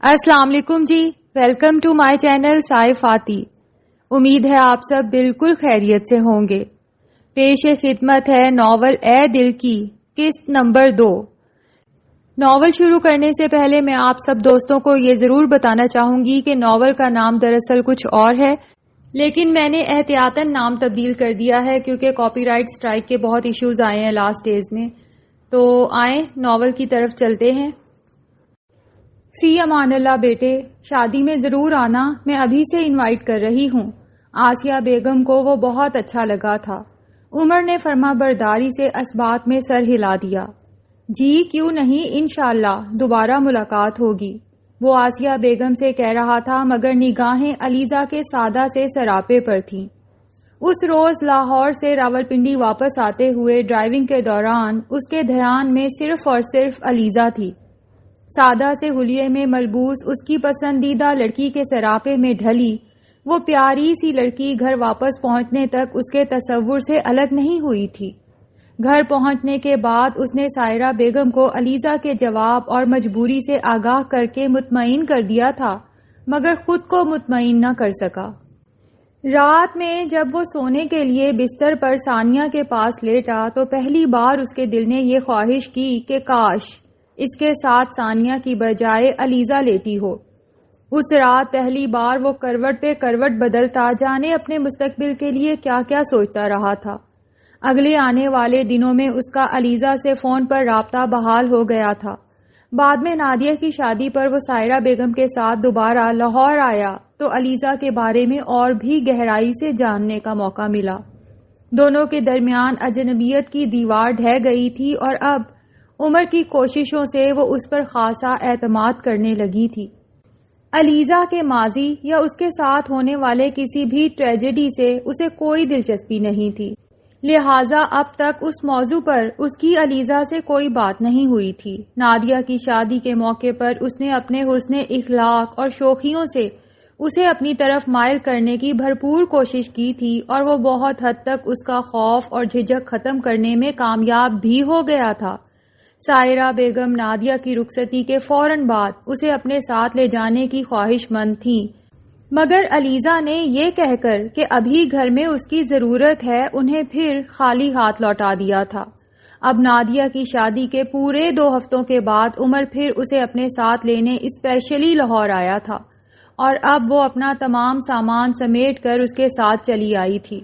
السلام علیکم جی، welcome to my channel سائے فاتی۔ امید ہے آپ سب بالکل خیریت سے ہوں گے۔ پیش خدمت ہے ناول اے دل کی قسط نمبر 2۔ ناول شروع کرنے سے پہلے میں آپ سب دوستوں کو یہ ضرور بتانا چاہوں گی کہ ناول کا نام دراصل کچھ اور ہے، لیکن میں نے احتیاطاً نام تبدیل کر دیا ہے کیونکہ کاپی رائٹ سٹرائک کے بہت ایشوز آئے ہیں لاسٹ ڈیز میں۔ تو آئیں ناول کی طرف چلتے ہیں۔ فی امان اللہ بیٹے، شادی میں ضرور آنا، میں ابھی سے انوائٹ کر رہی ہوں۔ آسیہ بیگم کو وہ بہت اچھا لگا تھا۔ عمر نے فرما برداری سے اس بات میں سر ہلا دیا۔ جی کیوں نہیں، انشاءاللہ دوبارہ ملاقات ہوگی، وہ آسیہ بیگم سے کہہ رہا تھا، مگر نگاہیں علیزہ کے سادہ سے سراپے پر تھیں۔ اس روز لاہور سے راولپنڈی واپس آتے ہوئے ڈرائیونگ کے دوران اس کے دھیان میں صرف اور صرف علیزہ تھی۔ سادہ سے حلیے میں ملبوس اس کی پسندیدہ لڑکی کے سراپے میں ڈھلی وہ پیاری سی لڑکی گھر واپس پہنچنے تک اس کے تصور سے الگ نہیں ہوئی تھی۔ گھر پہنچنے کے بعد اس نے سائرہ بیگم کو علیزہ کے جواب اور مجبوری سے آگاہ کر کے مطمئن کر دیا تھا، مگر خود کو مطمئن نہ کر سکا۔ رات میں جب وہ سونے کے لیے بستر پر ثانیہ کے پاس لیٹا تو پہلی بار اس کے دل نے یہ خواہش کی کہ کاش اس کے ساتھ ثانیہ کی بجائے علیزہ لیٹی ہو۔ اس رات پہلی بار وہ کروٹ پہ کروٹ بدلتا جانے اپنے مستقبل کے لیے کیا کیا سوچتا رہا تھا۔ اگلے آنے والے دنوں میں اس کا علیزہ سے فون پر رابطہ بحال ہو گیا تھا۔ بعد میں نادیہ کی شادی پر وہ سائرہ بیگم کے ساتھ دوبارہ لاہور آیا تو علیزہ کے بارے میں اور بھی گہرائی سے جاننے کا موقع ملا۔ دونوں کے درمیان اجنبیت کی دیوار ڈھہ گئی تھی اور اب عمر کی کوششوں سے وہ اس پر خاصا اعتماد کرنے لگی تھی۔ علیزہ کے ماضی یا اس کے ساتھ ہونے والے کسی بھی ٹریجڈی سے اسے کوئی دلچسپی نہیں تھی، لہٰذا اب تک اس موضوع پر اس کی علیزہ سے کوئی بات نہیں ہوئی تھی۔ نادیہ کی شادی کے موقع پر اس نے اپنے حسن اخلاق اور شوخیوں سے اسے اپنی طرف مائل کرنے کی بھرپور کوشش کی تھی اور وہ بہت حد تک اس کا خوف اور جھجک ختم کرنے میں کامیاب بھی ہو گیا تھا۔ سائرہ بیگم نادیہ کی رخصتی کے فوراً بعد اسے اپنے ساتھ لے جانے کی خواہش مند تھیں، مگر علیزہ نے یہ کہہ کر کہ ابھی گھر میں اس کی ضرورت ہے انہیں پھر خالی ہاتھ لوٹا دیا تھا۔ اب نادیہ کی شادی کے پورے 2 ہفتوں کے بعد عمر پھر اسے اپنے ساتھ لینے اسپیشلی لاہور آیا تھا اور اب وہ اپنا تمام سامان سمیٹ کر اس کے ساتھ چلی آئی تھی۔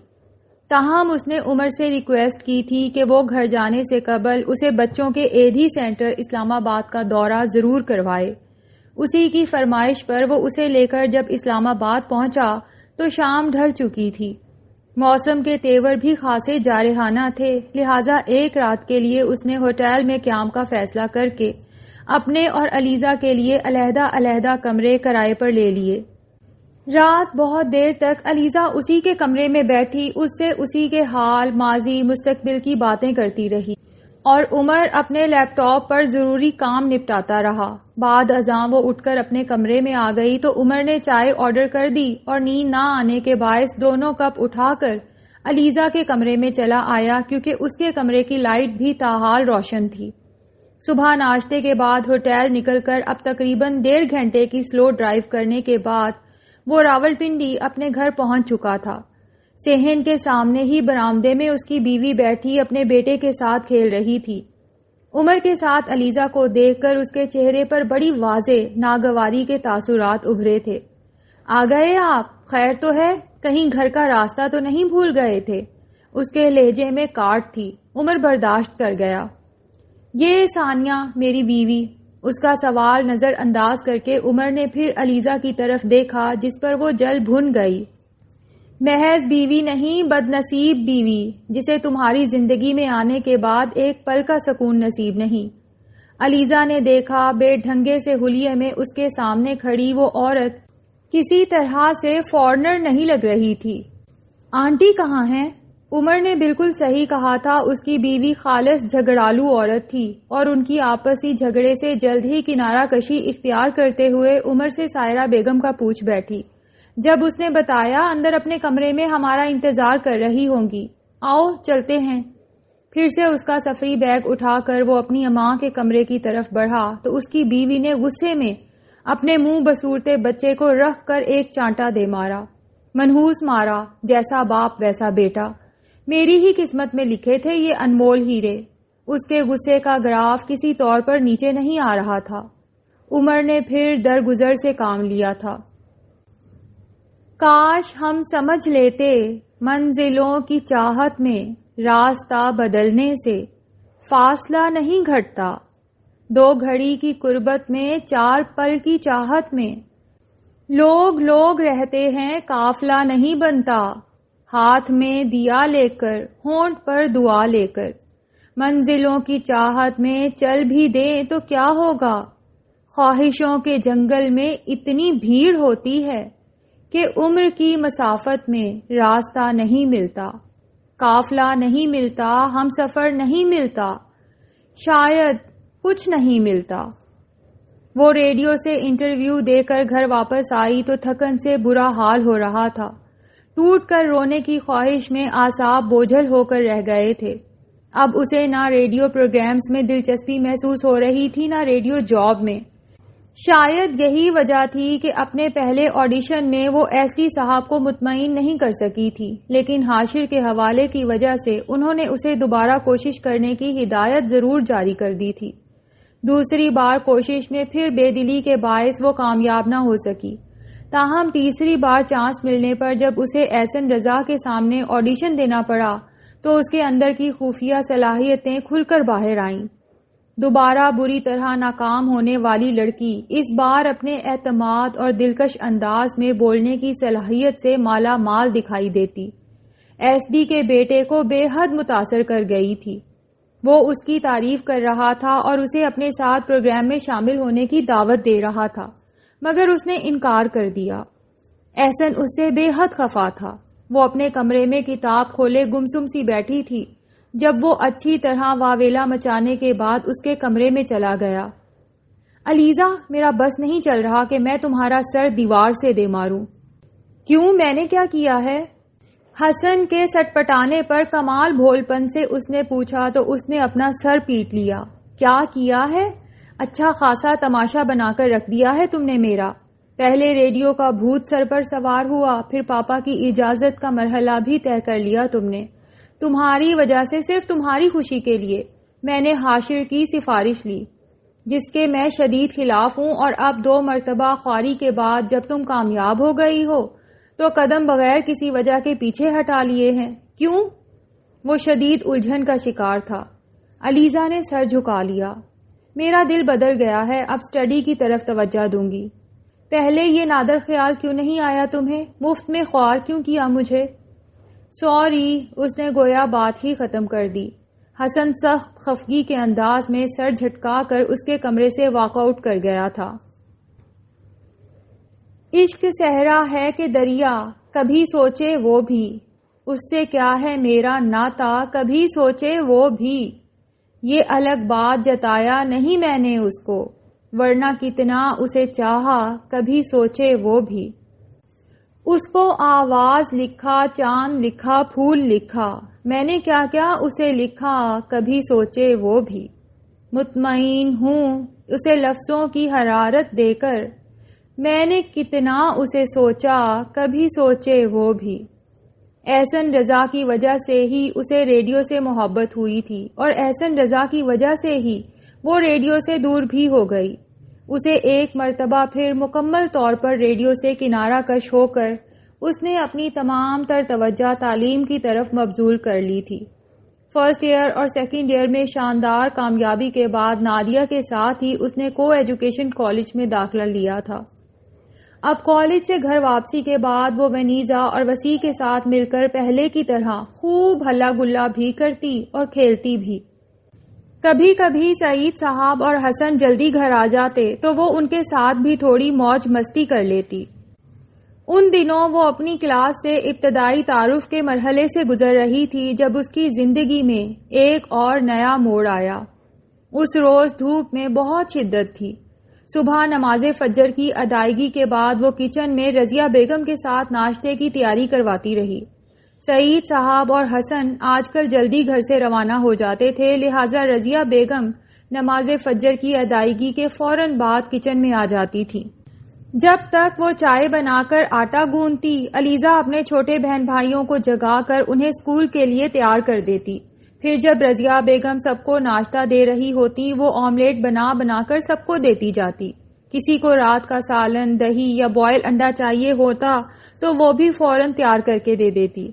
تاہم اس نے عمر سے ریکویسٹ کی تھی کہ وہ گھر جانے سے قبل اسے بچوں کے ایدھی سینٹر اسلام آباد کا دورہ ضرور کروائے۔ اسی کی فرمائش پر وہ اسے لے کر جب اسلام آباد پہنچا تو شام ڈھل چکی تھی۔ موسم کے تیور بھی خاصے جارحانہ تھے، لہٰذا ایک رات کے لیے اس نے ہوٹل میں قیام کا فیصلہ کر کے اپنے اور علیزہ کے لیے علیحدہ علیحدہ کمرے کرائے پر لے لیے۔ رات بہت دیر تک علیزہ اسی کے کمرے میں بیٹھی اس سے اسی کے حال، ماضی، مستقبل کی باتیں کرتی رہی اور عمر اپنے لیپ ٹاپ پر ضروری کام نپٹاتا رہا۔ بعد ازاں وہ اٹھ کر اپنے کمرے میں آ گئی تو عمر نے چائے آرڈر کر دی اور نیند نہ آنے کے باعث دونوں کپ اٹھا کر علیزہ کے کمرے میں چلا آیا کیونکہ اس کے کمرے کی لائٹ بھی تاحال روشن تھی۔ صبح ناشتے کے بعد ہوٹل نکل کر اب تقریباً 1.5 گھنٹے کی سلو ڈرائیو کرنے کے بعد وہ راولپنڈی اپنے گھر پہنچ چکا تھا۔ صحن کے سامنے ہی برآمدے میں اس کی بیوی بیٹھی اپنے بیٹے کے ساتھ کھیل رہی تھی۔ عمر کے ساتھ علیزہ کو دیکھ کر اس کے چہرے پر بڑی واضح ناگواری کے تاثرات ابھرے تھے۔ آ گئے آپ؟ خیر تو ہے؟ کہیں گھر کا راستہ تو نہیں بھول گئے تھے؟ اس کے لہجے میں کاٹ تھی۔ عمر برداشت کر گیا۔ یہ ثانیہ میری بیوی، اس کا سوال نظر انداز کر کے عمر نے پھر علیزہ کی طرف دیکھا جس پر وہ جل بھن گئی۔ محض بیوی نہیں، بد نصیب بیوی، جسے تمہاری زندگی میں آنے کے بعد ایک پل کا سکون نصیب نہیں۔ علیزہ نے دیکھا بے ڈھنگے سے حلیے میں اس کے سامنے کھڑی وہ عورت کسی طرح سے فارنر نہیں لگ رہی تھی۔ آنٹی کہاں ہیں؟ عمر نے بالکل صحیح کہا تھا، اس کی بیوی خالص جھگڑالو عورت تھی اور ان کی آپسی جھگڑے سے جلد ہی کنارہ کشی اختیار کرتے ہوئے عمر سے سائرہ بیگم کا پوچھ بیٹھی۔ جب اس نے بتایا اندر اپنے کمرے میں ہمارا انتظار کر رہی ہوں گی، آؤ چلتے ہیں۔ پھر سے اس کا سفری بیگ اٹھا کر وہ اپنی اماں کے کمرے کی طرف بڑھا تو اس کی بیوی نے غصے میں اپنے منہ بسورتے بچے کو رکھ کر ایک چانٹا دے مارا، منحوس مارا، جیسا باپ ویسا بیٹا۔ میری ہی قسمت میں لکھے تھے یہ انمول ہیرے۔ اس کے غصے کا گراف کسی طور پر نیچے نہیں آ رہا تھا۔ عمر نے پھر درگزر سے کام لیا تھا۔ کاش ہم سمجھ لیتے منزلوں کی چاہت میں راستہ بدلنے سے فاصلہ نہیں گھٹتا، 2 گھڑی کی قربت میں 4 پل کی چاہت میں لوگ رہتے ہیں، قافلہ نہیں بنتا، ہاتھ میں دیا لے کر، ہونٹ پر دعا لے کر۔ منزلوں کی چاہت میں چل بھی دیں تو کیا ہوگا، خواہشوں کے جنگل میں اتنی بھیڑ ہوتی ہے کہ عمر کی مسافت میں راستہ نہیں ملتا، قافلہ نہیں ملتا، ہم سفر نہیں ملتا، شاید کچھ نہیں ملتا۔ وہ ریڈیو سے انٹرویو دے کر گھر واپس آئی تو تھکن سے برا حال ہو رہا تھا۔ ٹوٹ کر رونے کی خواہش میں اعصاب بوجھل ہو کر رہ گئے تھے۔ اب اسے نہ ریڈیو پروگرامز میں دلچسپی محسوس ہو رہی تھی، نہ ریڈیو جاب میں۔ شاید یہی وجہ تھی کہ اپنے پہلے آڈیشن میں وہ ایس ڈی صاحب کو مطمئن نہیں کر سکی تھی، لیکن حاشر کے حوالے کی وجہ سے انہوں نے اسے دوبارہ کوشش کرنے کی ہدایت ضرور جاری کر دی تھی۔ دوسری بار کوشش میں پھر بے دلی کے باعث وہ کامیاب نہ ہو سکی، تاہم تیسری بار چانس ملنے پر جب اسے احسن رضا کے سامنے آڈیشن دینا پڑا تو اس کے اندر کی خفیہ صلاحیتیں کھل کر باہر آئیں۔ دوبارہ بری طرح ناکام ہونے والی لڑکی اس بار اپنے اعتماد اور دلکش انداز میں بولنے کی صلاحیت سے مالا مال دکھائی دیتی۔ ایس ڈی کے بیٹے کو بے حد متاثر کر گئی تھی۔ وہ اس کی تعریف کر رہا تھا اور اسے اپنے ساتھ پروگرام میں شامل ہونے کی دعوت دے رہا تھا، مگر اس نے انکار کر دیا۔ احسن اس سے بے حد خفا تھا۔ وہ اپنے کمرے میں کتاب کھولے گمسم سی بیٹھی تھی جب وہ اچھی طرح واویلا مچانے کے بعد اس کے کمرے میں چلا گیا۔ علیزہ، میرا بس نہیں چل رہا کہ میں تمہارا سر دیوار سے دے ماروں۔ کیوں، میں نے کیا کیا ہے؟ حسن کے سٹپٹانے پر کمال بھول پن سے اس نے پوچھا تو اس نے اپنا سر پیٹ لیا۔ کیا کیا ہے؟ اچھا خاصا تماشا بنا کر رکھ دیا ہے تم نے میرا۔ پہلے ریڈیو کا بھوت سر پر سوار ہوا، پھر پاپا کی اجازت کا مرحلہ بھی طے کر لیا تم نے۔ تمہاری وجہ سے، صرف تمہاری خوشی کے لیے میں نے حاشر کی سفارش لی، جس کے میں شدید خلاف ہوں، اور اب 2 مرتبہ خواری کے بعد جب تم کامیاب ہو گئی ہو تو قدم بغیر کسی وجہ کے پیچھے ہٹا لیے ہیں۔ کیوں؟ وہ شدید الجھن کا شکار تھا۔ علیزہ نے سر جھکا لیا۔ میرا دل بدل گیا ہے، اب سٹڈی کی طرف توجہ دوں گی۔ پہلے یہ نادر خیال کیوں نہیں آیا تمہیں؟ مفت میں خوار کیوں کیا مجھے؟ سوری، اس نے گویا بات ہی ختم کر دی۔ حسن سخت خفگی کے انداز میں سر جھٹکا کر اس کے کمرے سے واک آؤٹ کر گیا تھا۔ عشق صحرا ہے کہ دریا، کبھی سوچے وہ بھی، اس سے کیا ہے میرا ناتا، کبھی سوچے وہ بھی۔ یہ الگ بات جتایا نہیں میں نے اس کو، ورنہ کتنا اسے چاہا، کبھی سوچے وہ بھی۔ اس کو آواز لکھا، چاند لکھا، پھول لکھا، میں نے کیا کیا اسے لکھا، کبھی سوچے وہ بھی۔ مطمئن ہوں اسے لفظوں کی حرارت دے کر، میں نے کتنا اسے سوچا، کبھی سوچے وہ بھی۔ احسن رضا کی وجہ سے ہی اسے ریڈیو سے محبت ہوئی تھی، اور احسن رضا کی وجہ سے ہی وہ ریڈیو سے دور بھی ہو گئی۔ اسے ایک مرتبہ پھر مکمل طور پر ریڈیو سے کنارہ کش ہو کر اس نے اپنی تمام تر توجہ تعلیم کی طرف مبذول کر لی تھی۔ فرسٹ ایئر اور سیکنڈ ایئر میں شاندار کامیابی کے بعد نادیہ کے ساتھ ہی اس نے کو ایجوکیشن کالج میں داخلہ لیا تھا۔ اب کالج سے گھر واپسی کے بعد وہ ونیزا اور وسیع کے ساتھ مل کر پہلے کی طرح خوب ہلا گلا بھی کرتی اور کھیلتی بھی۔ کبھی کبھی سعید صاحب اور حسن جلدی گھر آ جاتے تو وہ ان کے ساتھ بھی تھوڑی موج مستی کر لیتی۔ ان دنوں وہ اپنی کلاس سے ابتدائی تعارف کے مرحلے سے گزر رہی تھی جب اس کی زندگی میں ایک اور نیا موڑ آیا۔ اس روز دھوپ میں بہت شدت تھی۔ صبح نماز فجر کی ادائیگی کے بعد وہ کچن میں رضیہ بیگم کے ساتھ ناشتے کی تیاری کرواتی رہی۔ سعید صاحب اور حسن آج کل جلدی گھر سے روانہ ہو جاتے تھے، لہٰذا رضیہ بیگم نماز فجر کی ادائیگی کے فوراً بعد کچن میں آ جاتی تھی۔ جب تک وہ چائے بنا کر آٹا گوندتی، علیزہ اپنے چھوٹے بہن بھائیوں کو جگا کر انہیں اسکول کے لیے تیار کر دیتی۔ پھر جب رضیہ بیگم سب کو ناشتہ دے رہی ہوتی، وہ آملیٹ بنا بنا کر سب کو دیتی جاتی۔ کسی کو رات کا سالن، دہی یا بوائل انڈا چاہیے ہوتا تو وہ بھی فوراً تیار کر کے دے دیتی۔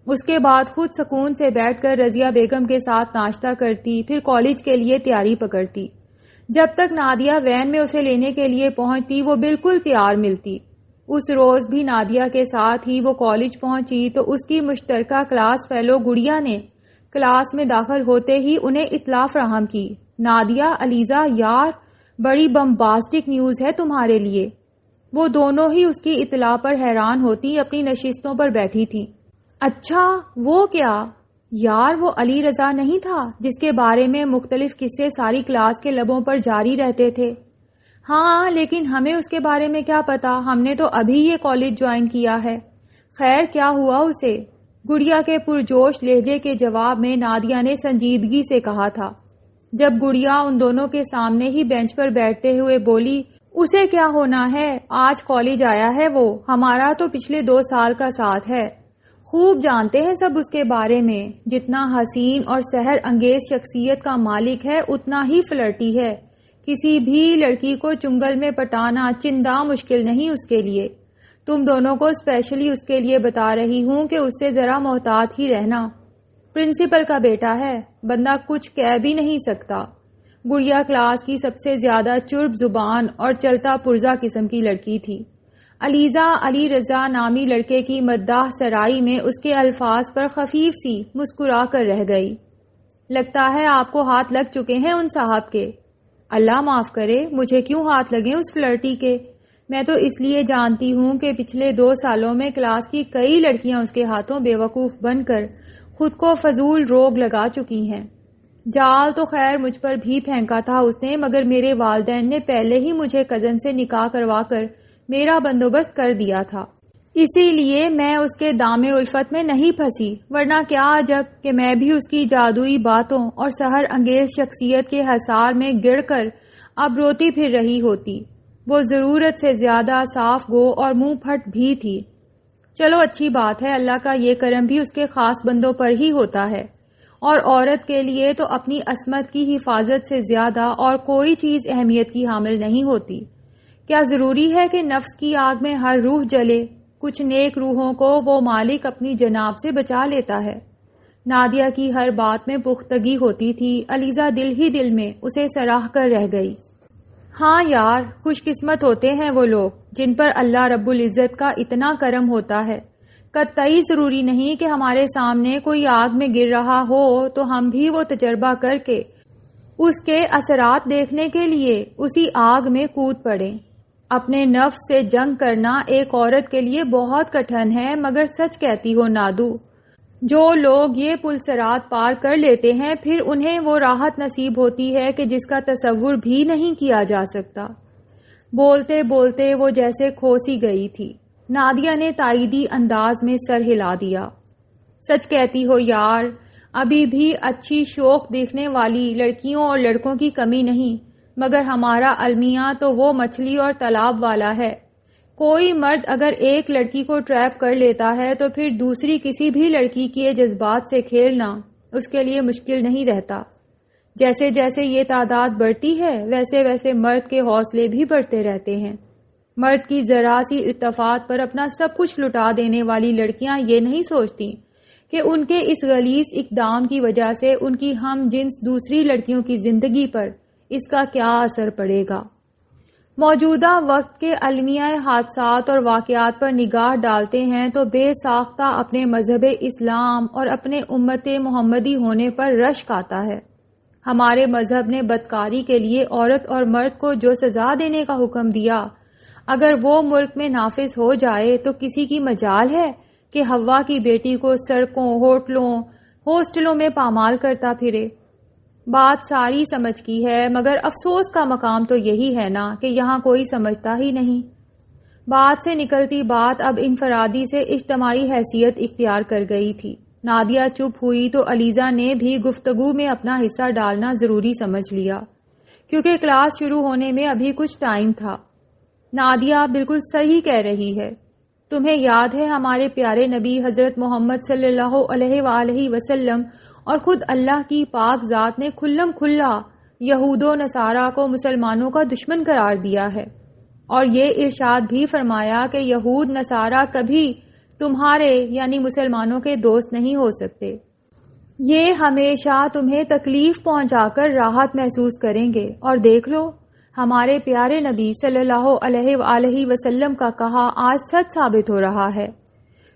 اس کے بعد خود سکون سے بیٹھ کر رضیہ بیگم کے ساتھ ناشتہ کرتی، پھر کالج کے لیے تیاری پکڑتی۔ جب تک نادیہ وین میں اسے لینے کے لیے پہنچتی وہ بالکل تیار ملتی۔ اس روز بھی نادیہ کے ساتھ ہی وہ کالج پہنچی تو اس کی مشترکہ کلاس فیلو گڑیا نے کلاس میں داخل ہوتے ہی انہیں اطلاع فراہم کی، نادیہ، علیزہ، یار بڑی بمباسٹک نیوز ہے تمہارے لیے۔ وہ دونوں ہی اس کی اطلاع پر حیران ہوتی اپنی نشستوں پر بیٹھی تھی۔ اچھا، وہ کیا؟ یار وہ علی رضا نہیں تھا جس کے بارے میں مختلف قصے ساری کلاس کے لبوں پر جاری رہتے تھے؟ ہاں، لیکن ہمیں اس کے بارے میں کیا پتا، ہم نے تو ابھی یہ کالج جوائن کیا ہے۔ خیر کیا ہوا اسے؟ گڑیا کے پرجوش لہجے کے جواب میں نادیہ نے سنجیدگی سے کہا تھا۔ جب گڑیا ان دونوں کے سامنے ہی بینچ پر بیٹھتے ہوئے بولی، اسے کیا ہونا ہے، آج کالج آیا ہے وہ، ہمارا تو پچھلے 2 سال کا ساتھ ہے، خوب جانتے ہیں سب اس کے بارے میں، جتنا حسین اور سحر انگیز شخصیت کا مالک ہے اتنا ہی فلرٹی ہے، کسی بھی لڑکی کو چنگل میں پٹانا چندہ مشکل نہیں اس کے لیے۔ تم دونوں کو اسپیشلی اس کے لیے بتا رہی ہوں کہ اس سے ذرا محتاط ہی رہنا، پرنسپل کا بیٹا ہے، بندہ کچھ کہہ بھی نہیں سکتا۔ گڑیا کلاس کی سب سے زیادہ چرب زبان اور چلتا پرزا قسم کی لڑکی تھی۔ علیزہ علی رضا نامی لڑکے کی مداح سرائی میں اس کے الفاظ پر خفیف سی مسکرا کر رہ گئی۔ لگتا ہے آپ کو ہاتھ لگ چکے ہیں ان صاحب کے۔ اللہ معاف کرے، مجھے کیوں ہاتھ لگے اس فلرٹی کے؟ میں تو اس لیے جانتی ہوں کہ پچھلے 2 سالوں میں کلاس کی کئی لڑکیاں اس کے ہاتھوں بے وقوف بن کر خود کو فضول روگ لگا چکی ہیں۔ جال تو خیر مجھ پر بھی پھینکا تھا اس نے، مگر میرے والدین نے پہلے ہی مجھے کزن سے نکاح کروا کر میرا بندوبست کر دیا تھا، اسی لیے میں اس کے دام الفت میں نہیں پھنسی، ورنہ کیا عجب کہ میں بھی اس کی جادوئی باتوں اور سحر انگیز شخصیت کے حصار میں گڑ کر اب روتی پھر رہی ہوتی۔ وہ ضرورت سے زیادہ صاف گو اور منہ پھٹ بھی تھی۔ چلو اچھی بات ہے، اللہ کا یہ کرم بھی اس کے خاص بندوں پر ہی ہوتا ہے، اور عورت کے لیے تو اپنی عصمت کی حفاظت سے زیادہ اور کوئی چیز اہمیت کی حامل نہیں ہوتی۔ کیا ضروری ہے کہ نفس کی آگ میں ہر روح جلے؟ کچھ نیک روحوں کو وہ مالک اپنی جناب سے بچا لیتا ہے۔ نادیہ کی ہر بات میں پختگی ہوتی تھی، علیزہ دل ہی دل میں اسے سراہ کر رہ گئی۔ ہاں یار، خوش قسمت ہوتے ہیں وہ لوگ جن پر اللہ رب العزت کا اتنا کرم ہوتا ہے۔ قطعی ضروری نہیں کہ ہمارے سامنے کوئی آگ میں گر رہا ہو تو ہم بھی وہ تجربہ کر کے اس کے اثرات دیکھنے کے لیے اسی آگ میں کود پڑیں۔ اپنے نفس سے جنگ کرنا ایک عورت کے لیے بہت کٹھن ہے، مگر سچ کہتی ہو نادو، جو لوگ یہ پلسرات پار کر لیتے ہیں پھر انہیں وہ راحت نصیب ہوتی ہے کہ جس کا تصور بھی نہیں کیا جا سکتا۔ بولتے بولتے وہ جیسے کھوسی گئی تھی۔ نادیہ نے تائیدی انداز میں سر ہلا دیا۔ سچ کہتی ہو یار، ابھی بھی اچھی شوق دیکھنے والی لڑکیوں اور لڑکوں کی کمی نہیں، مگر ہمارا المیہ تو وہ مچھلی اور تالاب والا ہے۔ کوئی مرد اگر ایک لڑکی کو ٹریپ کر لیتا ہے تو پھر دوسری کسی بھی لڑکی کے جذبات سے کھیلنا اس کے لیے مشکل نہیں رہتا۔ جیسے جیسے یہ تعداد بڑھتی ہے ویسے ویسے مرد کے حوصلے بھی بڑھتے رہتے ہیں۔ مرد کی ذرا سی التفات پر اپنا سب کچھ لٹا دینے والی لڑکیاں یہ نہیں سوچتی کہ ان کے اس غلیظ اقدام کی وجہ سے ان کی ہم جنس دوسری لڑکیوں کی زندگی پر اس کا کیا اثر پڑے گا۔ موجودہ وقت کے المیہ حادثات اور واقعات پر نگاہ ڈالتے ہیں تو بے ساختہ اپنے مذہب اسلام اور اپنے امت محمدی ہونے پر رشک آتا ہے۔ ہمارے مذہب نے بدکاری کے لیے عورت اور مرد کو جو سزا دینے کا حکم دیا، اگر وہ ملک میں نافذ ہو جائے تو کسی کی مجال ہے کہ ہوا کی بیٹی کو سڑکوں، ہوٹلوں، ہاسٹلوں میں پامال کرتا پھرے۔ بات ساری سمجھ کی ہے، مگر افسوس کا مقام تو یہی ہے نا کہ یہاں کوئی سمجھتا ہی نہیں۔ بات سے نکلتی بات اب انفرادی سے اجتماعی حیثیت اختیار کر گئی تھی۔ نادیہ چپ ہوئی تو علیزہ نے بھی گفتگو میں اپنا حصہ ڈالنا ضروری سمجھ لیا۔ کیونکہ کلاس شروع ہونے میں ابھی کچھ ٹائم تھا۔ نادیہ بالکل صحیح کہہ رہی ہے۔ تمہیں یاد ہے ہمارے پیارے نبی حضرت محمد صلی اللہ علیہ وآلہ وسلم اور خود اللہ کی پاک ذات نے کھلم کھلا یہود و نصارہ کو مسلمانوں کا دشمن قرار دیا ہے، اور یہ ارشاد بھی فرمایا کہ یہود نصارہ کبھی تمہارے یعنی مسلمانوں کے دوست نہیں ہو سکتے۔ یہ ہمیشہ تمہیں تکلیف پہنچا کر راحت محسوس کریں گے، اور دیکھ لو ہمارے پیارے نبی صلی اللہ علیہ وآلہ وسلم کا کہا آج سچ ثابت ہو رہا ہے۔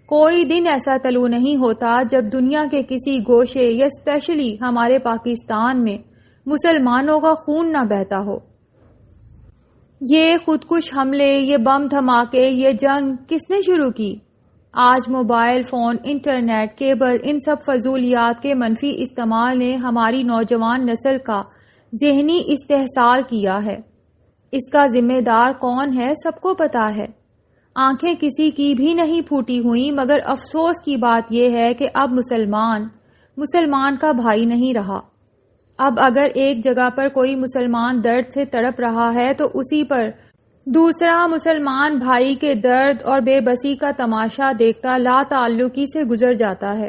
کوئی دن ایسا طلوع نہیں ہوتا جب دنیا کے کسی گوشے یا اسپیشلی ہمارے پاکستان میں مسلمانوں کا خون نہ بہتا ہو۔ یہ خودکش حملے، یہ بم دھماکے، یہ جنگ کس نے شروع کی؟ آج موبائل فون، انٹرنیٹ، کیبل، ان سب فضولیات کے منفی استعمال نے ہماری نوجوان نسل کا ذہنی استحصال کیا ہے۔ اس کا ذمہ دار کون ہے سب کو پتا ہے۔ آنکھیں کسی کی بھی نہیں پھوٹی ہوئی، مگر افسوس کی بات یہ ہے کہ اب مسلمان کا بھائی نہیں رہا۔ اب اگر ایک جگہ پر کوئی مسلمان درد سے تڑپ رہا ہے تو اسی پر دوسرا مسلمان بھائی کے درد اور بے بسی کا تماشا دیکھتا لا تعلقی سے گزر جاتا ہے۔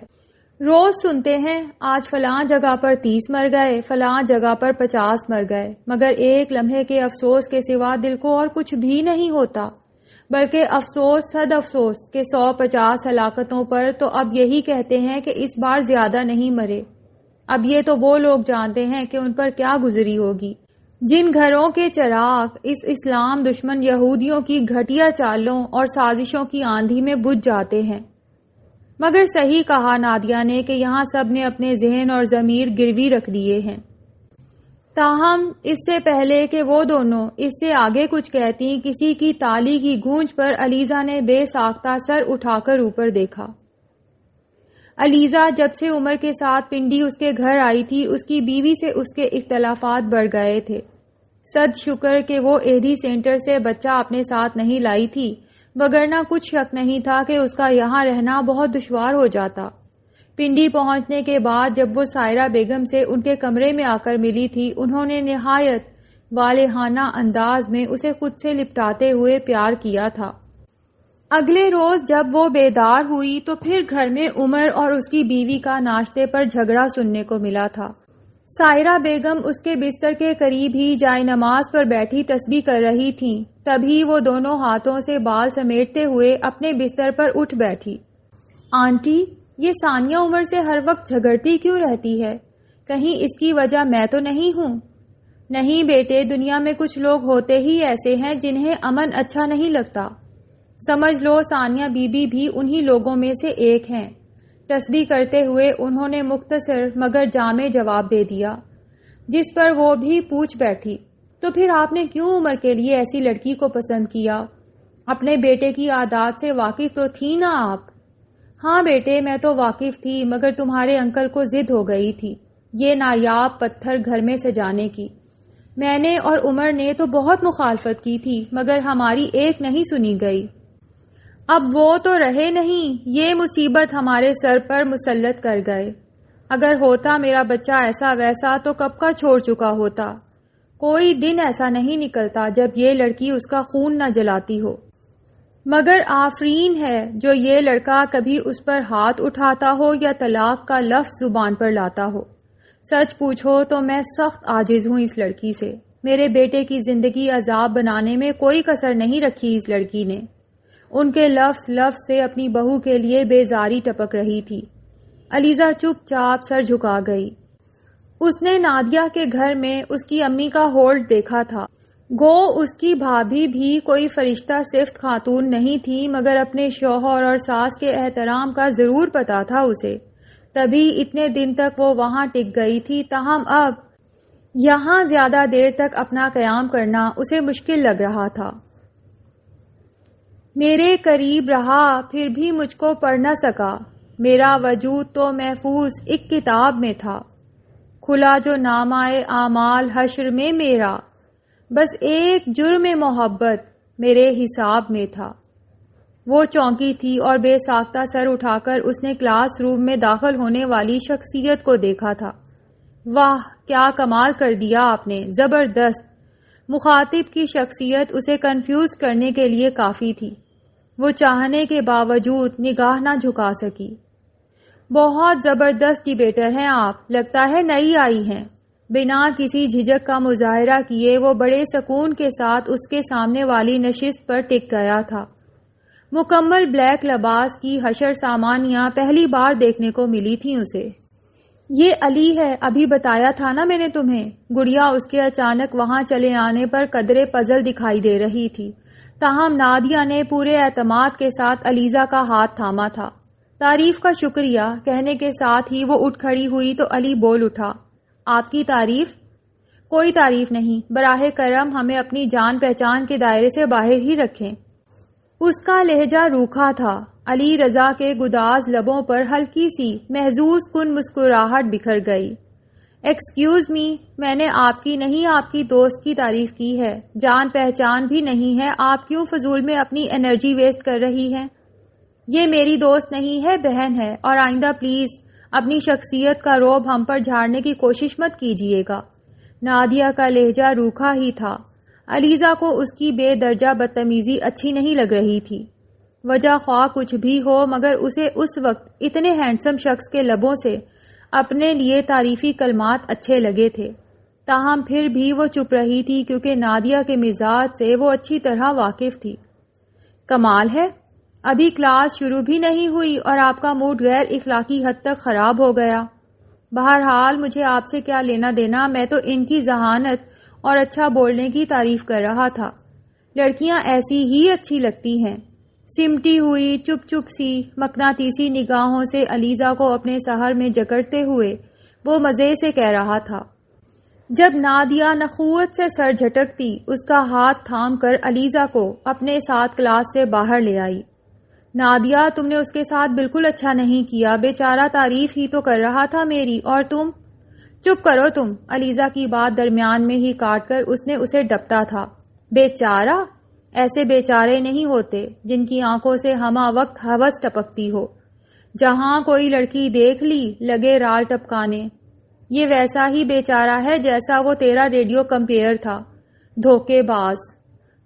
روز سنتے ہیں آج فلاں جگہ پر 30 مر گئے، فلاں جگہ پر 50 مر گئے، مگر ایک لمحے کے افسوس کے سوا دل کو اور کچھ بھی نہیں ہوتا، بلکہ افسوس صد افسوس کہ 150 ہلاکتوں پر تو اب یہی کہتے ہیں کہ اس بار زیادہ نہیں مرے۔ اب یہ تو وہ لوگ جانتے ہیں کہ ان پر کیا گزری ہوگی، جن گھروں کے چراغ اس اسلام دشمن یہودیوں کی گھٹیا چالوں اور سازشوں کی آندھی میں بجھ جاتے ہیں۔ مگر صحیح کہا نادیہ نے کہ یہاں سب نے اپنے ذہن اور ضمیر گروی رکھ دیے ہیں۔ تاہم اس سے پہلے کہ وہ دونوں اس سے آگے کچھ کہتی، کسی کی تالی کی گونج پر علیزہ نے بے ساختہ سر اٹھا کر اوپر دیکھا۔ علیزہ جب سے عمر کے ساتھ پنڈی اس کے گھر آئی تھی، اس کی بیوی سے اس کے اختلافات بڑھ گئے تھے۔ صد شکر کہ وہ ایدھی سینٹر سے بچہ اپنے ساتھ نہیں لائی تھی، وگرنہ کچھ شک نہیں تھا کہ اس کا یہاں رہنا بہت دشوار ہو جاتا۔ پنڈی پہنچنے کے بعد جب وہ سائرہ بیگم سے ان کے کمرے میں آ کر ملی تھی، انہوں نے نہایت والہانہ انداز میں اسے خود سے لپٹاتے ہوئے پیار کیا تھا۔ اگلے روز جب وہ بیدار ہوئی تو پھر گھر میں عمر اور اس کی بیوی کا ناشتے پر جھگڑا سننے کو ملا تھا۔ سائرہ بیگم اس کے بستر کے قریب ہی جائے نماز پر بیٹھی تسبیح کر رہی تھیں، تبھی وہ دونوں ہاتھوں سے بال سمیٹتے ہوئے اپنے بستر پر اٹھ بیٹھی۔ آنٹی، یہ ثانیہ عمر سے ہر وقت جھگڑتی کیوں رہتی ہے؟ کہیں اس کی وجہ میں تو نہیں ہوں؟ نہیں بیٹے، دنیا میں کچھ لوگ ہوتے ہی ایسے ہیں جنہیں امن اچھا نہیں لگتا۔ سمجھ لو ثانیہ بی بی بھی انہی لوگوں میں سے ایک ہیں۔ تسبیح کرتے ہوئے انہوں نے مختصر مگر جامع جواب دے دیا، جس پر وہ بھی پوچھ بیٹھی، تو پھر آپ نے کیوں عمر کے لیے ایسی لڑکی کو پسند کیا؟ اپنے بیٹے کی عادات سے واقف تو تھی نا آپ؟ ہاں بیٹے، میں تو واقف تھی، مگر تمہارے انکل کو ضد ہو گئی تھی یہ نایاب پتھر گھر میں سجانے کی۔ میں نے اور عمر نے تو بہت مخالفت کی تھی، مگر ہماری ایک نہیں سنی گئی۔ اب وہ تو رہے نہیں، یہ مصیبت ہمارے سر پر مسلط کر گئے۔ اگر ہوتا میرا بچہ ایسا ویسا تو کب کا چھوڑ چکا ہوتا۔ کوئی دن ایسا نہیں نکلتا جب یہ لڑکی اس کا خون نہ جلاتی ہو۔ مگر آفرین ہے جو یہ لڑکا کبھی اس پر ہاتھ اٹھاتا ہو یا طلاق کا لفظ زبان پر لاتا ہو۔ سچ پوچھو تو میں سخت عاجز ہوں اس لڑکی سے۔ میرے بیٹے کی زندگی عذاب بنانے میں کوئی کسر نہیں رکھی اس لڑکی نے۔ ان کے لفظ سے اپنی بہو کے لیے بیزاری ٹپک رہی تھی۔ علیزہ چپ چاپ سر جھکا گئی۔ اس نے نادیہ کے گھر میں اس کی امی کا ہولڈ دیکھا تھا۔ گو اس کی بھابھی بھی کوئی فرشتہ صفت خاتون نہیں تھی، مگر اپنے شوہر اور ساس کے احترام کا ضرور پتا تھا اسے، تبھی اتنے دن تک وہ وہاں ٹک گئی تھی۔ تاہم اب یہاں زیادہ دیر تک اپنا قیام کرنا اسے مشکل لگ رہا تھا۔ میرے قریب رہا پھر بھی مجھ کو پڑھ نہ سکا، میرا وجود تو محفوظ ایک کتاب میں تھا، کھلا جو نامہ اعمال حشر میں میرا، بس ایک جرم محبت میرے حساب میں تھا۔ وہ چونکی تھی اور بے ساختہ سر اٹھا کر اس نے کلاس روم میں داخل ہونے والی شخصیت کو دیکھا تھا۔ واہ کیا کمال کر دیا آپ نے، زبردست۔ مخاطب کی شخصیت اسے کنفیوز کرنے کے لیے کافی تھی۔ وہ چاہنے کے باوجود نگاہ نہ جھکا سکی۔ بہت زبردست ڈیبیٹر ہیں آپ، لگتا ہے نئی آئی ہیں۔ بنا کسی جھجک کا مظاہرہ کیے وہ بڑے سکون کے ساتھ اس کے سامنے والی نشست پر ٹک گیا تھا۔ مکمل بلیک لباس کی حشر سامانیاں پہلی بار دیکھنے کو ملی تھیں اسے۔ یہ علی ہے، ابھی بتایا تھا نا میں نے تمہیں۔ گڑیا اس کے اچانک وہاں چلے آنے پر قدرے پزل دکھائی دے رہی تھی، تاہم نادیہ نے پورے اعتماد کے ساتھ علیزہ کا ہاتھ تھاما تھا۔ تعریف کا شکریہ کہنے کے ساتھ ہی وہ اٹھ کھڑی ہوئی تو علی بول اٹھا، آپ کی تعریف؟ کوئی تعریف نہیں، براہ کرم ہمیں اپنی جان پہچان کے دائرے سے باہر ہی رکھیں۔ اس کا لہجہ روکھا تھا۔ علی رضا کے گداز لبوں پر ہلکی سی محظوظ کن مسکراہٹ بکھر گئی۔ ایکسکیوز می، میں نے آپ کی نہیں آپ کی دوست کی تعریف کی ہے، جان پہچان بھی نہیں ہے، آپ کیوں فضول میں اپنی انرجی ویسٹ کر رہی ہیں؟ یہ میری دوست نہیں ہے، بہن ہے، اور آئندہ پلیز اپنی شخصیت کا روب ہم پر جھاڑنے کی کوشش مت کیجیے گا۔ نادیہ کا لہجہ روکھا ہی تھا۔ علیزہ کو اس کی بے درجہ بدتمیزی اچھی نہیں لگ رہی تھی۔ وجہ خواہ کچھ بھی ہو، مگر اسے اس وقت اتنے ہینڈسم شخص کے لبوں سے اپنے لیے تعریفی کلمات اچھے لگے تھے۔ تاہم پھر بھی وہ چپ رہی تھی کیونکہ نادیہ کے مزاج سے وہ اچھی طرح واقف تھی۔ کمال ہے، ابھی کلاس شروع بھی نہیں ہوئی اور آپ کا موڈ غیر اخلاقی حد تک خراب ہو گیا۔ بہرحال مجھے آپ سے کیا لینا دینا، میں تو ان کی ذہانت اور اچھا بولنے کی تعریف کر رہا تھا۔ لڑکیاں ایسی ہی اچھی لگتی ہیں۔ سمٹی ہوئی چپ چپ سی مقناطیسی نگاہوں سے علیزہ کو اپنے سحر میں جکڑتے ہوئے وہ مزے سے کہہ رہا تھا۔ جب نادیہ نخوت سے سر جھٹکتی، اس کا ہاتھ تھام کر علیزہ کو اپنے ساتھ کلاس سے باہر لے آئی۔ نادیہ، تم نے اس کے ساتھ بالکل اچھا نہیں کیا، بیچارہ تعریف ہی تو کر رہا تھا میری، اور تم؟ چپ کرو تم، علیزہ کی بات درمیان میں ہی کاٹ کر اس نے اسے ڈپٹا تھا۔ بیچارہ؟ ایسے بیچارے نہیں ہوتے جن کی آنکھوں سے ہمہ وقت ہوس ٹپکتی ہو، جہاں کوئی لڑکی دیکھ لی لگے رال ٹپکانے۔ یہ ویسا ہی بیچارہ ہے جیسا وہ تیرا ریڈیو کمپیئر تھا، دھوکے باز۔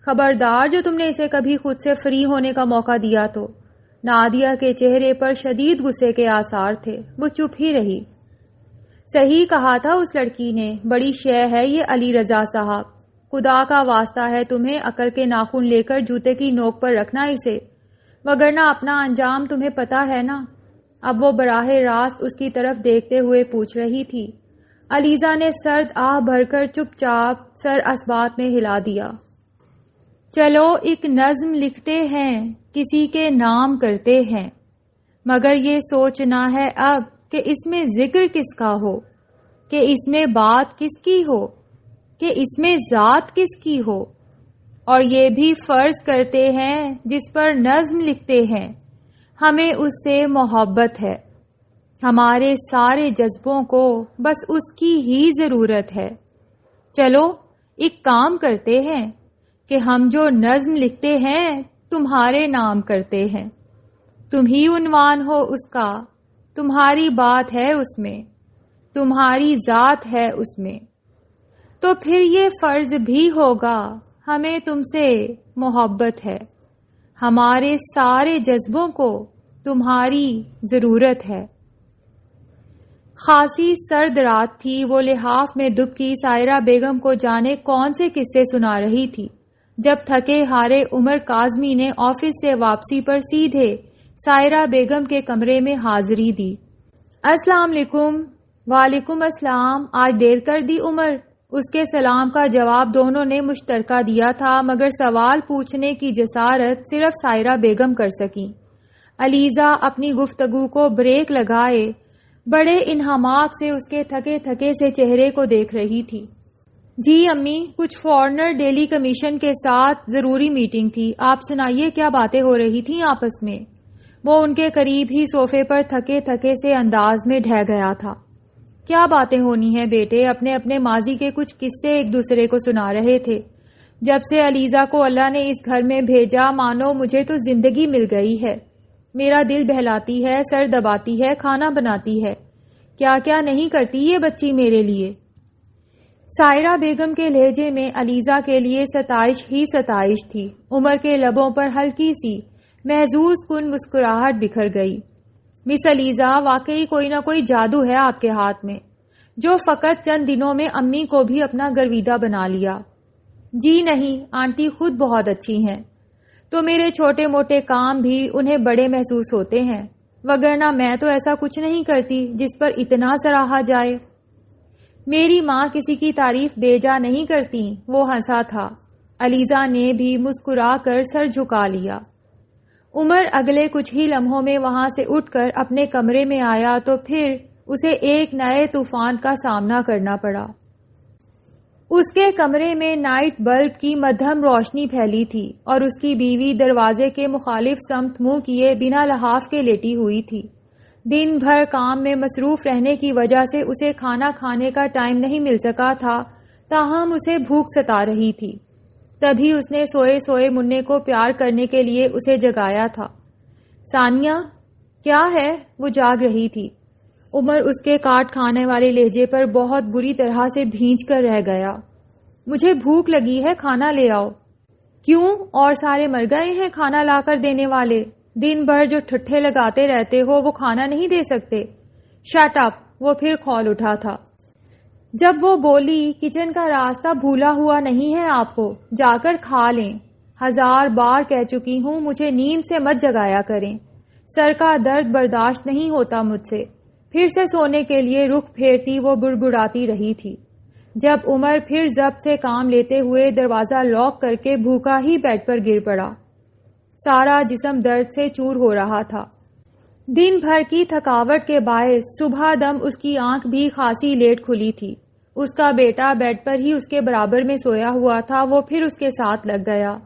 خبردار جو تم نے اسے کبھی خود سے فری ہونے کا موقع دیا تو۔ نادیہ کے چہرے پر شدید غصے کے آثار تھے، وہ چپ ہی رہی۔ صحیح کہا تھا اس لڑکی نے، بڑی شے ہے یہ علی رضا صاحب، خدا کا واسطہ ہے تمہیں عقل کے ناخن لے کر جوتے کی نوک پر رکھنا اسے، وگرنہ اپنا انجام تمہیں پتا ہے نا۔ اب وہ براہ راست اس کی طرف دیکھتے ہوئے پوچھ رہی تھی۔ علیزہ نے سرد آہ بھر کر چپ چاپ سر اسبات میں ہلا دیا۔ چلو ایک نظم لکھتے ہیں، کسی کے نام کرتے ہیں، مگر یہ سوچنا ہے اب کہ اس میں ذکر کس کا ہو، کہ اس میں بات کس کی ہو، کہ اس میں ذات کس کی ہو، اور یہ بھی فرض کرتے ہیں جس پر نظم لکھتے ہیں ہمیں اس سے محبت ہے، ہمارے سارے جذبوں کو بس اس کی ہی ضرورت ہے۔ چلو ایک کام کرتے ہیں کہ ہم جو نظم لکھتے ہیں تمہارے نام کرتے ہیں، تم ہی عنوان ہو اس کا، تمہاری بات ہے اس میں، تمہاری ذات ہے اس میں، تو پھر یہ فرض بھی ہوگا ہمیں تم سے محبت ہے، ہمارے سارے جذبوں کو تمہاری ضرورت ہے۔ خاصی سرد رات تھی، وہ لحاف میں دبکی سائرہ بیگم کو جانے کون سے قصے سنا رہی تھی، جب تھکے ہارے عمر کاظمی نے آفس سے واپسی پر سیدھے سائرہ بیگم کے کمرے میں حاضری دی۔ السلام علیکم۔ وعلیکم السلام، آج دیر کر دی عمر؟ اس کے سلام کا جواب دونوں نے مشترکہ دیا تھا، مگر سوال پوچھنے کی جسارت صرف سائرہ بیگم کر سکیں۔ علیزہ اپنی گفتگو کو بریک لگائے بڑے انہماک سے اس کے تھکے تھکے سے چہرے کو دیکھ رہی تھی۔ جی امی، کچھ فورنر ڈیلی کمیشن کے ساتھ ضروری میٹنگ تھی، آپ سنائیے کیا باتیں ہو رہی تھیں آپس میں؟ وہ ان کے قریب ہی صوفے پر تھکے تھکے سے انداز میں ڈھہ گیا تھا۔ کیا باتیں ہونی ہیں بیٹے، اپنے اپنے ماضی کے کچھ قصے ایک دوسرے کو سنا رہے تھے۔ جب سے علیزہ کو اللہ نے اس گھر میں بھیجا مانو مجھے تو زندگی مل گئی ہے، میرا دل بہلاتی ہے، سر دباتی ہے، کھانا بناتی ہے۔ کیا کیا نہیں کرتی یہ بچی میرے لیے۔ سائرہ بیگم کے لہجے میں علیزہ کے لیے ستائش ہی ستائش تھی۔ عمر کے لبوں پر ہلکی سی محظوظ کن مسکراہٹ بکھر گئی۔ مس علیزہ، واقعی کوئی نہ کوئی جادو ہے آپ کے ہاتھ میں، جو فقط چند دنوں میں امی کو بھی اپنا گرویدہ بنا لیا۔ جی نہیں، آنٹی خود بہت اچھی ہیں، تو میرے چھوٹے موٹے کام بھی انہیں بڑے محسوس ہوتے ہیں، وگرنہ میں تو ایسا کچھ نہیں کرتی جس پر اتنا سراہا جائے۔ میری ماں کسی کی تعریف بے جا نہیں کرتی۔ وہ ہنسا تھا۔ علیزہ نے بھی مسکرا کر سر جھکا لیا۔ عمر اگلے کچھ ہی لمحوں میں وہاں سے اٹھ کر اپنے کمرے میں آیا تو پھر اسے ایک نئے طوفان کا سامنا کرنا پڑا۔ اس کے کمرے میں نائٹ بلب کی مدھم روشنی پھیلی تھی اور اس کی بیوی دروازے کے مخالف سمت منہ کیے بنا لحاف کے لیٹی ہوئی تھی۔ دن بھر کام میں مصروف رہنے کی وجہ سے اسے کھانا کھانے کا ٹائم نہیں مل سکا تھا، تاہم اسے بھوک ستا رہی تھی۔ تبھی اس نے سوئے سوئے منے کو پیار کرنے کے لیے اسے جگایا تھا۔ ثانیہ، کیا ہے؟ وہ جاگ رہی تھی۔ عمر اس کے کاٹ کھانے والے لہجے پر بہت بری طرح سے بھینج کر رہ گیا۔ مجھے بھوک لگی ہے، کھانا لے آؤ۔ کیوں؟ اور سارے مر گئے ہیں کھانا لا کر دینے والے؟ دن بھر جو ٹھٹھے لگاتے رہتے ہو وہ کھانا نہیں دے سکتے؟ Shut up! وہ پھر کھول اٹھا تھا۔ جب وہ بولی، کچن کا راستہ بھولا ہوا نہیں ہے آپ کو، جا کر کھا لیں۔ 1000 بار کہہ چکی ہوں مجھے نیند سے مت جگایا کریں، سر کا درد برداشت نہیں ہوتا مجھ سے۔ پھر سے سونے کے لیے رخ پھیرتی وہ بڑبڑاتی رہی تھی۔ جب عمر پھر ضبط سے کام لیتے ہوئے دروازہ لاک کر کے بھوکا ہی بیڈ پر گر پڑا۔ سارا جسم درد سے چور ہو رہا تھا۔ دن بھر کی تھکاوٹ کے باعث صبح دم اس کی آنکھ بھی خاصی لیٹ کھلی تھی۔ اس کا بیٹا بیڈ پر ہی اس کے برابر میں سویا ہوا تھا، وہ پھر اس کے ساتھ لگ گیا۔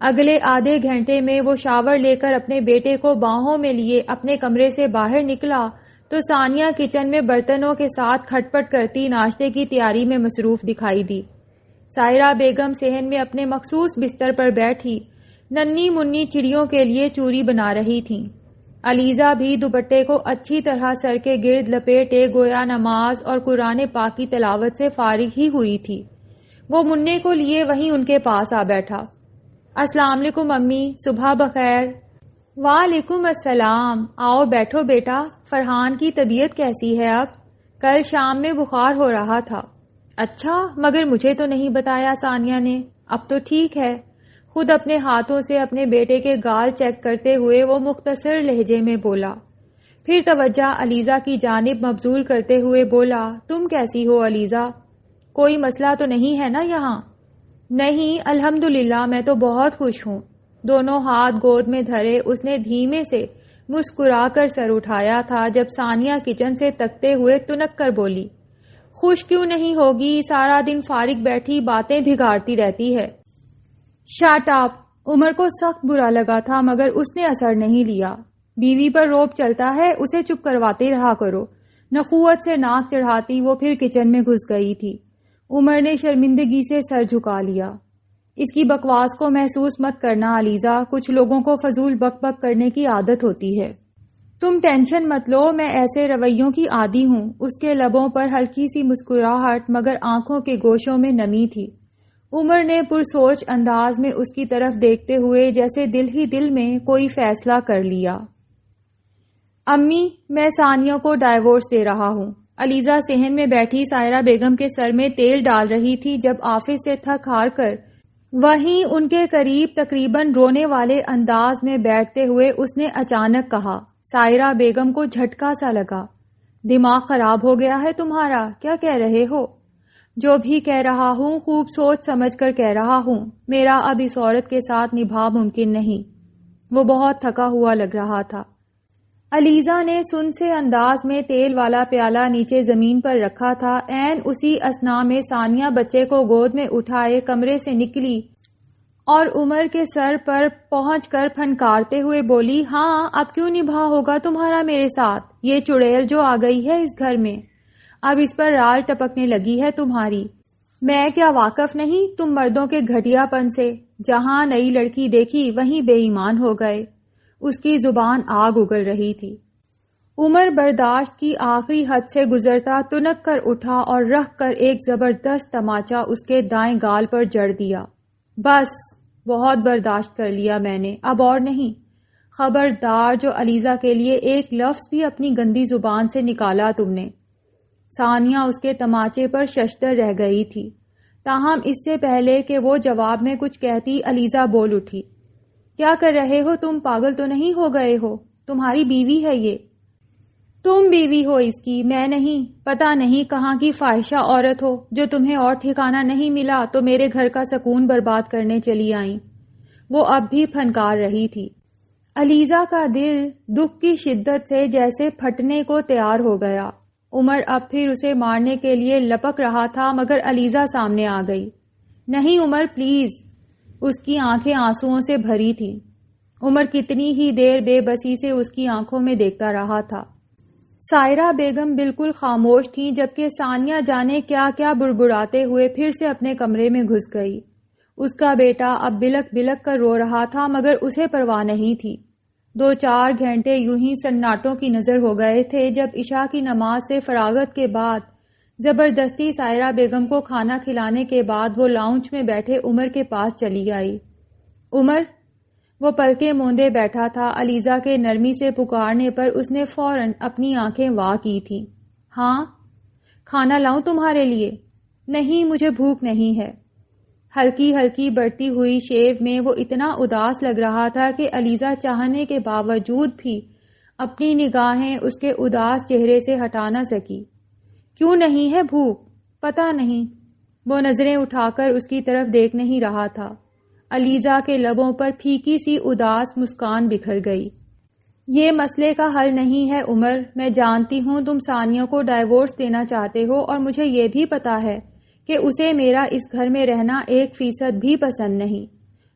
اگلے آدھے گھنٹے میں وہ شاور لے کر اپنے بیٹے کو باہوں میں لیے اپنے کمرے سے باہر نکلا تو ثانیہ کچن میں برتنوں کے ساتھ کھٹ پٹ کرتی ناشتے کی تیاری میں مصروف دکھائی دی۔ سائرہ بیگم صحن میں اپنے مخصوص بستر پر بیٹھی ننھی منی چڑیوں کے لیے چوری بنا رہی تھیں۔ علیزہ بھی دوپٹے کو اچھی طرح سر کے گرد لپیٹے گویا نماز اور قرآن پاک کی تلاوت سے فارغ ہی ہوئی تھی۔ وہ مننے کو لیے وہیں ان کے پاس آ بیٹھا۔ السلام علیکم امی، صبح بخیر۔ وعلیکم السلام، آؤ بیٹھو بیٹا۔ فرحان کی طبیعت کیسی ہے اب؟ کل شام میں بخار ہو رہا تھا۔ اچھا، مگر مجھے تو نہیں بتایا ثانیہ نے۔ اب تو ٹھیک ہے۔ خود اپنے ہاتھوں سے اپنے بیٹے کے گال چیک کرتے ہوئے وہ مختصر لہجے میں بولا۔ پھر توجہ علیزہ کی جانب مبذول کرتے ہوئے بولا، تم کیسی ہو علیزہ؟ کوئی مسئلہ تو نہیں ہے نا یہاں؟ نہیں، الحمدللہ میں تو بہت خوش ہوں۔ دونوں ہاتھ گود میں دھرے اس نے دھیمے سے مسکرا کر سر اٹھایا تھا جب ثانیہ کچن سے تکتے ہوئے تنک کر بولی، خوش کیوں نہیں ہوگی؟ سارا دن فارغ بیٹھی باتیں بھگاڑتی رہتی ہے۔ Shut up! عمر کو سخت برا لگا تھا مگر اس نے اثر نہیں لیا۔ بیوی پر روب چلتا ہے، اسے چپ کرواتے رہا کرو۔ نخوت سے ناک چڑھاتی وہ پھر کچن میں گھس گئی تھی۔ عمر نے شرمندگی سے سر جھکا لیا۔ اس کی بکواس کو محسوس مت کرنا علیزہ، کچھ لوگوں کو فضول بک بک کرنے کی عادت ہوتی ہے۔ تم ٹینشن مت لو، میں ایسے رویوں کی عادی ہوں۔ اس کے لبوں پر ہلکی سی مسکراہٹ مگر آنکھوں کے گوشوں میں نمی تھی۔ عمر نے پرسوچ انداز میں اس کی طرف دیکھتے ہوئے جیسے دل ہی دل میں کوئی فیصلہ کر لیا۔ امی، میں ثانیہ کو ڈائیورس دے رہا ہوں۔ علیزہ صحن میں بیٹھی سائرہ بیگم کے سر میں تیل ڈال رہی تھی جب آفس سے تھک ہار کر وہیں ان کے قریب تقریباً رونے والے انداز میں بیٹھتے ہوئے اس نے اچانک کہا۔ سائرہ بیگم کو جھٹکا سا لگا۔ دماغ خراب ہو گیا ہے تمہارا؟ کیا کہہ رہے ہو؟ جو بھی کہہ رہا ہوں خوب سوچ سمجھ کر کہہ رہا ہوں۔ میرا اب اس عورت کے ساتھ نبھا ممکن نہیں۔ وہ بہت تھکا ہوا لگ رہا تھا۔ علیزہ نے سن سے انداز میں تیل والا پیالہ نیچے زمین پر رکھا تھا۔ عین اسی اثنا میں ثانیہ بچے کو گود میں اٹھائے کمرے سے نکلی اور عمر کے سر پر پہنچ کر پھنکارتے ہوئے بولی، ہاں اب کیوں نبھا ہوگا تمہارا میرے ساتھ؟ یہ چڑیل جو آ گئی ہے اس گھر میں، اب اس پر رال ٹپکنے لگی ہے تمہاری۔ میں کیا واقف نہیں تم مردوں کے گھٹیا پن سے؟ جہاں نئی لڑکی دیکھی وہیں بے ایمان ہو گئے۔ اس کی زبان آگ اگل رہی تھی۔ عمر برداشت کی آخری حد سے گزرتا تنک کر اٹھا اور رکھ کر ایک زبردست تماچا اس کے دائیں گال پر جڑ دیا۔ بس بہت برداشت کر لیا میں نے، اب اور نہیں۔ خبردار جو علیزہ کے لیے ایک لفظ بھی اپنی گندی زبان سے نکالا تم نے۔ ثانیہ اس کے تماچے پر ششدر رہ گئی تھی، تاہم اس سے پہلے کہ وہ جواب میں کچھ کہتی علیزہ بول اٹھی۔ کیا کر رہے ہو تم؟ پاگل تو نہیں ہو گئے ہو؟ تمہاری بیوی ہے یہ۔ تم بیوی ہو اس کی، میں نہیں۔ پتہ نہیں کہاں کی فاحشہ عورت ہو جو تمہیں اور ٹھکانہ نہیں ملا تو میرے گھر کا سکون برباد کرنے چلی آئیں۔ وہ اب بھی پھنکار رہی تھی۔ علیزہ کا دل دکھ کی شدت سے جیسے پھٹنے کو تیار ہو گیا۔ عمر اب پھر اسے مارنے کے لیے لپک رہا تھا مگر علیزہ سامنے آ گئی۔ نہیں عمر پلیز۔ اس کی آنکھیں آنسوؤں سے بھری تھیں۔ عمر کتنی ہی دیر بے بسی سے اس کی آنکھوں میں دیکھتا رہا تھا۔ سائرہ بیگم بالکل خاموش تھیں جبکہ ثانیہ جانے کیا کیا بڑبڑاتے ہوئے پھر سے اپنے کمرے میں گھس گئی۔ اس کا بیٹا اب بلک بلک کر رو رہا تھا مگر اسے پرواہ نہیں تھی۔ 2-4 گھنٹے یوں ہی سناٹوں کی نظر ہو گئے تھے جب عشاء کی نماز سے فراغت کے بعد زبردستی سائرہ بیگم کو کھانا کھلانے کے بعد وہ لاؤنج میں بیٹھے عمر کے پاس چلی آئی۔ عمر! وہ پلکیں موندے بیٹھا تھا۔ علیزہ کے نرمی سے پکارنے پر اس نے فوراً اپنی آنکھیں وا کی تھیں۔ ہاں؟ کھانا لاؤں تمہارے لیے؟ نہیں مجھے بھوک نہیں ہے۔ ہلکی ہلکی بڑھتی ہوئی شیو میں وہ اتنا اداس لگ رہا تھا کہ علیزہ چاہنے کے باوجود بھی اپنی نگاہیں اس کے اداس چہرے سے ہٹا نہ سکی۔ کیوں نہیں ہے بھوک؟ پتہ نہیں۔ وہ نظریں اٹھا کر اس کی طرف دیکھ نہیں رہا تھا۔ علیزہ کے لبوں پر پھیکی سی اداس مسکان بکھر گئی۔ یہ مسئلے کا حل نہیں ہے عمر، میں جانتی ہوں تم ثانیہ کو ڈائیورس دینا چاہتے ہو اور مجھے یہ بھی پتا ہے کہ اسے میرا اس گھر میں رہنا 1% بھی پسند نہیں۔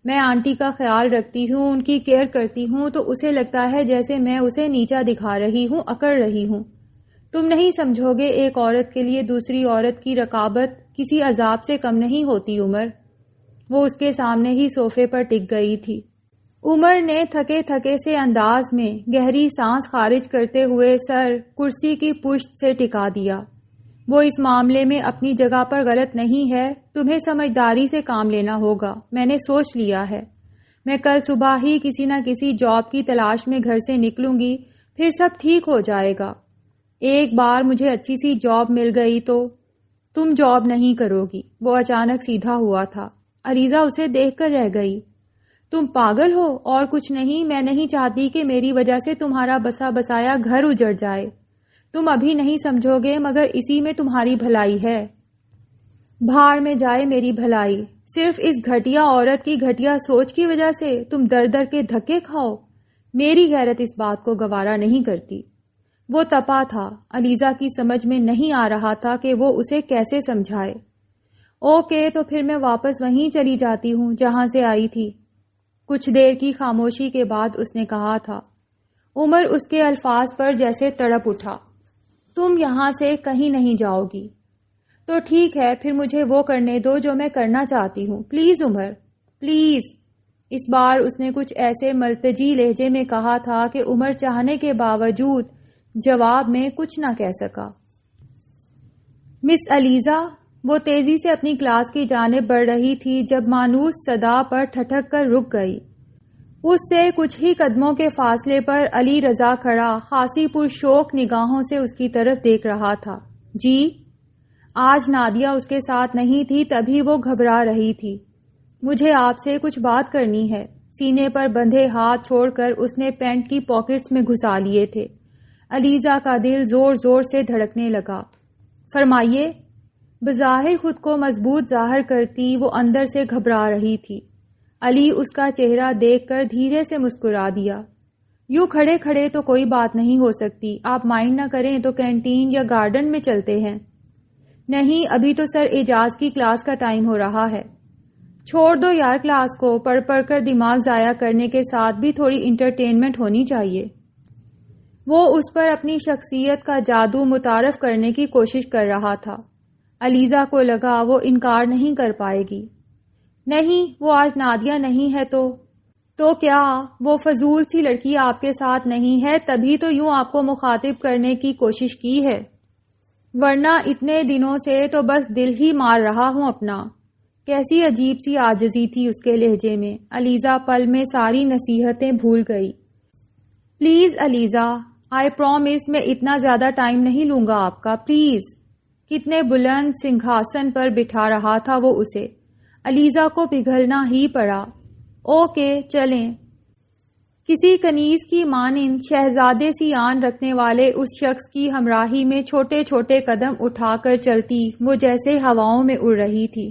میں آنٹی کا خیال رکھتی ہوں، ان کی کیئر کرتی ہوں تو اسے لگتا ہے جیسے میں اسے نیچا دکھا رہی ہوں، اکڑ رہی ہوں۔ تم نہیں سمجھو گے ایک عورت کے لیے دوسری عورت کی رقابت کسی عذاب سے کم نہیں ہوتی عمر۔ وہ اس کے سامنے ہی صوفے پر ٹک گئی تھی۔ عمر نے تھکے تھکے سے انداز میں گہری سانس خارج کرتے ہوئے سر کرسی کی پشت سے ٹکا دیا۔ وہ اس معاملے میں اپنی جگہ پر غلط نہیں ہے، تمہیں سمجھداری سے کام لینا ہوگا۔ میں نے سوچ لیا ہے، میں کل صبح ہی کسی نہ کسی جاب کی تلاش میں گھر سے نکلوں گی، پھر سب ٹھیک ہو جائے گا۔ ایک بار مجھے اچھی سی جاب مل گئی تو تم جاب نہیں کرو گی۔ وہ اچانک سیدھا ہوا تھا۔ علیزہ اسے دیکھ کر رہ گئی۔ تم پاگل ہو اور کچھ نہیں، میں نہیں چاہتی کہ میری وجہ سے تمہارا بسا بسایا گھر اجڑ جائے۔ تم ابھی نہیں سمجھو گے مگر اسی میں تمہاری بھلائی ہے۔ بھاڑ میں جائے میری بھلائی، صرف اس گھٹیا عورت کی گھٹیا سوچ کی وجہ سے تم در در کے دھکے کھاؤ۔ میری غیرت اس بات کو گوارا نہیں کرتی۔ وہ تپا تھا، علیزہ کی سمجھ میں نہیں آ رہا تھا کہ وہ اسے کیسے سمجھائے۔ اوکے تو پھر میں واپس وہیں چلی جاتی ہوں جہاں سے آئی تھی۔ کچھ دیر کی خاموشی کے بعد اس نے کہا تھا۔ عمر اس کے الفاظ پر جیسے تڑپ اٹھا۔ تم یہاں سے کہیں نہیں جاؤ گی تو ٹھیک ہے، پھر مجھے وہ کرنے دو جو میں کرنا چاہتی ہوں۔ Please Umar please. اس بار اس نے کچھ ایسے ملتجی لہجے میں کہا تھا کہ عمر چاہنے کے باوجود جواب میں کچھ نہ کہہ سکا۔ مس علیزہ، وہ تیزی سے اپنی کلاس کی جانب بڑھ رہی تھی جب مانوس صدا پر ٹھٹک کر رک گئی۔ اس سے کچھ ہی قدموں کے فاصلے پر علی رضا کھڑا خاصی پرشوق نگاہوں سے اس کی طرف دیکھ رہا تھا۔ جی؟ آج نادیہ اس کے ساتھ نہیں تھی تبھی وہ گھبرا رہی تھی۔ مجھے آپ سے کچھ بات کرنی ہے۔ سینے پر بندھے ہاتھ چھوڑ کر اس نے پینٹ کی پاکٹس میں گھسا لیے تھے۔ علیزہ کا دل زور زور سے دھڑکنے لگا۔ فرمائیے۔ بظاہر خود کو مضبوط ظاہر کرتی وہ اندر سے گھبرا رہی تھی۔ علی اس کا چہرہ دیکھ کر دھیرے سے مسکرا دیا۔ یوں کھڑے کھڑے تو کوئی بات نہیں ہو سکتی، آپ مائنڈ نہ کریں تو کینٹین یا گارڈن میں چلتے ہیں۔ نہیں، ابھی تو سر اعجاز کی کلاس کا ٹائم ہو رہا ہے۔ چھوڑ دو یار کلاس کو، پڑھ پڑھ کر دماغ ضائع کرنے کے ساتھ بھی تھوڑی انٹرٹینمنٹ ہونی چاہیے۔ وہ اس پر اپنی شخصیت کا جادو متعارف کرنے کی کوشش کر رہا تھا۔ علیزہ کو لگا وہ انکار نہیں کر پائے گی۔ نہیں، وہ آج نادیہ نہیں ہے تو تو کیا وہ فضول سی لڑکی آپ کے ساتھ نہیں ہے؟ تبھی تو یوں آپ کو مخاطب کرنے کی کوشش کی ہے، ورنہ اتنے دنوں سے تو بس دل ہی مار رہا ہوں اپنا۔ کیسی عجیب سی عاجزی تھی اس کے لہجے میں۔ علیزہ پل میں ساری نصیحتیں بھول گئی۔ پلیز علیزہ، آئی پرومس میں اتنا زیادہ ٹائم نہیں لوں گا آپ کا، پلیز۔ کتنے بلند سنگھاسن پر بٹھا رہا تھا وہ اسے۔ علیزہ کو پگھلنا ہی پڑا۔ اوکے چلیں۔ کسی کنیز کی مانند شہزادے سی آن رکھنے والے اس شخص کی ہمراہی میں چھوٹے چھوٹے قدم اٹھا کر چلتی وہ جیسے ہواؤں میں اڑ رہی تھی۔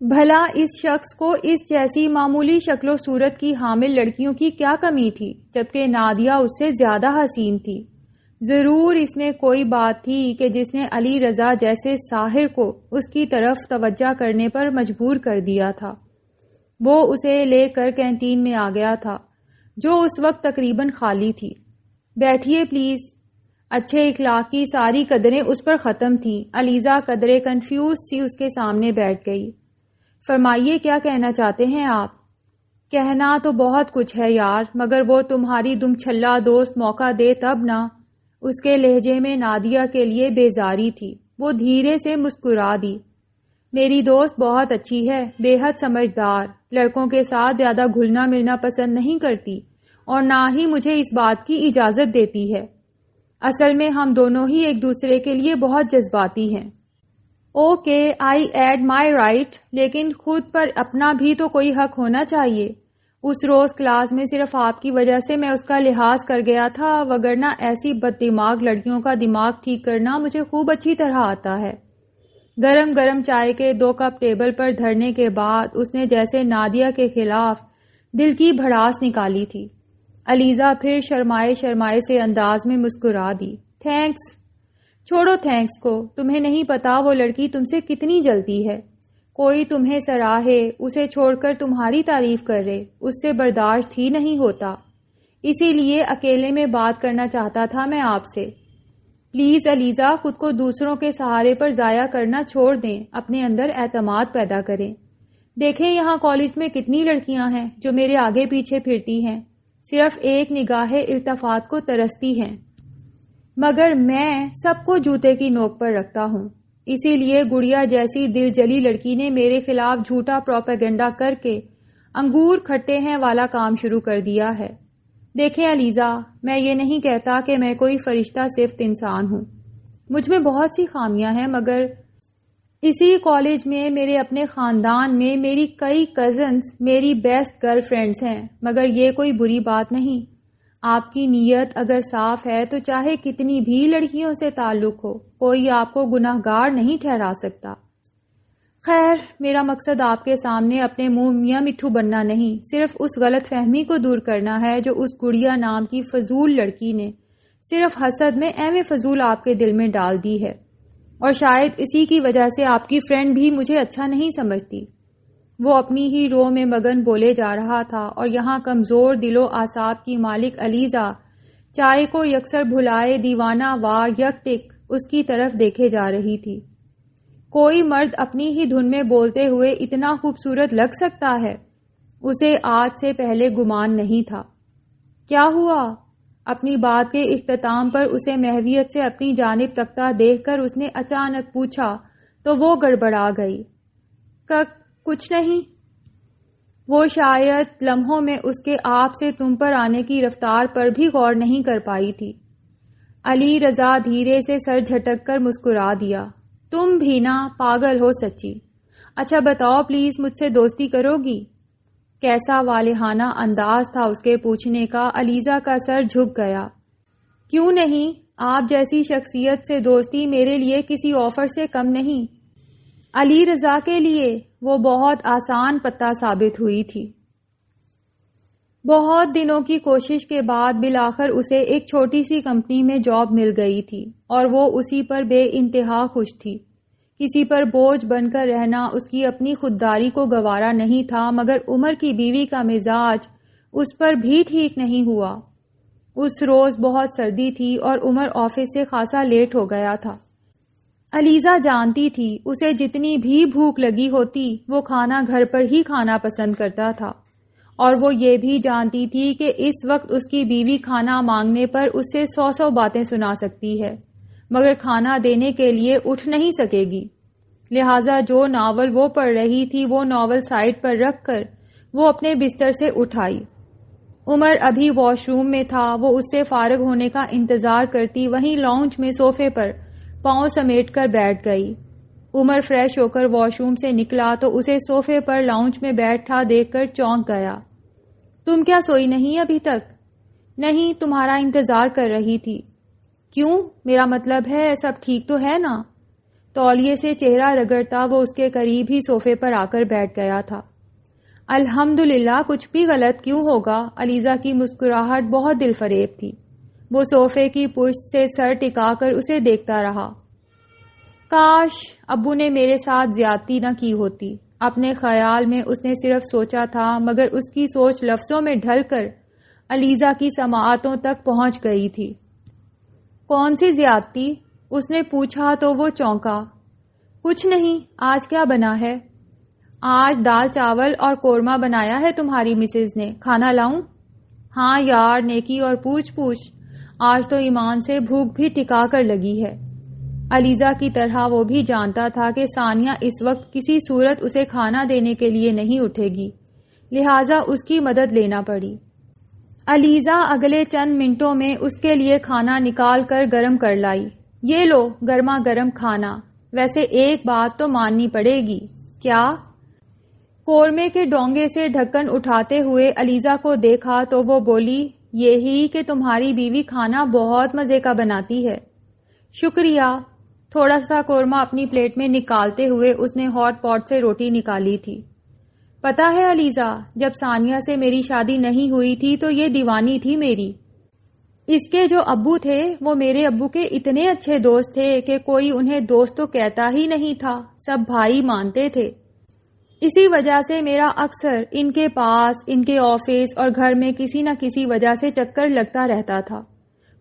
بھلا اس شخص کو اس جیسی معمولی شکل و صورت کی حامل لڑکیوں کی کیا کمی تھی، جبکہ نادیہ اس سے زیادہ حسین تھی؟ ضرور اس میں کوئی بات تھی کہ جس نے علی رضا جیسے ساحر کو اس کی طرف توجہ کرنے پر مجبور کر دیا تھا۔ وہ اسے لے کر کینٹین میں آ گیا تھا، جو اس وقت تقریباً خالی تھی۔ بیٹھیے پلیز۔ اچھے اخلاق کی ساری قدریں اس پر ختم تھیں۔ علیزہ قدرے کنفیوز سی اس کے سامنے بیٹھ گئی۔ فرمائیے، کیا کہنا چاہتے ہیں آپ؟ کہنا تو بہت کچھ ہے یار، مگر وہ تمہاری دم چھلا دوست موقع دے تب نہ۔ اس کے لہجے میں نادیہ کے لیے بیزاری تھی۔ وہ دھیرے سے مسکرا دی۔ میری دوست بہت اچھی ہے، بے حد سمجھدار، لڑکوں کے ساتھ زیادہ گھلنا ملنا پسند نہیں کرتی، اور نہ ہی مجھے اس بات کی اجازت دیتی ہے۔ اصل میں ہم دونوں ہی ایک دوسرے کے لیے بہت جذباتی ہیں۔ Okay, I add my right, لیکن خود پر اپنا بھی تو کوئی حق ہونا چاہیے۔ اس روز کلاس میں صرف آپ کی وجہ سے میں اس کا لحاظ کر گیا تھا، وگرنہ ایسی بد دماغ لڑکیوں کا دماغ ٹھیک کرنا مجھے خوب اچھی طرح آتا ہے۔ گرم گرم چائے کے 2 کپ ٹیبل پر دھرنے کے بعد اس نے جیسے نادیہ کے خلاف دل کی بھڑاس نکالی تھی۔ علیزہ پھر شرمائے شرمائے سے انداز میں مسکرا دی۔ تھینکس۔ چھوڑو تھینکس کو، تمہیں نہیں پتا وہ لڑکی تم سے کتنی جلتی ہے۔ کوئی تمہیں سراہے، اسے چھوڑ کر تمہاری تعریف کرے، اس سے برداشت ہی نہیں ہوتا۔ اسی لیے اکیلے میں بات کرنا چاہتا تھا میں آپ سے۔ پلیز علیزہ، خود کو دوسروں کے سہارے پر ضائع کرنا چھوڑ دیں، اپنے اندر اعتماد پیدا کریں۔ دیکھیں یہاں کالج میں کتنی لڑکیاں ہیں جو میرے آگے پیچھے پھرتی ہیں، صرف ایک نگاہ التفات کو ترستی ہیں، مگر میں سب کو جوتے کی نوک پر رکھتا ہوں۔ اسی لیے گڑیا جیسی دل جلی لڑکی نے میرے خلاف جھوٹا پروپیگنڈا کر کے انگور کھٹے ہیں والا کام شروع کر دیا ہے۔ دیکھیں علیزہ، میں یہ نہیں کہتا کہ میں کوئی فرشتہ صفت انسان ہوں، مجھ میں بہت سی خامیاں ہیں، مگر اسی کالج میں میرے اپنے خاندان میں میری کئی کزنز میری بیسٹ گرل فرینڈز ہیں، مگر یہ کوئی بری بات نہیں۔ آپ کی نیت اگر صاف ہے تو چاہے کتنی بھی لڑکیوں سے تعلق ہو، کوئی آپ کو گناہگار نہیں ٹھہرا سکتا۔ خیر، میرا مقصد آپ کے سامنے اپنے منہ میاں مٹھو بننا نہیں، صرف اس غلط فہمی کو دور کرنا ہے جو اس گڑیا نام کی فضول لڑکی نے صرف حسد میں ایم فضول آپ کے دل میں ڈال دی ہے، اور شاید اسی کی وجہ سے آپ کی فرینڈ بھی مجھے اچھا نہیں سمجھتی۔ وہ اپنی ہی رو میں مگن بولے جا رہا تھا، اور یہاں کمزور دل و اعصاب کی مالک علیزہ چائے کو یکسر بھلائے دیوانہ وار یک ٹک اس کی طرف دیکھے جا رہی تھی۔ کوئی مرد اپنی ہی دھن میں بولتے ہوئے اتنا خوبصورت لگ سکتا ہے؟ اسے آج سے پہلے گمان نہیں تھا۔ کیا ہوا؟ اپنی بات کے اختتام پر اسے محویت سے اپنی جانب تکتا دیکھ کر اس نے اچانک پوچھا تو وہ گڑبڑا گئی۔ کچھ نہیں۔ وہ شاید لمحوں میں اس کے آپ سے تم پر آنے کی رفتار پر بھی غور نہیں کر پائی تھی۔ علی رضا دھیرے سے سر جھٹک کر مسکرا دیا۔ تم بھی نا پاگل ہو سچی۔ اچھا بتاؤ پلیز، مجھ سے دوستی کرو گی؟ کیسا والہانہ انداز تھا اس کے پوچھنے کا۔ علیزہ کا سر جھک گیا۔ کیوں نہیں؟ آپ جیسی شخصیت سے دوستی میرے لیے کسی آفر سے کم نہیں۔ علی رضا کے لیے وہ بہت آسان پتہ ثابت ہوئی تھی۔ بہت دنوں کی کوشش کے بعد بالآخر اسے ایک چھوٹی سی کمپنی میں جاب مل گئی تھی، اور وہ اسی پر بے انتہا خوش تھی۔ کسی پر بوجھ بن کر رہنا اس کی اپنی خودداری کو گوارا نہیں تھا، مگر عمر کی بیوی کا مزاج اس پر بھی ٹھیک نہیں ہوا۔ اس روز بہت سردی تھی اور عمر آفس سے خاصا لیٹ ہو گیا تھا۔ علیزہ جانتی تھی اسے جتنی بھی بھوک لگی ہوتی وہ کھانا گھر پر ہی کھانا پسند کرتا تھا، اور وہ یہ بھی جانتی تھی کہ اس وقت اس کی بیوی کھانا مانگنے پر اس سے 100 باتیں سنا سکتی ہے، مگر کھانا دینے کے لیے اٹھ نہیں سکے گی۔ لہٰذا جو ناول وہ پڑھ رہی تھی وہ ناول سائڈ پر رکھ کر وہ اپنے بستر سے اٹھائی۔ عمر ابھی واش روم میں تھا، وہ اس سے فارغ ہونے کا انتظار کرتی وہیں لاؤنج میں صوفے پر پاؤں سمیٹ کر بیٹھ گئی۔ عمر فریش ہو کر واش روم سے نکلا تو اسے صوفے پر لاؤنج میں بیٹھا دیکھ کر چونک گیا۔ تم کیا سوئی نہیں ابھی تک؟ نہیں، تمہارا انتظار کر رہی تھی۔ کیوں؟ میرا مطلب ہے سب ٹھیک تو ہے نا؟ تولیے سے چہرہ رگڑتا وہ اس کے قریب ہی صوفے پر آ کر بیٹھ گیا تھا۔ الحمدللہ، کچھ بھی غلط کیوں ہوگا؟ علیزہ کی مسکراہٹ بہت دل فریب تھی۔ وہ صوفے کی پشت سے سر ٹکا کر اسے دیکھتا رہا۔ کاش ابو نے میرے ساتھ زیادتی نہ کی ہوتی، اپنے خیال میں اس نے صرف سوچا تھا، مگر اس کی سوچ لفظوں میں ڈھل کر علیزہ کی سماعتوں تک پہنچ گئی تھی۔ کون سی زیادتی؟ اس نے پوچھا تو وہ چونکا۔ کچھ نہیں، آج کیا بنا ہے؟ آج دال چاول اور قورمہ بنایا ہے تمہاری مسز نے، کھانا لاؤں؟ ہاں یار، نیکی اور پوچھ آج تو ایمان سے بھوک بھی ٹکا کر لگی ہے۔ علیزہ کی طرح وہ بھی جانتا تھا کہ ثانیہ اس وقت کسی صورت اسے کھانا دینے کے لیے نہیں اٹھے گی، لہٰذا اس کی مدد لینا پڑی۔ علیزہ اگلے چند منٹوں میں اس کے لیے کھانا نکال کر گرم کر لائی۔ یہ لو گرما گرم کھانا، ویسے ایک بات تو ماننی پڑے گی۔ کیا؟ قورمے کے ڈونگے سے ڈھکن اٹھاتے ہوئے علیزہ کو دیکھا تو وہ بولی، یہی کہ تمہاری بیوی کھانا بہت مزے کا بناتی ہے۔ شکریہ۔ تھوڑا سا قورمہ اپنی پلیٹ میں نکالتے ہوئے اس نے ہاٹ پاٹ سے روٹی نکالی تھی۔ پتہ ہے علیزہ، جب ثانیہ سے میری شادی نہیں ہوئی تھی تو یہ دیوانی تھی میری۔ اس کے جو ابو تھے وہ میرے ابو کے اتنے اچھے دوست تھے کہ کوئی انہیں دوست تو کہتا ہی نہیں تھا، سب بھائی مانتے تھے۔ اسی وجہ سے میرا اکثر ان کے پاس، ان کے آفس اور گھر میں کسی نہ کسی وجہ سے چکر لگتا رہتا تھا۔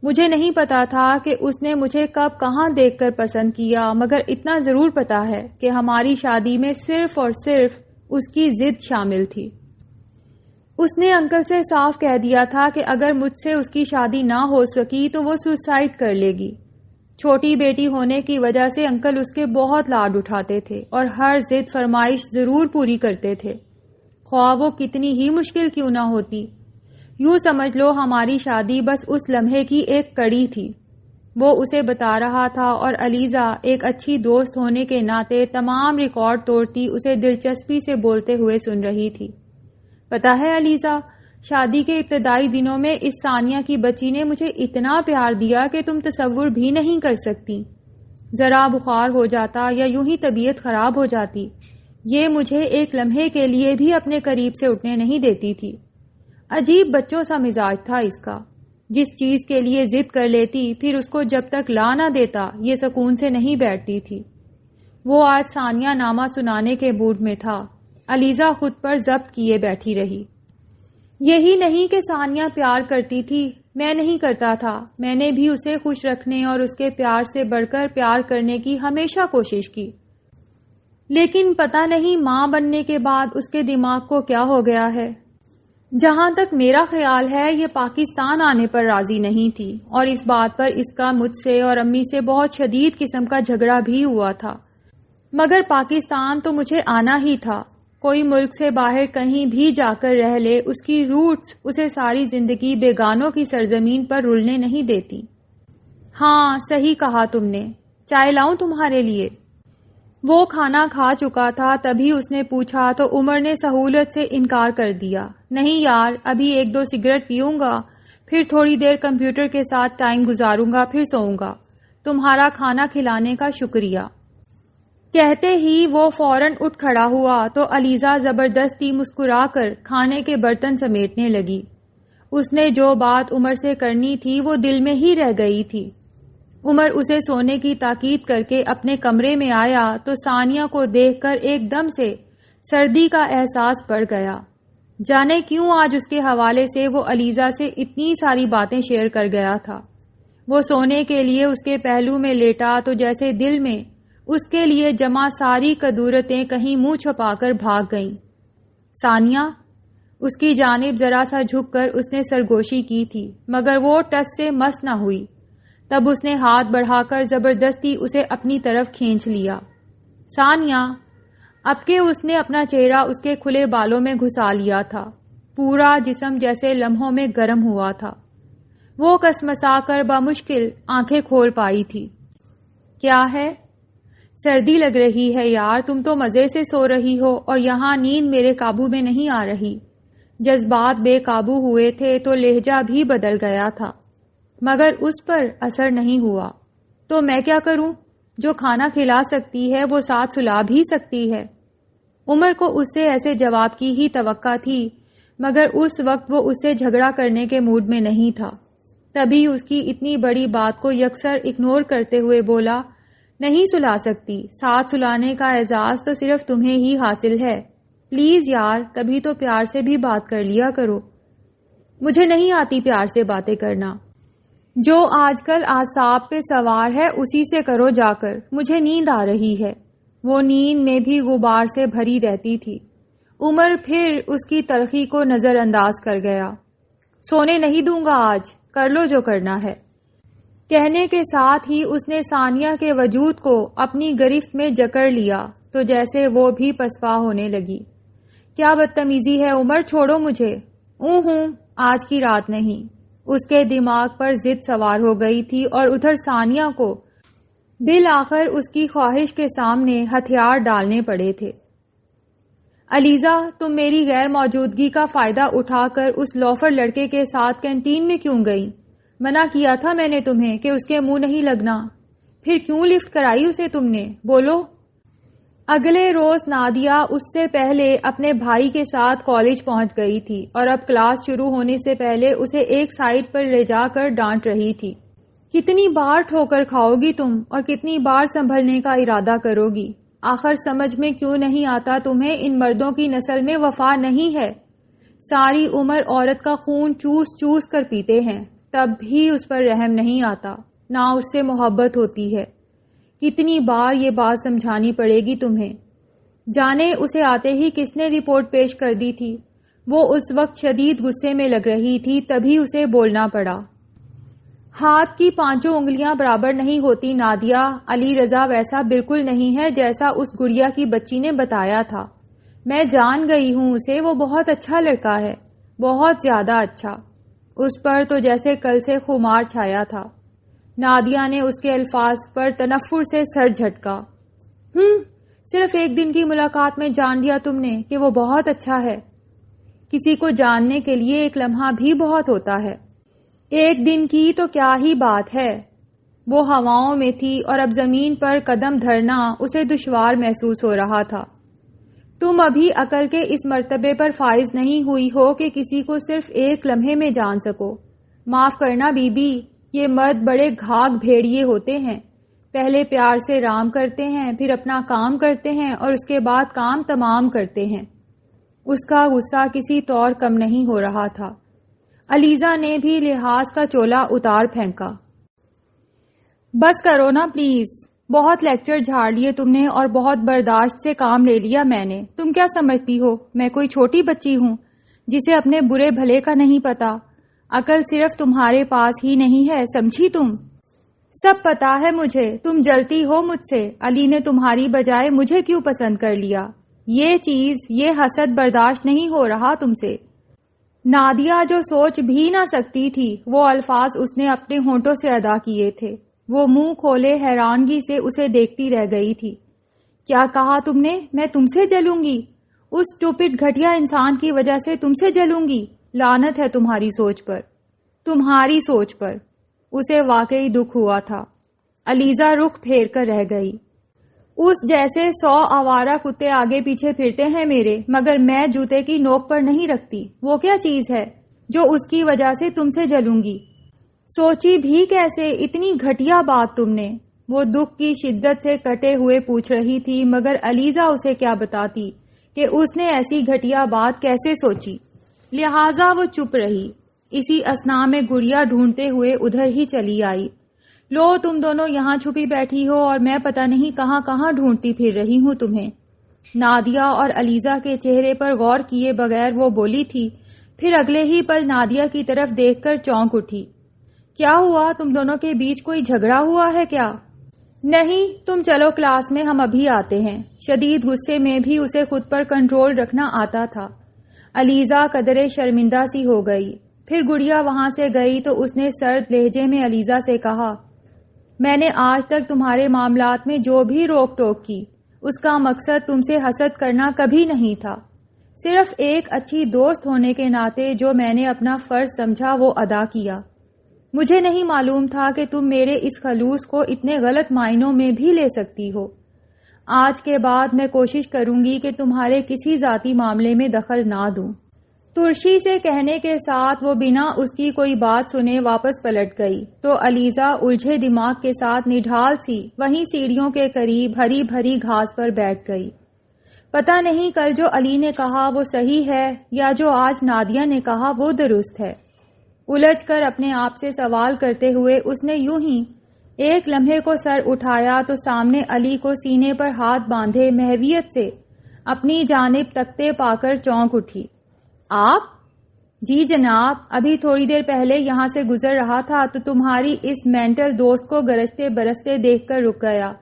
مجھے نہیں پتا تھا کہ اس نے مجھے کب کہاں دیکھ کر پسند کیا، مگر اتنا ضرور پتا ہے کہ ہماری شادی میں صرف اور صرف اس کی ضد شامل تھی۔ اس نے انکل سے صاف کہہ دیا تھا کہ اگر مجھ سے اس کی شادی نہ ہو سکی تو وہ سوسائڈ کر لے گی۔ چھوٹی بیٹی ہونے کی وجہ سے انکل اس کے بہت لاڈ اٹھاتے تھے اور ہر ضد فرمائش ضرور پوری کرتے تھے، خواہ وہ کتنی ہی مشکل کیوں نہ ہوتی۔ یوں سمجھ لو ہماری شادی بس اس لمحے کی ایک کڑی تھی۔ وہ اسے بتا رہا تھا اور علیزہ ایک اچھی دوست ہونے کے ناطے تمام ریکارڈ توڑتی اسے دلچسپی سے بولتے ہوئے سن رہی تھی۔ پتہ ہے علیزہ، شادی کے ابتدائی دنوں میں اس ثانیہ کی بچی نے مجھے اتنا پیار دیا کہ تم تصور بھی نہیں کر سکتی۔ ذرا بخار ہو جاتا یا یوں ہی طبیعت خراب ہو جاتی، یہ مجھے ایک لمحے کے لیے بھی اپنے قریب سے اٹھنے نہیں دیتی تھی۔ عجیب بچوں سا مزاج تھا اس کا، جس چیز کے لیے ضد کر لیتی پھر اس کو جب تک لا نہ دیتا یہ سکون سے نہیں بیٹھتی تھی۔ وہ آج ثانیہ نامہ سنانے کے موڈ میں تھا۔ علیزہ خود پر ضبط کیے بیٹھی رہی۔ یہی نہیں کہ ثانیہ پیار کرتی تھی، میں نہیں کرتا تھا، میں نے بھی اسے خوش رکھنے اور اس کے پیار سے بڑھ کر پیار کرنے کی ہمیشہ کوشش کی، لیکن پتہ نہیں ماں بننے کے بعد اس کے دماغ کو کیا ہو گیا ہے۔ جہاں تک میرا خیال ہے یہ پاکستان آنے پر راضی نہیں تھی، اور اس بات پر اس کا مجھ سے اور امی سے بہت شدید قسم کا جھگڑا بھی ہوا تھا، مگر پاکستان تو مجھے آنا ہی تھا۔ کوئی ملک سے باہر کہیں بھی جا کر رہ لے، اس کی روٹس اسے ساری زندگی بیگانوں کی سرزمین پر رلنے نہیں دیتی۔ ہاں صحیح کہا تم نے، چائے لاؤں تمہارے لیے؟ وہ کھانا کھا چکا تھا، تبھی اس نے پوچھا تو عمر نے سہولت سے انکار کر دیا۔ نہیں یار، ابھی 1-2 سگریٹ پیوں گا، پھر تھوڑی دیر کمپیوٹر کے ساتھ ٹائم گزاروں گا، پھر سوؤں گا۔ تمہارا کھانا کھلانے کا شکریہ۔ کہتے ہی وہ فوراً اٹھ کھڑا ہوا تو علیزہ زبردستی مسکرا کر کھانے کے برتن سمیٹنے لگی۔ اس نے جو بات عمر سے کرنی تھی وہ دل میں ہی رہ گئی تھی۔ عمر اسے سونے کی تاکید کر کے اپنے کمرے میں آیا تو ثانیہ کو دیکھ کر ایک دم سے سردی کا احساس بڑھ گیا۔ جانے کیوں آج اس کے حوالے سے وہ علیزہ سے اتنی ساری باتیں شیئر کر گیا تھا۔ وہ سونے کے لیے اس کے پہلو میں لیٹا تو جیسے دل میں اس کے لیے جمع ساری کدورتیں کہیں منہ چھپا کر بھاگ گئیں۔ ثانیہ، اس کی جانب ذرا سا جھک کر اس نے سرگوشی کی تھی، مگر وہ ٹس سے مس نہ ہوئی۔ تب اس نے ہاتھ بڑھا کر زبردستی اسے اپنی طرف کھینچ لیا۔ ثانیہ، اب کہ اس نے اپنا چہرہ اس کے کھلے بالوں میں گھسا لیا تھا، پورا جسم جیسے لمحوں میں گرم ہوا تھا۔ وہ کسمسا کر بمشکل آنکھیں کھول پائی تھی۔ کیا ہے؟ سردی لگ رہی ہے یار، تم تو مزے سے سو رہی ہو اور یہاں نیند میرے قابو میں نہیں آ رہی۔ جذبات بے قابو ہوئے تھے تو لہجہ بھی بدل گیا تھا، مگر اس پر اثر نہیں ہوا۔ تو میں کیا کروں؟ جو کھانا کھلا سکتی ہے وہ ساتھ سلا بھی سکتی ہے۔ عمر کو اس سے ایسے جواب کی ہی توقع تھی، مگر اس وقت وہ اس سے جھگڑا کرنے کے موڈ میں نہیں تھا۔ تبھی اس کی اتنی بڑی بات کو یکسر اگنور کرتے ہوئے بولا، نہیں سلا سکتی، ساتھ سلانے کا اعزاز تو صرف تمہیں ہی حاصل ہے۔ پلیز یار، کبھی تو پیار سے بھی بات کر لیا کرو۔ مجھے نہیں آتی پیار سے باتیں کرنا۔ جو آج کل اعصاب پہ سوار ہے اسی سے کرو جا کر، مجھے نیند آ رہی ہے۔ وہ نیند میں بھی غبار سے بھری رہتی تھی۔ عمر پھر اس کی تلخی کو نظر انداز کر گیا۔ سونے نہیں دوں گا آج، کر لو جو کرنا ہے۔ کہنے کے ساتھ ہی اس نے ثانیہ کے وجود کو اپنی گرفت میں جکڑ لیا تو جیسے وہ بھی پسپا ہونے لگی۔ کیا بدتمیزی ہے عمر، چھوڑو مجھے۔ ہوں آج کی رات نہیں۔ اس کے دماغ پر ضد سوار ہو گئی تھی اور ادھر ثانیہ کو بالآخر اس کی خواہش کے سامنے ہتھیار ڈالنے پڑے تھے۔ علیزہ، تم میری غیر موجودگی کا فائدہ اٹھا کر اس لوفر لڑکے کے ساتھ کینٹین میں کیوں گئی؟ منع کیا تھا میں نے تمہیں کہ اس کے منہ نہیں لگنا، پھر کیوں لفٹ کرائی اسے تم نے؟ بولو۔ اگلے روز نادیہ اس سے پہلے اپنے بھائی کے ساتھ کالج پہنچ گئی تھی اور اب کلاس شروع ہونے سے پہلے اسے ایک سائڈ پر لے جا کر ڈانٹ رہی تھی۔ کتنی بار ٹھوکر کھاؤ گی تم اور کتنی بار سنبھلنے کا ارادہ کرو گی؟ آخر سمجھ میں کیوں نہیں آتا تمہیں ان مردوں کی نسل میں وفا نہیں ہے؟ ساری عمر عورت کا خون چوس چوس کر پیتے ہیں، تب بھی اس پر رحم نہیں آتا، نہ اس سے محبت ہوتی ہے۔ کتنی بار یہ بات سمجھانی پڑے گی تمہیں؟ جانے اسے آتے ہی کس نے رپورٹ پیش کر دی تھی؟ وہ اس وقت شدید غصے میں لگ رہی تھی، تبھی اسے بولنا پڑا۔ ہاتھ کی 5 انگلیاں برابر نہیں ہوتی نادیہ، علی رضا ویسا بالکل نہیں ہے جیسا اس گڑیا کی بچی نے بتایا تھا۔ میں جان گئی ہوں اسے، وہ بہت اچھا لڑکا ہے، بہت زیادہ اچھا۔ اس پر تو جیسے کل سے خمار چھایا تھا۔ نادیہ نے اس کے الفاظ پر تنفر سے سر جھٹکا۔ صرف ایک دن کی ملاقات میں جان لیا تم نے کہ وہ بہت اچھا ہے؟ کسی کو جاننے کے لیے ایک لمحہ بھی بہت ہوتا ہے۔ ایک دن کی تو کیا ہی بات ہے۔ وہ ہواؤں میں تھی اور اب زمین پر قدم دھرنا اسے دشوار محسوس ہو رہا تھا۔ تم ابھی عقل کے اس مرتبے پر فائز نہیں ہوئی ہو کہ کسی کو صرف ایک لمحے میں جان سکو۔ معاف کرنا بی بی، یہ مرد بڑے گھاگ بھیڑیے ہوتے ہیں، پہلے پیار سے رام کرتے ہیں، پھر اپنا کام کرتے ہیں اور اس کے بعد کام تمام کرتے ہیں۔ اس کا غصہ کسی طور کم نہیں ہو رہا تھا۔ علیزہ نے بھی لحاظ کا چولا اتار پھینکا۔ بس کرو نا پلیز، بہت لیکچر جھاڑ لیے تم نے اور بہت برداشت سے کام لے لیا میں نے۔ تم کیا سمجھتی ہو میں کوئی چھوٹی بچی ہوں جسے اپنے برے بھلے کا نہیں پتا؟ عقل صرف تمہارے پاس ہی نہیں ہے، سمجھی تم؟ سب پتا ہے مجھے، تم جلتی ہو مجھ سے۔ علی نے تمہاری بجائے مجھے کیوں پسند کر لیا؟ یہ چیز، یہ حسد برداشت نہیں ہو رہا تم سے۔ نادیہ جو سوچ بھی نہ سکتی تھی وہ الفاظ اس نے اپنے ہونٹوں سے ادا کیے تھے۔ وہ منہ کھولے حیرانگی سے اسے دیکھتی رہ گئی تھی۔ کیا کہا تم نے؟ میں تم سے جلوں گی؟ اس اسٹوپڈ گھٹیا انسان کی وجہ سے تم سے جلوں گی؟ لعنت ہے تمہاری سوچ پر، تمہاری سوچ پر۔ اسے واقعی دکھ ہوا تھا۔ علیزہ رخ پھیر کر رہ گئی۔ اس جیسے 100 آوارہ کتے آگے پیچھے پھرتے ہیں میرے، مگر میں جوتے کی نوک پر نہیں رکھتی۔ وہ کیا چیز ہے جو اس کی وجہ سے تم سے جلوں گی؟ سوچی بھی کیسے اتنی گھٹیا بات تم نے؟ وہ دکھ کی شدت سے کٹے ہوئے پوچھ رہی تھی، مگر علیزہ اسے کیا بتاتی کہ اس نے ایسی گھٹیا بات کیسے سوچی۔ لہٰذا وہ چپ رہی۔ اسی اثنا میں گڑیا ڈھونڈتے ہوئے ادھر ہی چلی آئی۔ لو تم دونوں یہاں چھپی بیٹھی ہو اور میں پتہ نہیں کہاں کہاں ڈھونڈتی پھر رہی ہوں تمہیں۔ نادیہ اور علیزہ کے چہرے پر غور کیے بغیر وہ بولی تھی، پھر اگلے ہی پل نادیہ کی طرف دیکھ کر چونک اٹھی۔ کیا ہوا، تم دونوں کے بیچ کوئی جھگڑا ہوا ہے کیا؟ نہیں، تم چلو کلاس میں، ہم ابھی آتے ہیں۔ شدید غصے میں بھی اسے خود پر کنٹرول رکھنا آتا تھا۔ علیزہ قدرے شرمندہ سی ہو گئی۔ پھر گڑیا وہاں سے گئی تو اس نے سرد لہجے میں علیزہ سے کہا، میں نے آج تک تمہارے معاملات میں جو بھی روک ٹوک کی، اس کا مقصد تم سے حسد کرنا کبھی نہیں تھا۔ صرف ایک اچھی دوست ہونے کے ناطے جو میں نے اپنا فرض سمجھا وہ ادا کیا۔ مجھے نہیں معلوم تھا کہ تم میرے اس خلوص کو اتنے غلط معنوں میں بھی لے سکتی ہو۔ آج کے بعد میں کوشش کروں گی کہ تمہارے کسی ذاتی معاملے میں دخل نہ دوں۔ ترشی سے کہنے کے ساتھ وہ بنا اس کی کوئی بات سنے واپس پلٹ گئی تو علیزہ الجھے دماغ کے ساتھ نڈھال سی وہیں سیڑھیوں کے قریب ہری بھری گھاس پر بیٹھ گئی۔ پتہ نہیں کل جو علی نے کہا وہ صحیح ہے یا جو آج نادیہ نے کہا وہ درست ہے۔ الجھ کر اپنے آپ سے سوال کرتے ہوئے اس نے یوں ہی ایک لمحے کو سر اٹھایا تو سامنے علی کو سینے پر ہاتھ باندھے محویت سے اپنی جانب تکتے پا کر چونک اٹھی۔ آپ؟ جی جناب، ابھی تھوڑی دیر پہلے یہاں سے گزر رہا تھا تو تمہاری اس مینٹل دوست کو گرجتے برستے دیکھ کر رک گیا۔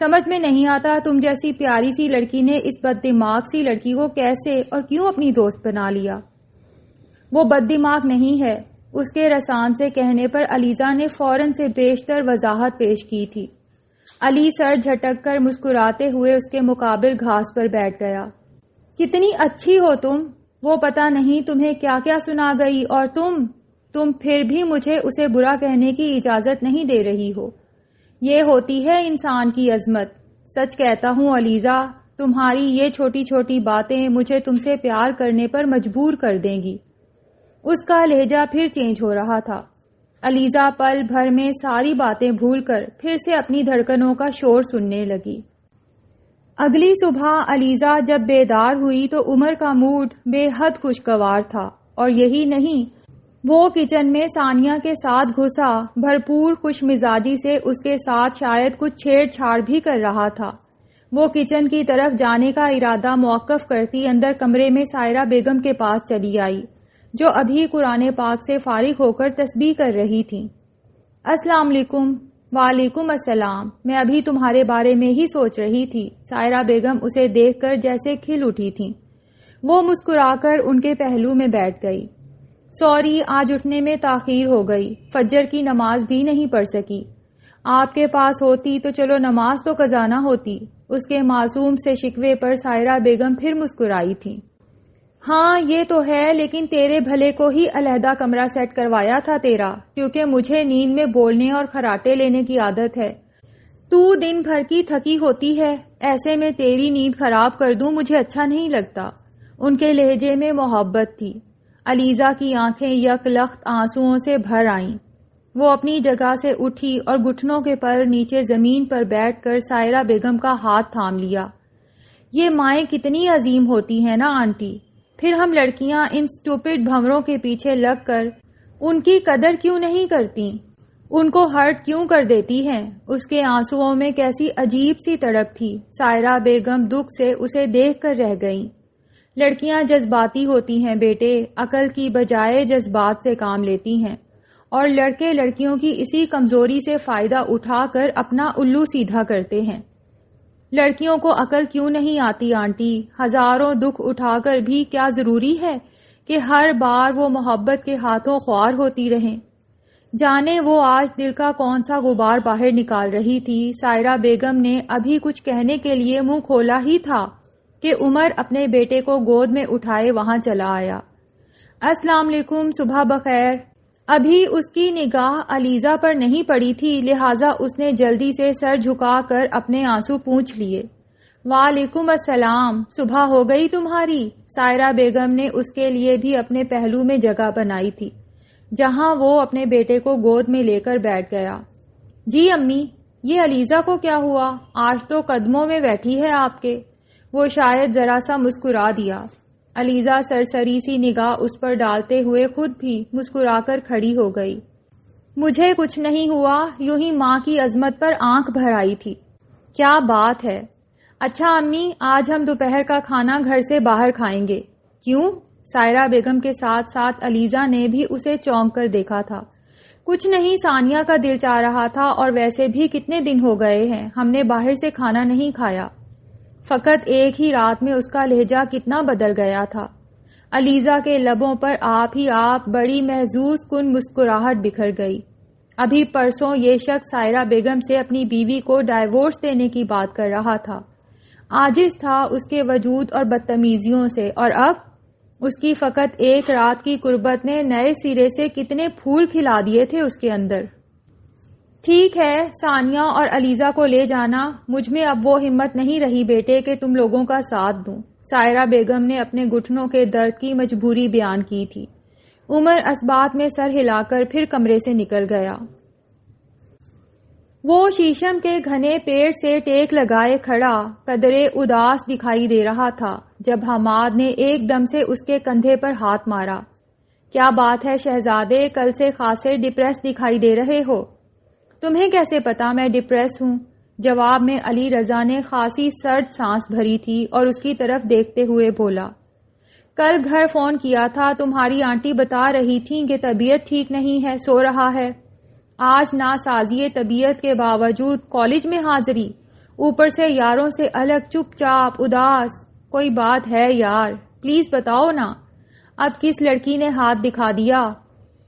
سمجھ میں نہیں آتا تم جیسی پیاری سی لڑکی نے اس بد دماغ سی لڑکی کو کیسے اور کیوں اپنی دوست بنا لیا۔ وہ بد دماغ نہیں ہے، اس کے رسان سے کہنے پر علیزہ نے فوراً سے بیشتر وضاحت پیش کی تھی۔ علی سر جھٹک کر مسکراتے ہوئے اس کے مقابل گھاس پر بیٹھ گیا۔ کتنی اچھی ہو تم، وہ پتہ نہیں تمہیں کیا کیا سنا گئی اور تم پھر بھی مجھے اسے برا کہنے کی اجازت نہیں دے رہی ہو۔ یہ ہوتی ہے انسان کی عظمت۔ سچ کہتا ہوں علیزہ، تمہاری یہ چھوٹی چھوٹی باتیں مجھے تم سے پیار کرنے پر مجبور کر دیں گی۔ اس کا لہجہ پھر چینج ہو رہا تھا۔ علیزہ پل بھر میں ساری باتیں بھول کر پھر سے اپنی دھڑکنوں کا شور سننے لگی۔ اگلی صبح علیزہ جب بیدار ہوئی تو عمر کا موڈ بے حد خوشگوار تھا، اور یہی نہیں، وہ کچن میں ثانیہ کے ساتھ گھسا بھرپور خوش مزاجی سے اس کے ساتھ شاید کچھ چھیڑ چھاڑ بھی کر رہا تھا۔ وہ کچن کی طرف جانے کا ارادہ موقف کرتی اندر کمرے میں سائرہ بیگم کے پاس چلی آئی، جو ابھی قرآن پاک سے فارغ ہو کر تسبیح کر رہی تھی۔ السلام علیکم۔ وعلیکم السلام، میں ابھی تمہارے بارے میں ہی سوچ رہی تھی۔ سائرہ بیگم اسے دیکھ کر جیسے کھل اٹھی تھیں۔ وہ مسکرا کر ان کے پہلو میں بیٹھ گئی۔ سوری، آج اٹھنے میں تاخیر ہو گئی، فجر کی نماز بھی نہیں پڑھ سکی۔ آپ کے پاس ہوتی تو چلو نماز تو قضا نہ ہوتی۔ اس کے معصوم سے شکوے پر سائرہ بیگم پھر مسکرائی تھی۔ ہاں یہ تو ہے، لیکن تیرے بھلے کو ہی علیحدہ کمرہ سیٹ کروایا تھا تیرا، کیونکہ مجھے نیند میں بولنے اور خراٹے لینے کی عادت ہے۔ تو دن بھر کی تھکی ہوتی ہے، ایسے میں تیری نیند خراب کر دوں مجھے اچھا نہیں لگتا۔ ان کے لہجے میں محبت تھی۔ علیزہ کی آنکھیں یک لخت آنسوؤں سے بھر آئیں۔ وہ اپنی جگہ سے اٹھی اور گھٹنوں کے پل نیچے زمین پر بیٹھ کر سائرہ بیگم کا ہاتھ تھام لیا۔ یہ مائیں کتنی عظیم ہوتی ہیں نا آنٹی، پھر ہم لڑکیاں ان سٹوپڈ بھنوروں کے پیچھے لگ کر ان کی قدر کیوں نہیں کرتی، ان کو ہرٹ کیوں کر دیتی ہیں۔ اس کے آنسوؤں میں کیسی عجیب سی تڑپ تھی۔ سائرہ بیگم دکھ سے اسے دیکھ کر رہ گئیں۔ لڑکیاں جذباتی ہوتی ہیں بیٹے، عقل کی بجائے جذبات سے کام لیتی ہیں، اور لڑکے لڑکیوں کی اسی کمزوری سے فائدہ اٹھا کر اپنا الو سیدھا کرتے ہیں۔ لڑکیوں کو عقل کیوں نہیں آتی آنٹی؟ ہزاروں دکھ اٹھا کر بھی کیا ضروری ہے کہ ہر بار وہ محبت کے ہاتھوں خوار ہوتی رہیں؟ جانے وہ آج دل کا کون سا غبار باہر نکال رہی تھی۔ سائرہ بیگم نے ابھی کچھ کہنے کے لیے منہ کھولا ہی تھا کہ عمر اپنے بیٹے کو گود میں اٹھائے وہاں چلا آیا۔ السلام علیکم، صبح بخیر۔ ابھی اس کی نگاہ علیزہ پر نہیں پڑی تھی، لہٰذا اس نے جلدی سے سر جھکا کر اپنے آنسو پونچھ لیے۔ وعلیکم السلام، صبح ہو گئی تمہاری؟ سائرہ بیگم نے اس کے لیے بھی اپنے پہلو میں جگہ بنائی تھی، جہاں وہ اپنے بیٹے کو گود میں لے کر بیٹھ گیا۔ جی امی، یہ علیزہ کو کیا ہوا؟ آج تو قدموں میں بیٹھی ہے آپ کے۔ وہ شاید ذرا سا مسکرا دیا۔ علیزہ سرسری سی نگاہ اس پر ڈالتے ہوئے خود بھی مسکرا کر کھڑی ہو گئی۔ مجھے کچھ نہیں ہوا، یوں ہی ماں کی عظمت پر آنکھ بھر آئی تھی۔ کیا بات ہے، اچھا امی، آج ہم دوپہر کا کھانا گھر سے باہر کھائیں گے۔ کیوں؟ سائرہ بیگم کے ساتھ ساتھ علیزہ نے بھی اسے چونک کر دیکھا تھا۔ کچھ نہیں، ثانیہ کا دل چاہ رہا تھا، اور ویسے بھی کتنے دن ہو گئے ہیں ہم نے باہر سے کھانا نہیں کھایا۔ فقط ایک ہی رات میں اس کا لہجہ کتنا بدل گیا تھا۔ علیزہ کے لبوں پر آپ ہی آپ بڑی محظوظ کن مسکراہٹ بکھر گئی۔ ابھی پرسوں یہ شخص سائرہ بیگم سے اپنی بیوی کو ڈائیورس دینے کی بات کر رہا تھا، عاجز تھا اس کے وجود اور بدتمیزیوں سے، اور اب اس کی فقط ایک رات کی قربت نے نئے سرے سے کتنے پھول کھلا دیے تھے اس کے اندر۔ ٹھیک ہے، ثانیہ اور علیزہ کو لے جانا، مجھ میں اب وہ ہمت نہیں رہی بیٹے کہ تم لوگوں کا ساتھ دوں۔ سائرہ بیگم نے اپنے گھٹنوں کے درد کی مجبوری بیان کی تھی۔ عمر اسبات میں سر ہلا کر پھر کمرے سے نکل گیا۔ وہ شیشم کے گھنے پیڑ سے ٹیک لگائے کھڑا قدرے اداس دکھائی دے رہا تھا جب حماد نے ایک دم سے اس کے کندھے پر ہاتھ مارا۔ کیا بات ہے شہزادے، کل سے خاصے ڈپریس دکھائی دے رہے ہو؟ تمہیں کیسے پتا میں ڈپریس ہوں؟ جواب میں علی رضا نے خاصی سرد سانس بھری تھی اور اس کی طرف دیکھتے ہوئے بولا، کل گھر فون کیا تھا، تمہاری آنٹی بتا رہی تھیں کہ طبیعت ٹھیک نہیں ہے، سو رہا ہے۔ آج ناسازی طبیعت کے باوجود کالج میں حاضری، اوپر سے یاروں سے الگ، چپ چاپ، اداس۔ کوئی بات ہے یار، پلیز بتاؤ نا۔ اب کس لڑکی نے ہاتھ دکھا دیا؟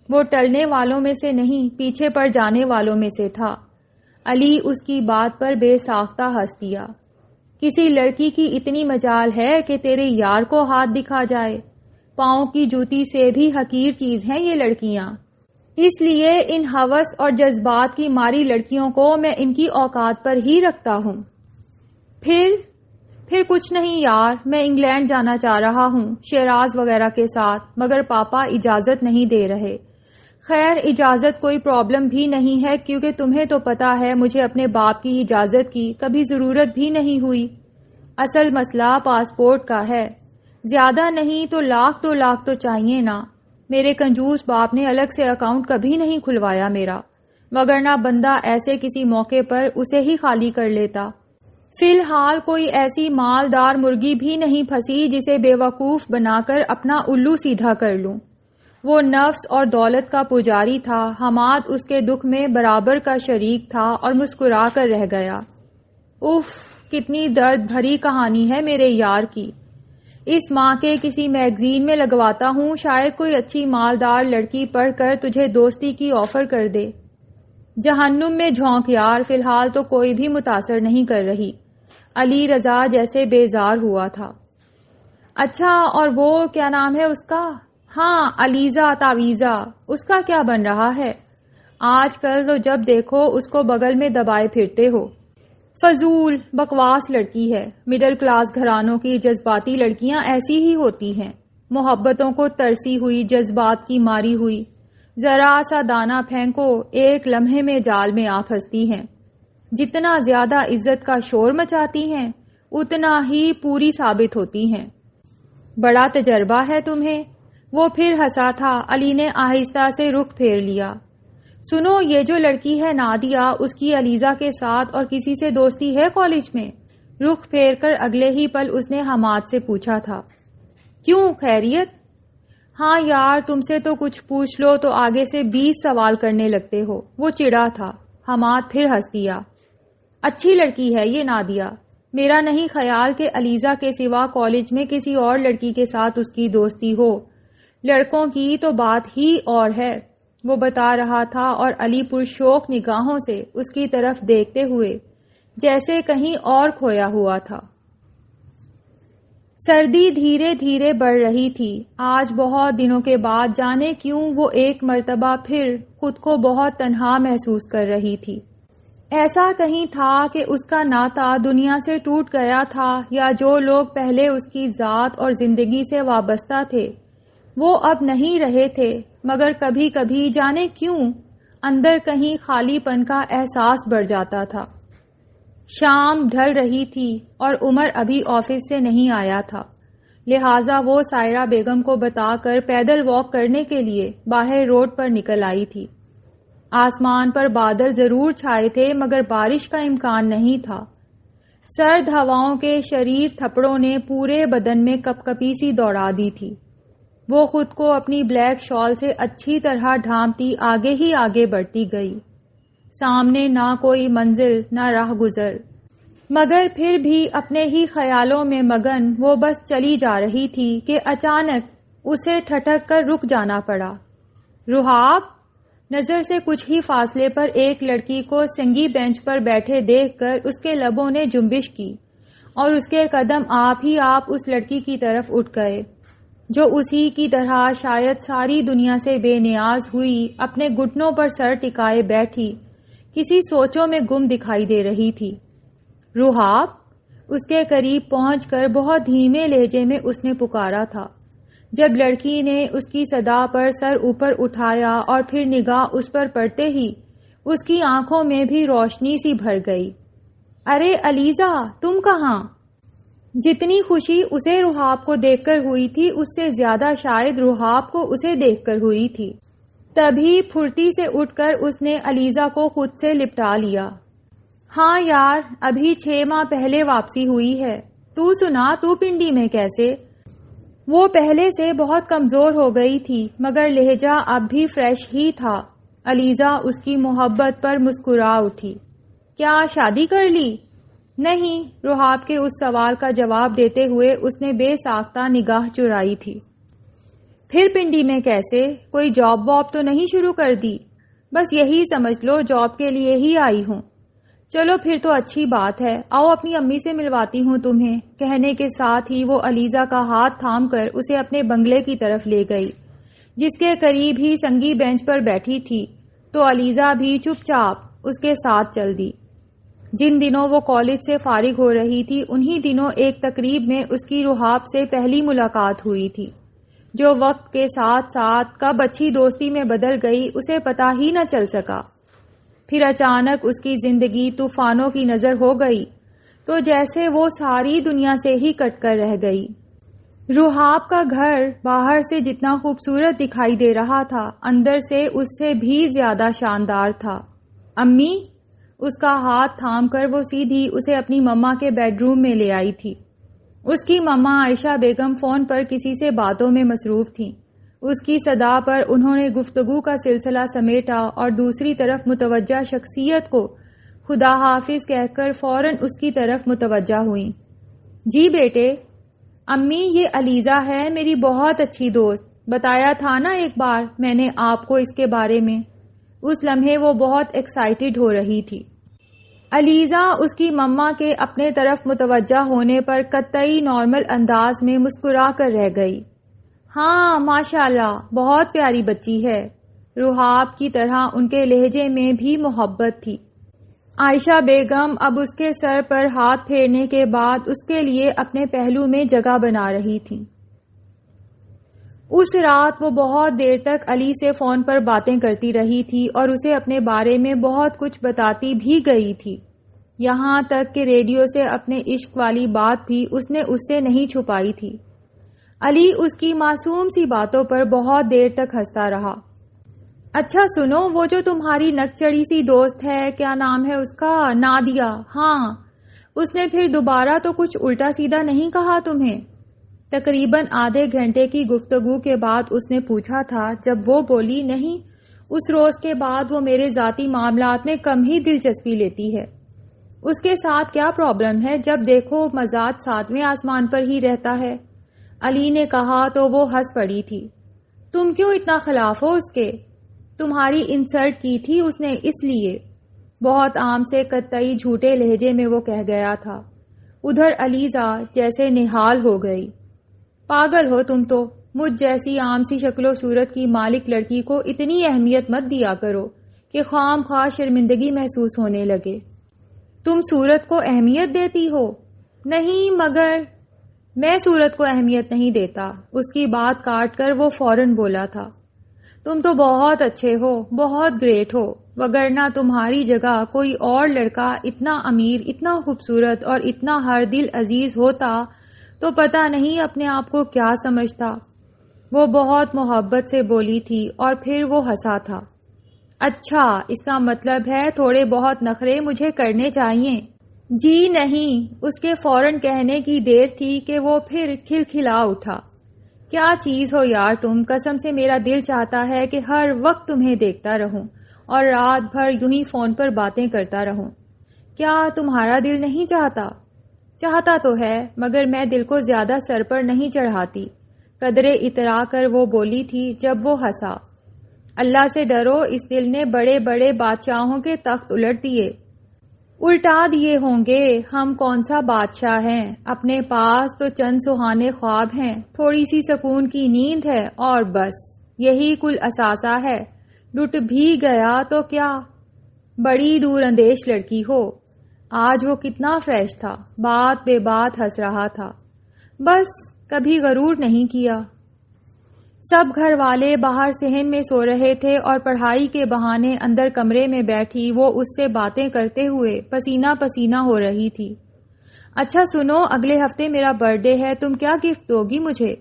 وہ ٹلنے والوں میں سے نہیں، پیچھے پڑ جانے والوں میں سے تھا۔ علی اس کی بات پر بے ساختہ ہنس دیا۔ کسی لڑکی کی اتنی مجال ہے کہ تیرے یار کو ہاتھ دکھا جائے؟ پاؤں کی جوتی سے بھی حقیر چیز ہیں یہ لڑکیاں، اس لیے ان ہوس اور جذبات کی ماری لڑکیوں کو میں ان کی اوقات پر ہی رکھتا ہوں۔ پھر کچھ نہیں یار، میں انگلینڈ جانا چاہ رہا ہوں شیراز وغیرہ کے ساتھ، مگر پاپا اجازت نہیں دے رہے۔ خیر اجازت کوئی پرابلم بھی نہیں ہے، کیونکہ تمہیں تو پتا ہے مجھے اپنے باپ کی اجازت کی کبھی ضرورت بھی نہیں ہوئی۔ اصل مسئلہ پاسپورٹ کا ہے، زیادہ نہیں تو لاکھ تو چاہیے نا۔ میرے کنجوس باپ نے الگ سے اکاؤنٹ کبھی نہیں کھلوایا میرا، وگرنہ بندہ ایسے کسی موقع پر اسے ہی خالی کر لیتا۔ فی الحال کوئی ایسی مالدار مرغی بھی نہیں پھنسی جسے بے وقوف بنا کر اپنا الو سیدھا کر لوں۔ وہ نفس اور دولت کا پجاری تھا، حماد اس کے دکھ میں برابر کا شریک تھا اور مسکرا کر رہ گیا۔ اف، کتنی درد بھری کہانی ہے میرے یار کی۔ اس ماں کے کسی میگزین میں لگواتا ہوں، شاید کوئی اچھی مالدار لڑکی پڑھ کر تجھے دوستی کی آفر کر دے۔ جہنم میں جھونک یار، فی الحال تو کوئی بھی متاثر نہیں کر رہی۔ علی رضا جیسے بیزار ہوا تھا۔ اچھا، اور وہ کیا نام ہے اس کا؟ ہاں، علیزہ تعویزہ، اس کا کیا بن رہا ہے؟ آج کل تو جب دیکھو اس کو بغل میں دبائے پھرتے ہو۔ فضول بکواس لڑکی ہے۔ مڈل کلاس گھرانوں کی جذباتی لڑکیاں ایسی ہی ہوتی ہیں، محبتوں کو ترسی ہوئی، جذبات کی ماری ہوئی، ذرا سا دانہ پھینکو ایک لمحے میں جال میں آ پھنستی ہیں۔ جتنا زیادہ عزت کا شور مچاتی ہیں اتنا ہی پوری ثابت ہوتی ہیں۔ بڑا تجربہ ہے تمہیں۔ وہ پھر ہنسا تھا۔ علی نے آہستہ سے رخ پھیر لیا۔ سنو، یہ جو لڑکی ہے نادیہ، اس کی علیزہ کے ساتھ اور کسی سے دوستی ہے کالج میں؟ رخ پھیر کر اگلے ہی پل اس نے حماد سے پوچھا تھا۔ کیوں، خیریت؟ ہاں یار، تم سے تو کچھ پوچھ لو تو آگے سے 20 سوال کرنے لگتے ہو۔ وہ چڑا تھا۔ حماد پھر ہنس دیا۔ اچھی لڑکی ہے یہ نادیہ، میرا نہیں خیال کہ علیزہ کے سوا کالج میں کسی اور لڑکی کے ساتھ اس کی دوستی ہو۔ لڑکوں کی تو بات ہی اور ہے، وہ بتا رہا تھا، اور علی پرشوق نگاہوں سے اس کی طرف دیکھتے ہوئے جیسے کہیں اور کھویا ہوا تھا۔ سردی دھیرے دھیرے بڑھ رہی تھی۔ آج بہت دنوں کے بعد جانے کیوں وہ ایک مرتبہ پھر خود کو بہت تنہا محسوس کر رہی تھی۔ ایسا کہیں تھا کہ اس کا ناتا دنیا سے ٹوٹ گیا تھا، یا جو لوگ پہلے اس کی ذات اور زندگی سے وابستہ تھے وہ اب نہیں رہے تھے، مگر کبھی کبھی جانے کیوں اندر کہیں خالی پن کا احساس بڑھ جاتا تھا۔ شام ڈھل رہی تھی اور عمر ابھی آفس سے نہیں آیا تھا، لہٰذا وہ سائرہ بیگم کو بتا کر پیدل واک کرنے کے لیے باہر روڈ پر نکل آئی تھی۔ آسمان پر بادل ضرور چھائے تھے مگر بارش کا امکان نہیں تھا۔ سرد ہواؤں کے شریر تھپڑوں نے پورے بدن میں کپکپی سی دوڑا دی تھی۔ وہ خود کو اپنی بلیک شال سے اچھی طرح ڈھانپتی آگے ہی آگے بڑھتی گئی۔ سامنے نہ کوئی منزل نہ راہ گزر، مگر پھر بھی اپنے ہی خیالوں میں مگن وہ بس چلی جا رہی تھی کہ اچانک اسے ٹھٹک کر رک جانا پڑا۔ رحاب! نظر سے کچھ ہی فاصلے پر ایک لڑکی کو سنگی بینچ پر بیٹھے دیکھ کر اس کے لبوں نے جنبش کی اور اس کے قدم آپ ہی آپ اس لڑکی کی طرف اٹھ گئے جو اسی کی طرح شاید ساری دنیا سے بے نیاز ہوئی اپنے گھٹنوں پر سر ٹکائے بیٹھی کسی سوچوں میں گم دکھائی دے رہی تھی۔ رحاب! اس کے قریب پہنچ کر بہت دھیمے لہجے میں اس نے پکارا تھا۔ جب لڑکی نے اس کی صدا پر سر اوپر اٹھایا اور پھر نگاہ اس پر پڑتے ہی اس کی آنکھوں میں بھی روشنی سی بھر گئی۔ ارے علیزہ، تم کہاں؟ جتنی خوشی اسے رحاب کو دیکھ کر ہوئی تھی اس سے زیادہ شاید رحاب کو اسے دیکھ کر ہوئی تھی۔ تبھی پھرتی سے اٹھ کر اس نے علیزہ کو خود سے لپٹا لیا۔ ہاں یار، ابھی 6 ماہ پہلے واپسی ہوئی ہے۔ تو سنا، تو پنڈی میں کیسے؟ وہ پہلے سے بہت کمزور ہو گئی تھی مگر لہجہ اب بھی فریش ہی تھا۔ علیزہ اس کی محبت پر مسکرا اٹھی۔ کیا شادی کر لی؟ نہیں، رحاب کے اس سوال کا جواب دیتے ہوئے اس نے بے ساختہ نگاہ چرائی تھی۔ پھر پنڈی میں کیسے؟ کوئی جاب واب تو نہیں شروع کر دی؟ بس یہی سمجھ لو جاب کے لیے ہی آئی ہوں۔ چلو پھر تو اچھی بات ہے، آؤ اپنی امی سے ملواتی ہوں تمہیں، کہنے کے ساتھ ہی وہ علیزہ کا ہاتھ تھام کر اسے اپنے بنگلے کی طرف لے گئی جس کے قریب ہی سنگی بینچ پر بیٹھی تھی، تو علیزہ بھی چپ چاپ اس کے ساتھ چل دی۔ جن دنوں وہ کالج سے فارغ ہو رہی تھی انہی دنوں ایک تقریب میں اس کی رحاب سے پہلی ملاقات ہوئی تھی جو وقت کے ساتھ ساتھ کب اچھی دوستی میں بدل گئی اسے پتہ ہی نہ چل سکا۔ پھر اچانک اس کی زندگی طوفانوں کی نظر ہو گئی تو جیسے وہ ساری دنیا سے ہی کٹ کر رہ گئی۔ رحاب کا گھر باہر سے جتنا خوبصورت دکھائی دے رہا تھا اندر سے اس سے بھی زیادہ شاندار تھا۔ امی! اس کا ہاتھ تھام کر وہ سیدھی اسے اپنی مما کے بیڈ روم میں لے آئی تھی۔ اس کی مما عائشہ بیگم فون پر کسی سے باتوں میں مصروف تھیں۔ اس کی صدا پر انہوں نے گفتگو کا سلسلہ سمیٹا اور دوسری طرف متوجہ شخصیت کو خدا حافظ کہہ کر فوراً اس کی طرف متوجہ ہوئیں۔ جی بیٹے۔ امی، یہ علیزہ ہے، میری بہت اچھی دوست، بتایا تھا نا ایک بار میں نے آپ کو اس کے بارے میں۔ اس لمحے وہ بہت ایکسائٹڈ ہو رہی تھی۔ علیزہ اس کی مما کے اپنے طرف متوجہ ہونے پر قطعی نارمل انداز میں مسکرا کر رہ گئی۔ ہاں ماشاءاللہ، بہت پیاری بچی ہے۔ رحاب کی طرح ان کے لہجے میں بھی محبت تھی۔ عائشہ بیگم اب اس کے سر پر ہاتھ پھیرنے کے بعد اس کے لیے اپنے پہلو میں جگہ بنا رہی تھی۔ اس رات وہ بہت دیر تک علی سے فون پر باتیں کرتی رہی تھی اور اسے اپنے بارے میں بہت کچھ بتاتی بھی گئی تھی، یہاں تک کہ ریڈیو سے اپنے عشق والی بات بھی اس نے اس سے نہیں چھپائی تھی۔ علی اس کی معصوم سی باتوں پر بہت دیر تک ہنستا رہا۔ اچھا سنو، وہ جو تمہاری نک چڑی سی دوست ہے، کیا نام ہے اس کا؟ نادیہ۔ ہاں، اس نے پھر دوبارہ تو کچھ الٹا سیدھا نہیں کہا تمہیں؟ تقریباً آدھے گھنٹے کی گفتگو کے بعد اس نے پوچھا تھا۔ جب وہ بولی نہیں، اس روز کے بعد وہ میرے ذاتی معاملات میں کم ہی دلچسپی لیتی ہے۔ اس کے ساتھ کیا پرابلم ہے؟ جب دیکھو مزاج 7ویں آسمان پر ہی رہتا ہے۔ علی نے کہا تو وہ ہنس پڑی تھی۔ تم کیوں اتنا خلاف ہو اس کے؟ تمہاری انسلٹ کی تھی اس نے، اس لیے۔ بہت عام سے قطعی جھوٹے لہجے میں وہ کہہ گیا تھا۔ ادھر علیزہ جیسے نہال ہو گئی۔ پاگل ہو تم تو، مجھ جیسی عام سی شکل و صورت کی مالک لڑکی کو اتنی اہمیت مت دیا کرو کہ خام خواہ شرمندگی محسوس ہونے لگے۔ تم صورت کو اہمیت دیتی ہو؟ نہیں، مگر میں صورت کو اہمیت نہیں دیتا۔ اس کی بات کاٹ کر وہ فوراً بولا تھا۔ تم تو بہت اچھے ہو، بہت گریٹ ہو، وگرنہ تمہاری جگہ کوئی اور لڑکا اتنا امیر، اتنا خوبصورت اور اتنا ہر دل عزیز ہوتا تو پتہ نہیں اپنے آپ کو کیا سمجھتا۔ وہ بہت محبت سے بولی تھی اور پھر وہ ہنسا تھا۔ اچھا، اس کا مطلب ہے تھوڑے بہت نخرے مجھے کرنے چاہیے۔ جی نہیں، اس کے فوراً کہنے کی دیر تھی کہ وہ پھر کھلکھلا اٹھا۔ کیا چیز ہو یار تم، قسم سے میرا دل چاہتا ہے کہ ہر وقت تمہیں دیکھتا رہوں اور رات بھر یوں ہی فون پر باتیں کرتا رہوں۔ کیا تمہارا دل نہیں چاہتا؟ چاہتا تو ہے، مگر میں دل کو زیادہ سر پر نہیں چڑھاتی۔ قدرے اترا کر وہ بولی تھی جب وہ ہنسا۔ اللہ سے ڈرو، اس دل نے بڑے بڑے بادشاہوں کے تخت الٹا دیے ہوں گے۔ ہم کون سا بادشاہ ہیں، اپنے پاس تو چند سہانے خواب ہیں، تھوڑی سی سکون کی نیند ہے اور بس یہی کل اثاثہ ہے۔ لٹ بھی گیا تو کیا؟ بڑی دور اندیش لڑکی ہو۔ آج وہ کتنا فریش تھا، بات بے بات ہنس رہا تھا۔ بس کبھی غرور نہیں کیا۔ سب گھر والے باہر صحن میں سو رہے تھے اور پڑھائی کے بہانے اندر کمرے میں بیٹھی وہ اس سے باتیں کرتے ہوئے پسینہ پسینہ ہو رہی تھی۔ اچھا سنو، اگلے ہفتے میرا برتھ ڈے ہے، تم کیا گفٹ دو گی مجھے؟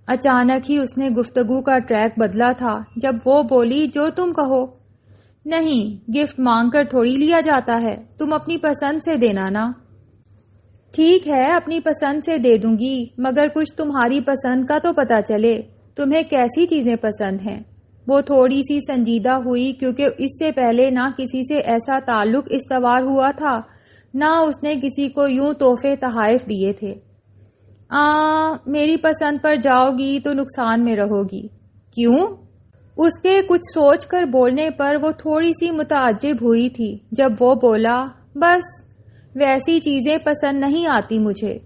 اچانک ہی اس نے گفتگو کا ٹریک بدلا تھا جب وہ بولی جو تم کہو۔ نہیں، گفٹ مانگ کر تھوڑی لیا جاتا ہے، تم اپنی پسند سے دینا نا۔ ٹھیک ہے، اپنی پسند سے دے دوں گی، مگر کچھ تمہاری پسند کا تو پتہ چلے، تمہیں کیسی چیزیں پسند ہیں؟ وہ تھوڑی سی سنجیدہ ہوئی کیونکہ اس سے پہلے نہ کسی سے ایسا تعلق استوار ہوا تھا، نہ اس نے کسی کو یوں تحفے تحائف دیے تھے۔ میری پسند پر جاؤ گی تو نقصان میں رہو گی۔ کیوں؟ اس کے کچھ سوچ کر بولنے پر وہ تھوڑی سی متعجب ہوئی تھی جب وہ بولا، بس ویسی چیزیں پسند نہیں آتی مجھے۔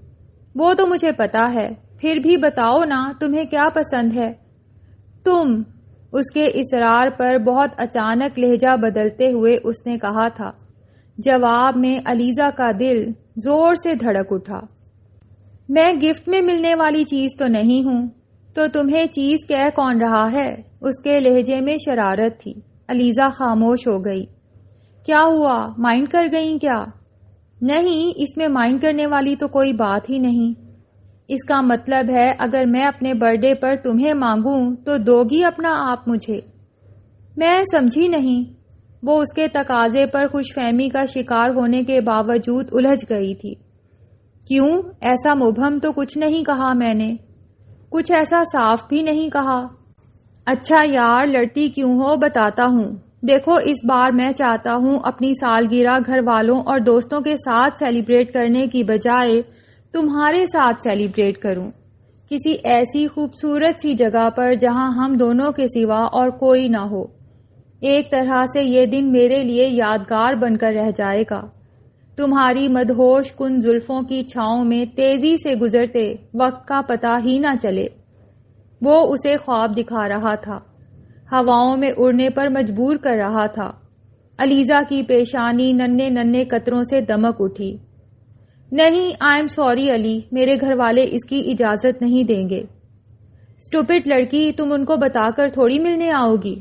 وہ تو مجھے پتا ہے، پھر بھی بتاؤ نا تمہیں کیا پسند ہے؟ تم، اس کے اصرار پر بہت اچانک لہجہ بدلتے ہوئے اس نے کہا تھا۔ جواب میں علیزہ کا دل زور سے دھڑک اٹھا۔ میں گفٹ میں ملنے والی چیز تو نہیں ہوں، تو تمہیں چیز کہہ کون رہا ہے؟ اس کے لہجے میں شرارت تھی۔ علیزہ خاموش ہو گئی۔ کیا ہوا، مائنڈ کر گئیں کیا؟ نہیں، اس میں مائنڈ کرنے والی تو کوئی بات ہی نہیں۔ اس کا مطلب ہے اگر میں اپنے برتھ ڈے پر تمہیں مانگوں تو دو گی اپنا آپ مجھے؟ میں سمجھی نہیں۔ وہ اس کے تقاضے پر خوش فہمی کا شکار ہونے کے باوجود الجھ گئی تھی۔ کیوں؟ ایسا مبہم تو کچھ نہیں کہا میں نے، کچھ ایسا صاف بھی نہیں کہا۔ اچھا یار، لڑتی کیوں ہو بتاتا ہوں۔ دیکھو، اس بار میں چاہتا ہوں اپنی سالگرہ گھر والوں اور دوستوں کے ساتھ سیلیبریٹ کرنے کی بجائے تمہارے ساتھ سیلیبریٹ کروں، کسی ایسی خوبصورت سی جگہ پر جہاں ہم دونوں کے سوا اور کوئی نہ ہو۔ ایک طرح سے یہ دن میرے لیے یادگار بن کر رہ جائے گا، تمہاری مدہوش کن زلفوں کی چھاؤں میں تیزی سے گزرتے وقت کا پتہ ہی نہ چلے۔ وہ اسے خواب دکھا رہا تھا، ہواؤں میں اڑنے پر مجبور کر رہا تھا۔ علیزہ کی پیشانی ننھے ننھے قطروں سے دمک اٹھی۔ نہیں، آئی ایم سوری علی، میرے گھر والے اس کی اجازت نہیں دیں گے۔ اسٹوپڈ لڑکی، تم ان کو بتا کر تھوڑی ملنے آؤ گی۔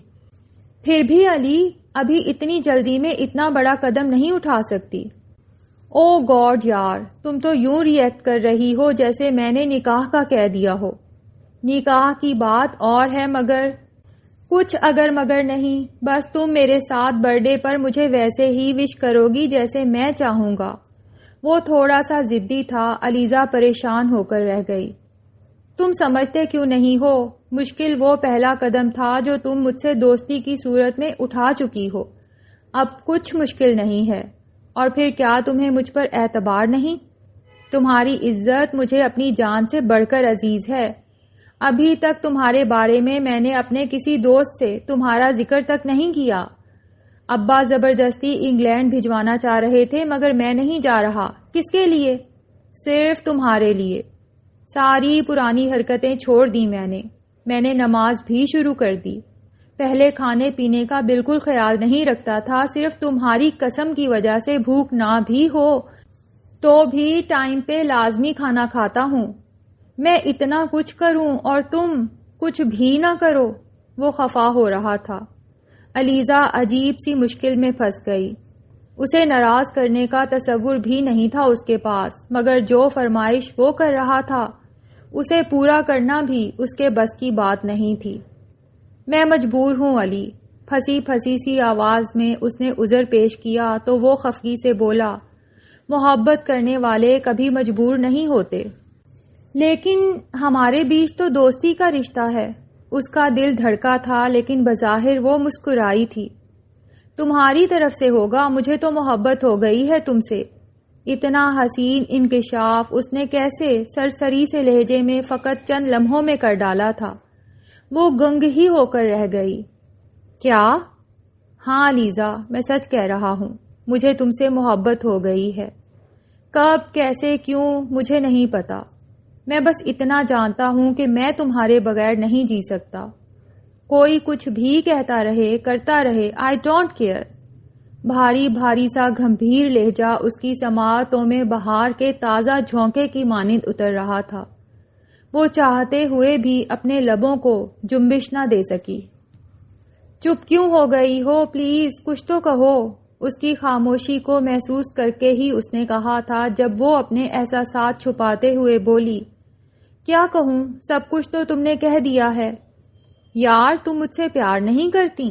پھر بھی علی، ابھی اتنی جلدی میں اتنا بڑا قدم نہیں اٹھا سکتی۔ او گاڈ یار، تم تو یوں ری ایکٹ کر رہی ہو جیسے میں نے نکاح کا کہہ دیا ہو۔ نکاح کی بات اور ہے، مگر کچھ اگر مگر نہیں، بس تم میرے ساتھ برتھ ڈے پر مجھے ویسے ہی وش کرو گی جیسے میں چاہوں گا۔ وہ تھوڑا سا ضدی تھا۔ علیزہ پریشان ہو کر رہ گئی۔ تم سمجھتے کیوں نہیں ہو؟ مشکل وہ پہلا قدم تھا جو تم مجھ سے دوستی کی صورت میں اٹھا چکی ہو، اب کچھ مشکل نہیں ہے۔ اور پھر کیا تمہیں مجھ پر اعتبار نہیں؟ تمہاری عزت مجھے اپنی جان سے بڑھ کر عزیز ہے۔ ابھی تک تمہارے بارے میں نے اپنے کسی دوست سے تمہارا ذکر تک نہیں کیا۔ ابا زبردستی انگلینڈ بھجوانا چاہ رہے تھے مگر میں نہیں جا رہا۔ کس کے لیے؟ صرف تمہارے لیے۔ ساری پرانی حرکتیں چھوڑ دی میں نے نماز بھی شروع کر دی۔ پہلے کھانے پینے کا بالکل خیال نہیں رکھتا تھا، صرف تمہاری قسم کی وجہ سے بھوک نہ بھی ہو تو بھی ٹائم پہ لازمی کھانا کھاتا ہوں۔ میں اتنا کچھ کروں اور تم کچھ بھی نہ کرو۔ وہ خفا ہو رہا تھا۔ علیزہ عجیب سی مشکل میں پھنس گئی۔ اسے ناراض کرنے کا تصور بھی نہیں تھا اس کے پاس، مگر جو فرمائش وہ کر رہا تھا اسے پورا کرنا بھی اس کے بس کی بات نہیں تھی۔ میں مجبور ہوں علی، پھنسی پھنسی سی آواز میں اس نے عذر پیش کیا تو وہ خفگی سے بولا، محبت کرنے والے کبھی مجبور نہیں ہوتے۔ لیکن ہمارے بیچ تو دوستی کا رشتہ ہے۔ اس کا دل دھڑکا تھا لیکن بظاہر وہ مسکرائی تھی۔ تمہاری طرف سے ہوگا، مجھے تو محبت ہو گئی ہے تم سے۔ اتنا حسین انکشاف اس نے کیسے سرسری سے لہجے میں فقط چند لمحوں میں کر ڈالا تھا۔ وہ گنگ ہی ہو کر رہ گئی۔ کیا؟ ہاں لیزا، میں سچ کہہ رہا ہوں، مجھے تم سے محبت ہو گئی ہے۔ کب، کیسے، کیوں، مجھے نہیں پتا۔ میں بس اتنا جانتا ہوں کہ میں تمہارے بغیر نہیں جی سکتا۔ کوئی کچھ بھی کہتا رہے، کرتا رہے، آئی ڈونٹ کیئر۔ بھاری بھاری سا گمبھیر لہجہ اس کی سماعتوں میں بہار کے تازہ جھونکے کی مانند اتر رہا تھا۔ وہ چاہتے ہوئے بھی اپنے لبوں کو جنبش نہ دے سکی۔ چپ کیوں ہو گئی ہو؟ پلیز کچھ تو کہو۔ اس کی خاموشی کو محسوس کر کے ہی اس نے کہا تھا جب وہ اپنے احساسات چھپاتے ہوئے بولی، کیا کہوں؟ سب کچھ تو تم نے کہہ دیا ہے۔ یار، تم مجھ سے پیار نہیں کرتی؟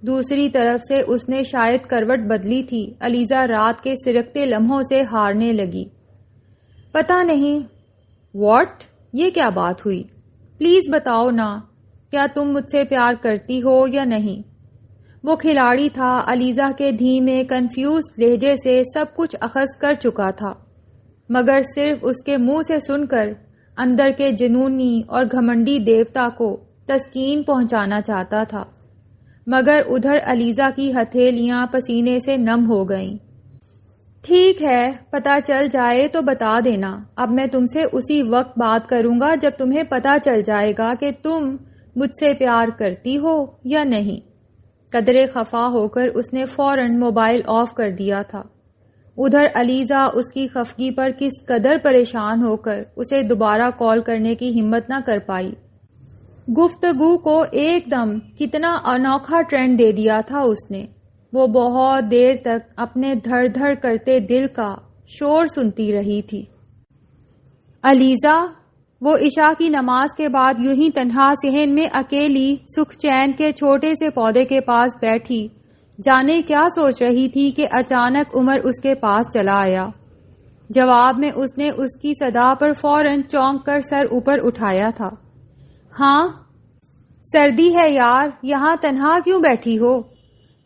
دوسری طرف سے اس نے شاید کروٹ بدلی تھی۔ علیزہ رات کے سرکتے لمحوں سے ہارنے لگی۔ پتہ نہیں۔ واٹ؟ یہ کیا بات ہوئی؟ پلیز بتاؤ نا، کیا تم مجھ سے پیار کرتی ہو یا نہیں؟ وہ کھلاڑی تھا، علیزہ کے دھیمے کنفیوز لہجے سے سب کچھ اخذ کر چکا تھا، مگر صرف اس کے منہ سے سن کر اندر کے جنونی اور گھمنڈی دیوتا کو تسکین پہنچانا چاہتا تھا، مگر ادھر علیزہ کی ہتھیلیاں پسینے سے نم ہو گئیں۔ ٹھیک ہے، پتہ چل جائے تو بتا دینا۔ اب میں تم سے اسی وقت بات کروں گا جب تمہیں پتہ چل جائے گا کہ تم مجھ سے پیار کرتی ہو یا نہیں۔ قدرے خفا ہو کر اس نے فوراً موبائل آف کر دیا تھا۔ ادھر علیزہ اس کی خفگی پر کس قدر پریشان ہو کر اسے دوبارہ کال کرنے کی ہمت نہ کر پائی۔ گفتگو کو ایک دم کتنا انوکھا ٹرینڈ دے دیا تھا اس نے۔ وہ بہت دیر تک اپنے دھڑ دھڑ کرتے دل کا شور سنتی رہی تھی۔ علیزہ، وہ عشاء کی نماز کے بعد یوں ہی تنہا صحن میں اکیلی سکھ چین کے چھوٹے سے پودے کے پاس بیٹھی جانے کیا سوچ رہی تھی کہ اچانک عمر اس کے پاس چلا آیا۔ جواب میں اس نے اس کی صدا پر فوراً چونک کر سر اوپر اٹھایا تھا۔ ہاں؟ سردی ہے یار، یہاں تنہا کیوں بیٹھی ہو؟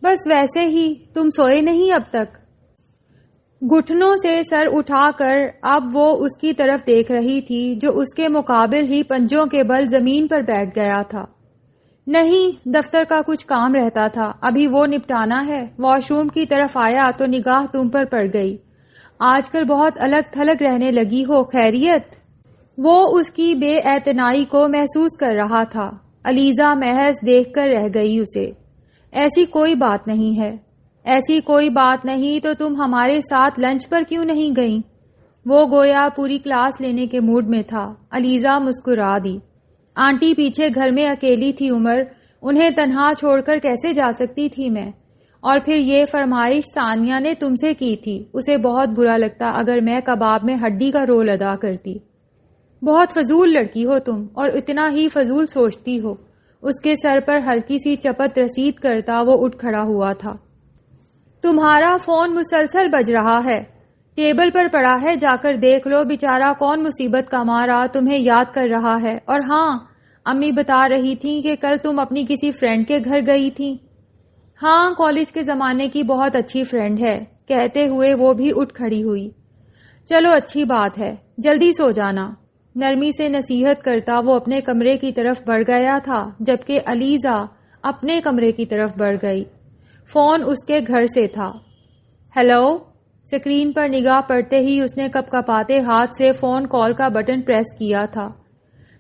بس ویسے ہی، تم سوئے نہیں اب تک؟ گھٹنوں سے سر اٹھا کر اب وہ اس کی طرف دیکھ رہی تھی جو اس کے مقابل ہی پنجوں کے بل زمین پر بیٹھ گیا تھا۔ نہیں، دفتر کا کچھ کام رہتا تھا، ابھی وہ نپٹانا ہے۔ واش روم کی طرف آیا تو نگاہ تم پر پڑ گئی۔ آج کل بہت الگ تھلگ رہنے لگی ہو، خیریت؟ وہ اس کی بے اعتنائی کو محسوس کر رہا تھا۔ علیزہ محض دیکھ کر رہ گئی اسے۔ ایسی کوئی بات نہیں ہے۔ ایسی کوئی بات نہیں تو تم ہمارے ساتھ لنچ پر کیوں نہیں گئیں؟ وہ گویا پوری کلاس لینے کے موڈ میں تھا۔ علیزہ مسکرا دی۔ آنٹی پیچھے گھر میں اکیلی تھی عمر، انہیں تنہا چھوڑ کر کیسے جا سکتی تھی میں؟ اور پھر یہ فرمائش ثانیہ نے تم سے کی تھی، اسے بہت برا لگتا اگر میں کباب میں ہڈی کا رول ادا کرتی۔ بہت فضول لڑکی ہو تم، اور اتنا ہی فضول سوچتی ہو۔ اس کے سر پر ہلکی سی چپت رسید کرتا وہ اٹھ کھڑا ہوا تھا۔ تمہارا فون مسلسل بج رہا ہے، ٹیبل پر پڑا ہے، جا کر دیکھ لو، بیچارہ کون مصیبت کا مارا تمہیں یاد کر رہا ہے۔ اور ہاں، امی بتا رہی تھی کہ کل تم اپنی کسی فرینڈ کے گھر گئی تھی۔ ہاں، کالج کے زمانے کی بہت اچھی فرینڈ ہے، کہتے ہوئے وہ بھی اٹھ کھڑی ہوئی۔ چلو اچھی بات ہے، جلدی سو جانا۔ نرمی سے نصیحت کرتا وہ اپنے کمرے کی طرف بڑھ گیا تھا، جبکہ علیزہ اپنے کمرے کی طرف بڑھ گئی۔ فون اس کے گھر سے تھا۔ ہیلو؟ سکرین پر نگاہ پڑتے ہی اس نے کپ کپاتے ہاتھ سے فون کال کا بٹن پریس کیا تھا۔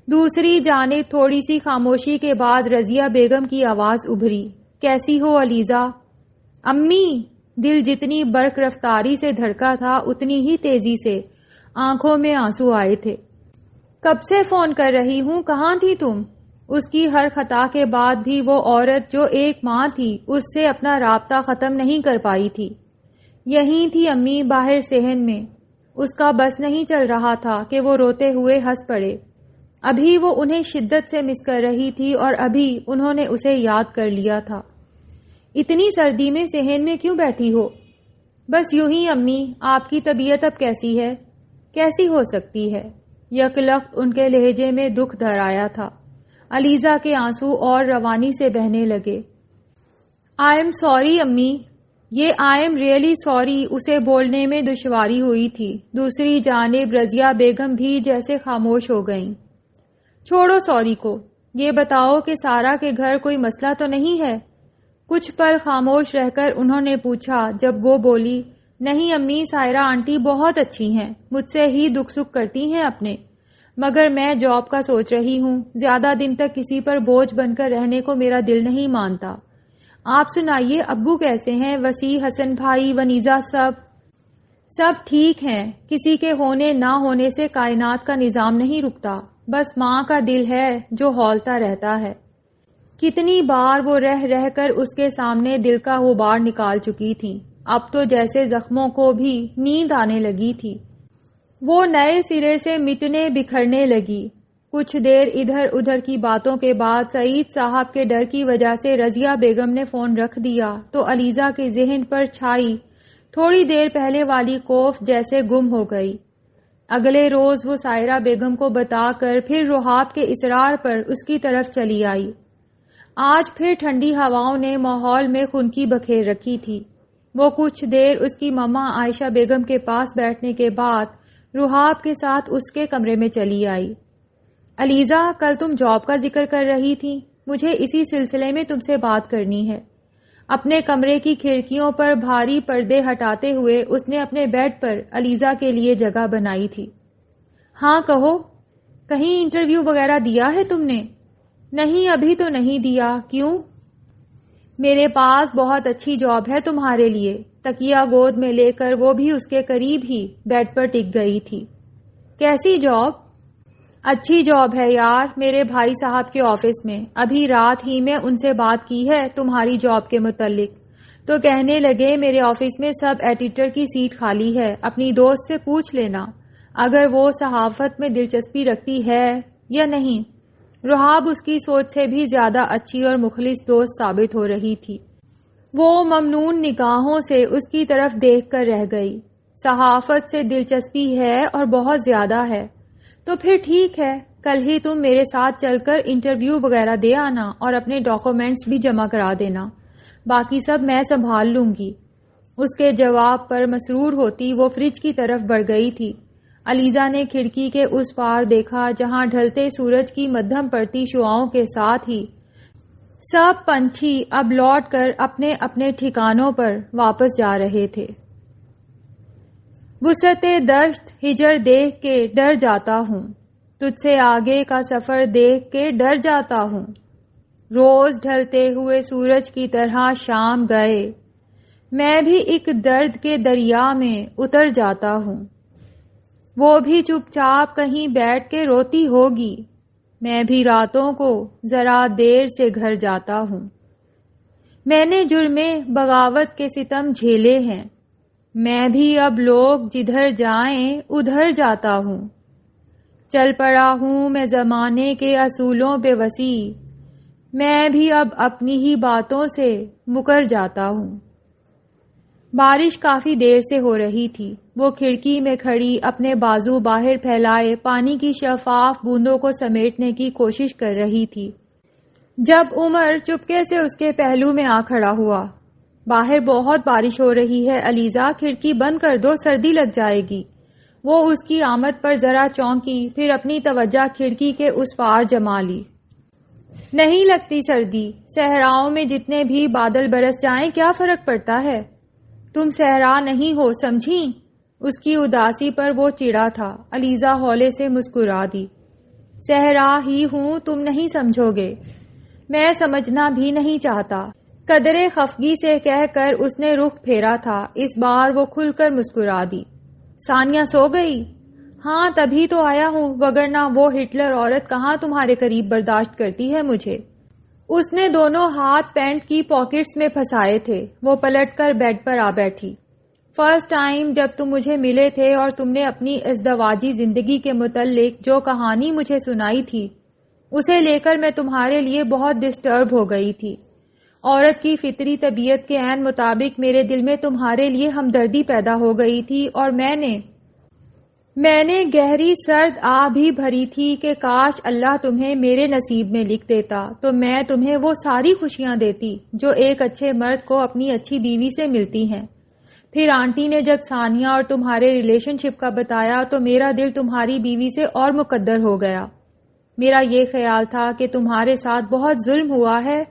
دوسری جانب تھوڑی سی خاموشی کے بعد رضیہ بیگم کی آواز ابھری، کیسی ہو علیزہ؟ امی؟ دل جتنی برق رفتاری سے دھڑکا تھا اتنی ہی تیزی سے آنکھوں میں آنسو آئے تھے۔ کب سے فون کر رہی ہوں، کہاں تھی تم؟ اس کی ہر خطا کے بعد بھی وہ عورت جو ایک ماں تھی اس سے اپنا رابطہ ختم نہیں کر پائی تھی۔ یہیں تھی امی، باہر صحن میں۔ اس کا بس نہیں چل رہا تھا کہ وہ روتے ہوئے ہنس پڑے۔ ابھی وہ انہیں شدت سے مس کر رہی تھی اور ابھی انہوں نے اسے یاد کر لیا تھا۔ اتنی سردی میں صحن میں کیوں بیٹھی ہو؟ بس یوں ہی امی، آپ کی طبیعت اب کیسی ہے؟ کیسی ہو سکتی ہے؟ یکلخت ان کے لہجے میں دکھ دھر آیا تھا۔ علیزہ کے آنسو اور روانی سے بہنے لگے۔ آئی ایم سوری امی، یہ آئی ایم ریئلی سوری اسے بولنے میں دشواری ہوئی تھی۔ دوسری جانب رضیہ بیگم بھی جیسے خاموش ہو گئیں۔ چھوڑو سوری کو، یہ بتاؤ کہ سارا کے گھر کوئی مسئلہ تو نہیں ہے؟ کچھ پل خاموش رہ کر انہوں نے پوچھا۔ جب وہ بولی، نہیں امی، سائرہ آنٹی بہت اچھی ہیں، مجھ سے ہی دکھ سکھ کرتی ہیں اپنے، مگر میں جاب کا سوچ رہی ہوں، زیادہ دن تک کسی پر بوجھ بن کر رہنے کو میرا دل نہیں مانتا۔ آپ سنائیے، ابو کیسے ہیں؟ وسیع، حسن بھائی، ونیزا سب ٹھیک ہیں۔ کسی کے ہونے نہ ہونے سے کائنات کا نظام نہیں رکتا، بس ماں کا دل ہے جو ہولتا رہتا ہے۔ کتنی بار وہ رہ رہ کر اس کے سامنے دل کا غبار نکال چکی تھی، اب تو جیسے زخموں کو بھی نیند آنے لگی تھی، وہ نئے سرے سے مٹنے بکھرنے لگی۔ کچھ دیر ادھر ادھر کی باتوں کے بعد سعید صاحب کے ڈر کی وجہ سے رضیہ بیگم نے فون رکھ دیا تو علیزہ کے ذہن پر چھائی تھوڑی دیر پہلے والی خوف جیسے گم ہو گئی۔ اگلے روز وہ سائرہ بیگم کو بتا کر پھر رحاب کے اصرار پر اس کی طرف چلی آئی۔ آج پھر ٹھنڈی ہواؤں نے ماحول میں خنکی بکھیر رکھی تھی۔ وہ کچھ دیر اس کی مما عائشہ بیگم کے پاس بیٹھنے کے بعد رحاب کے ساتھ اس کے کمرے میں چلی آئی۔ علیزہ، کل تم جاب کا ذکر کر رہی تھی، مجھے اسی سلسلے میں تم سے بات کرنی ہے۔ اپنے کمرے کی کھڑکیوں پر بھاری پردے ہٹاتے ہوئے اس نے اپنے بیڈ پر علیزہ کے لیے جگہ بنائی تھی۔ ہاں کہو، کہیں انٹرویو وغیرہ دیا ہے تم نے؟ نہیں، ابھی تو نہیں دیا۔ کیوں؟ میرے پاس بہت اچھی جاب ہے تمہارے لیے۔ تکیہ گود میں لے کر وہ بھی اس کے قریب ہی بیڈ پر ٹک گئی تھی۔ کیسی جاب؟ اچھی جاب ہے یار، میرے بھائی صاحب کے آفس میں۔ ابھی رات ہی میں ان سے بات کی ہے تمہاری جاب کے متعلق، تو کہنے لگے میرے آفس میں سب ایڈیٹر کی سیٹ خالی ہے، اپنی دوست سے پوچھ لینا اگر وہ صحافت میں دلچسپی رکھتی ہے یا نہیں۔ رحاب اس کی سوچ سے بھی زیادہ اچھی اور مخلص دوست ثابت ہو رہی تھی۔ وہ ممنون نگاہوں سے اس کی طرف دیکھ کر رہ گئی۔ صحافت سے دلچسپی ہے اور بہت زیادہ ہے، تو پھر ٹھیک ہے، کل ہی تم میرے ساتھ چل کر انٹرویو وغیرہ دے آنا اور اپنے ڈاکومنٹس بھی جمع کرا دینا، باقی سب میں سنبھال لوں گی۔ اس کے جواب پر مسرور ہوتی وہ فریج کی طرف بڑھ گئی تھی۔ علیزہ نے کھڑکی کے اس پار دیکھا جہاں ڈھلتے سورج کی مدھم پڑتی شعاؤں کے ساتھ ہی سب پنچھی اب لوٹ کر اپنے اپنے ٹھکانوں پر واپس جا رہے تھے۔ وسعت دشت ہجر دیکھ کے ڈر جاتا ہوں، تجھ سے آگے کا سفر دیکھ کے ڈر جاتا ہوں۔ روز ڈھلتے ہوئے سورج کی طرح شام گئے، میں بھی ایک درد کے دریا میں اتر جاتا ہوں۔ وہ بھی چپ چاپ کہیں بیٹھ کے روتی ہوگی، میں بھی راتوں کو ذرا دیر سے گھر جاتا ہوں۔ میں نے جرمے بغاوت کے ستم جھیلے ہیں، میں بھی اب لوگ جدھر جائیں ادھر جاتا ہوں۔ چل پڑا ہوں میں زمانے کے اصولوں پہ وسیع، میں بھی اب اپنی ہی باتوں سے مکر جاتا ہوں۔ بارش کافی دیر سے ہو رہی تھی۔ وہ کھڑکی میں کھڑی اپنے بازو باہر پھیلائے پانی کی شفاف بوندوں کو سمیٹنے کی کوشش کر رہی تھی، جب عمر چپکے سے اس کے پہلو میں آ کھڑا ہوا۔ باہر بہت بارش ہو رہی ہے علیزہ، کھڑکی بند کر دو، سردی لگ جائے گی۔ وہ اس کی آمد پر ذرا چونکی، پھر اپنی توجہ کھڑکی کے اس پار جما لی۔ نہیں لگتی سردی، صحراؤں میں جتنے بھی بادل برس جائیں کیا فرق پڑتا ہے؟ تم صحرا نہیں ہو، سمجھی؟ اس کی اداسی پر وہ چڑا تھا۔ علیزہ ہولے سے مسکرا دی۔ صحرا ہی ہوں، تم نہیں سمجھو گے، میں سمجھنا بھی نہیں چاہتا، قدرے خفگی سے کہہ کر اس نے رخ پھیرا تھا۔ اس بار وہ کھل کر مسکرا دی۔ ثانیہ سو گئی؟ ہاں تبھی تو آیا ہوں، وگرنہ وہ ہٹلر عورت کہاں تمہارے قریب برداشت کرتی ہے مجھے۔ اس نے دونوں ہاتھ پینٹ کی پاکٹس میں پھنسائے تھے۔ وہ پلٹ کر بیڈ پر آ بیٹھی۔ فرسٹ ٹائم جب تم مجھے ملے تھے اور تم نے اپنی ازدواجی زندگی کے متعلق جو کہانی مجھے سنائی تھی، اسے لے کر میں تمہارے لیے بہت ڈسٹرب ہو گئی تھی، عورت کی فطری طبیعت کے عین مطابق میرے دل میں تمہارے لیے ہمدردی پیدا ہو گئی تھی، اور میں نے گہری سرد آہ بھی بھری تھی کہ کاش اللہ تمہیں میرے نصیب میں لکھ دیتا تو میں تمہیں وہ ساری خوشیاں دیتی جو ایک اچھے مرد کو اپنی اچھی بیوی سے ملتی ہیں۔ پھر آنٹی نے جب ثانیہ اور تمہارے ریلیشن شپ کا بتایا تو میرا دل تمہاری بیوی سے اور مقدر ہو گیا۔ میرا یہ خیال تھا کہ تمہارے ساتھ بہت ظلم ہوا ہے،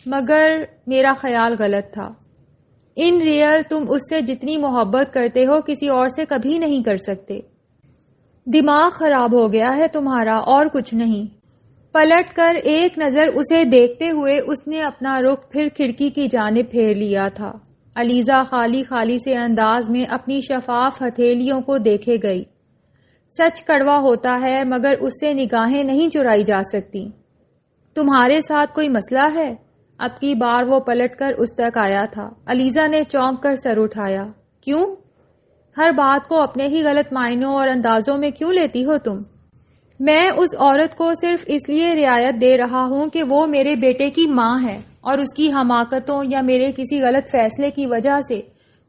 مگر میرا خیال غلط تھا۔ ان ریئل تم اس سے جتنی محبت کرتے ہو کسی اور سے کبھی نہیں کر سکتے۔ دماغ خراب ہو گیا ہے تمہارا، اور کچھ نہیں۔ پلٹ کر ایک نظر اسے دیکھتے ہوئے اس نے اپنا رخ پھر کھڑکی کی جانب پھیر لیا تھا۔ علیزہ خالی خالی سے انداز میں اپنی شفاف ہتھیلیوں کو دیکھے گئی۔ سچ کڑوا ہوتا ہے مگر اس سے نگاہیں نہیں چرائی جا سکتی۔ تمہارے ساتھ کوئی مسئلہ ہے؟ اب کی بار وہ پلٹ کر اس تک آیا تھا۔ علیزہ نے چونک کر سر اٹھایا۔ کیوں؟ ہر بات کو اپنے ہی غلط معنوں اور اندازوں میں کیوں لیتی ہو تم؟ میں اس عورت کو صرف اس لیے رعایت دے رہا ہوں کہ وہ میرے بیٹے کی ماں ہے، اور اس کی حماقتوں یا میرے کسی غلط فیصلے کی وجہ سے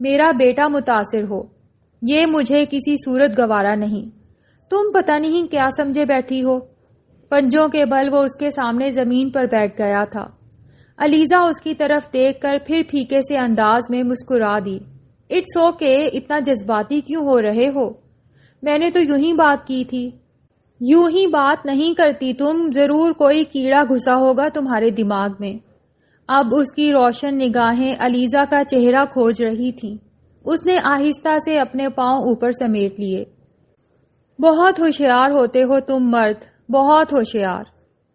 میرا بیٹا متاثر ہو، یہ مجھے کسی صورت گوارا نہیں۔ تم پتہ نہیں کیا سمجھے بیٹھی ہو۔ پنجوں کے بل وہ اس کے سامنے زمین پر بیٹھ گیا تھا۔ علیزہ اس کی طرف دیکھ کر پھر پھیکے سے انداز میں مسکرا دی۔ اٹس اوکے، اتنا جذباتی کیوں ہو رہے ہو؟ میں نے تو یوں ہی بات کی تھی۔ یوں ہی بات نہیں کرتی تم، ضرور کوئی کیڑا گھسا ہوگا تمہارے دماغ میں۔ اب اس کی روشن نگاہیں علیزہ کا چہرہ کھوج رہی تھیں۔ اس نے آہستہ سے اپنے پاؤں اوپر سمیٹ لیے۔ بہت ہوشیار ہوتے ہو تم مرد، بہت ہوشیار۔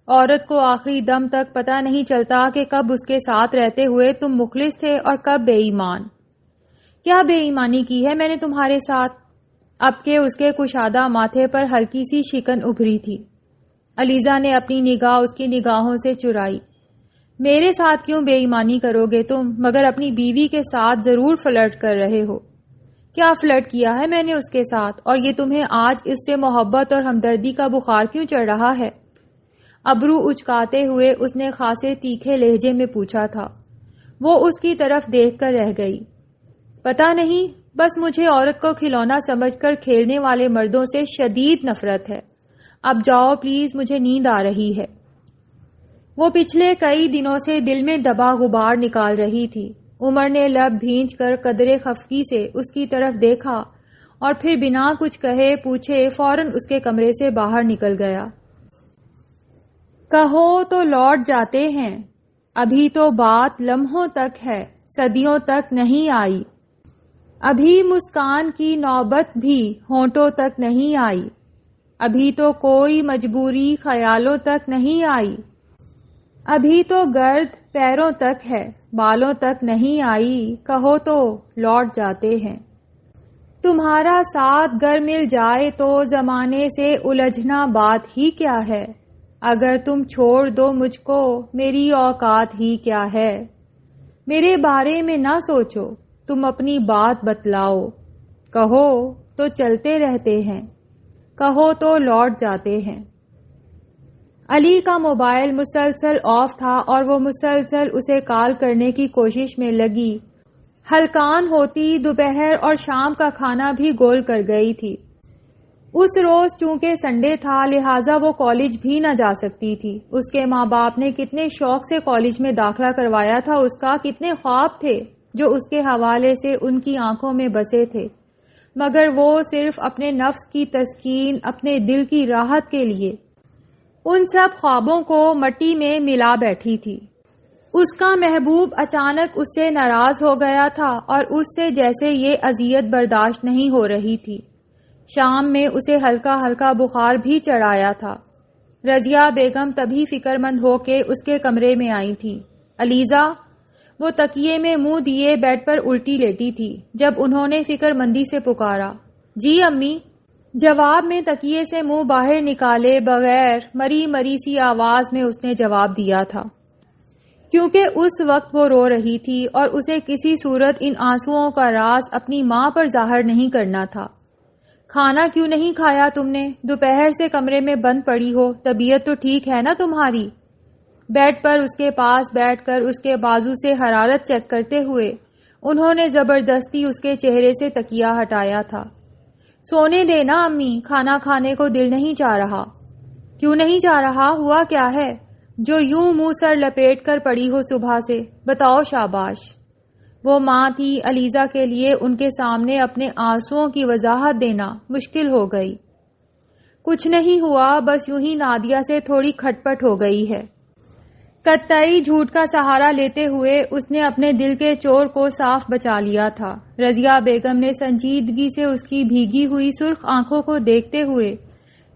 عورت کو آخری دم تک پتہ نہیں چلتا کہ کب اس کے ساتھ رہتے ہوئے تم مخلص تھے اور کب بے ایمان۔ کیا بے ایمانی کی ہے میں نے تمہارے ساتھ؟ اب کہ اس کے کشادہ ماتھے پر ہلکی سی شکن ابھری تھی۔ علیزہ نے اپنی نگاہ اس کی نگاہوں سے چرائی۔ میرے ساتھ کیوں بے ایمانی کرو گے تم؟ مگر اپنی بیوی کے ساتھ ضرور فلرٹ کر رہے ہو۔ کیا فلرٹ کیا ہے میں نے اس کے ساتھ؟ اور یہ تمہیں آج اس سے محبت اور ہمدردی کا بخار کیوں چڑھ رہا ہے؟ ابرو اچکاتے ہوئے اس نے خاصے تیکھے لہجے میں پوچھا تھا۔ وہ اس کی طرف دیکھ کر رہ گئی۔ پتہ نہیں، بس مجھے عورت کو کھلونا سمجھ کر کھیلنے والے مردوں سے شدید نفرت ہے۔ اب جاؤ پلیز، مجھے نیند آ رہی ہے۔ وہ پچھلے کئی دنوں سے دل میں دبا غبار نکال رہی تھی۔ عمر نے لب بھینچ کر قدرے خفگی سے اس کی طرف دیکھا اور پھر بنا کچھ کہے پوچھے فوراً اس کے کمرے سے باہر نکل گیا۔ کہو تو لوٹ جاتے ہیں، ابھی تو بات لمحوں تک ہے، صدیوں تک نہیں آئی۔ ابھی مسکان کی نوبت بھی ہونٹوں تک نہیں آئی، ابھی تو کوئی مجبوری خیالوں تک نہیں آئی۔ ابھی تو گرد پیروں تک ہے، بالوں تک نہیں آئی، کہو تو لوٹ جاتے ہیں۔ تمہارا ساتھ گر مل جائے تو زمانے سے الجھنا بات ہی کیا ہے، اگر تم چھوڑ دو مجھ کو میری اوقات ہی کیا ہے۔ میرے بارے میں نہ سوچو، تم اپنی بات بتلاؤ، کہو تو چلتے رہتے ہیں، کہو تو لوٹ جاتے ہیں۔ علی کا موبائل مسلسل آف تھا اور وہ مسلسل اسے کال کرنے کی کوشش میں لگی۔ ہلکان ہوتی دوپہر اور شام کا کھانا بھی گول کر گئی تھی۔ اس روز چونکہ سنڈے تھا لہٰذا وہ کالج بھی نہ جا سکتی تھی۔ اس کے ماں باپ نے کتنے شوق سے کالج میں داخلہ کروایا تھا، اس کا کتنے خواب تھے جو اس کے حوالے سے ان کی آنکھوں میں بسے تھے، مگر وہ صرف اپنے نفس کی تسکین، اپنے دل کی راحت کے لیے ان سب خوابوں کو مٹی میں ملا بیٹھی تھی۔ اس کا محبوب اچانک اس سے ناراض ہو گیا تھا اور اس سے جیسے یہ اذیت برداشت نہیں ہو رہی تھی۔ شام میں اسے ہلکا ہلکا بخار بھی چڑھایا تھا۔ رضیہ بیگم تبھی فکر مند ہو کے اس کے کمرے میں آئی تھی۔ علیزہ، وہ تکیے میں منہ دیے بیڈ پر الٹی لیٹی تھی جب انہوں نے فکر مندی سے پکارا۔ جی امی، جواب میں تکیے سے منہ باہر نکالے بغیر مری مری سی آواز میں اس نے جواب دیا تھا، کیونکہ اس وقت وہ رو رہی تھی اور اسے کسی صورت ان آنسوؤں کا راز اپنی ماں پر ظاہر نہیں کرنا تھا۔ کھانا کیوں نہیں کھایا تم نے؟ دوپہر سے کمرے میں بند پڑی ہو، طبیعت تو ٹھیک ہے نا تمہاری؟ بیڈ پر اس کے پاس بیٹھ کر اس کے بازو سے حرارت چیک کرتے ہوئے انہوں نے زبردستی اس کے چہرے سے تکیہ ہٹایا تھا۔ سونے دینا امی، کھانا کھانے کو دل نہیں چاہ رہا۔ کیوں نہیں چاہ رہا؟ ہوا کیا ہے جو یوں منہ سر لپیٹ کر پڑی ہو صبح سے؟ بتاؤ شاباش۔ وہ ماں تھی، علیزہ کے لیے ان کے سامنے اپنے آنسوؤں کی وضاحت دینا مشکل ہو گئی۔ کچھ نہیں ہوا، بس یوں ہی نادیہ سے تھوڑی کھٹ پٹ ہو گئی ہے۔ قطعی جھوٹ کا سہارا لیتے ہوئے اس نے اپنے دل کے چور کو صاف بچا لیا تھا۔ رضیہ بیگم نے سنجیدگی سے اس کی بھیگی ہوئی سرخ آنکھوں کو دیکھتے ہوئے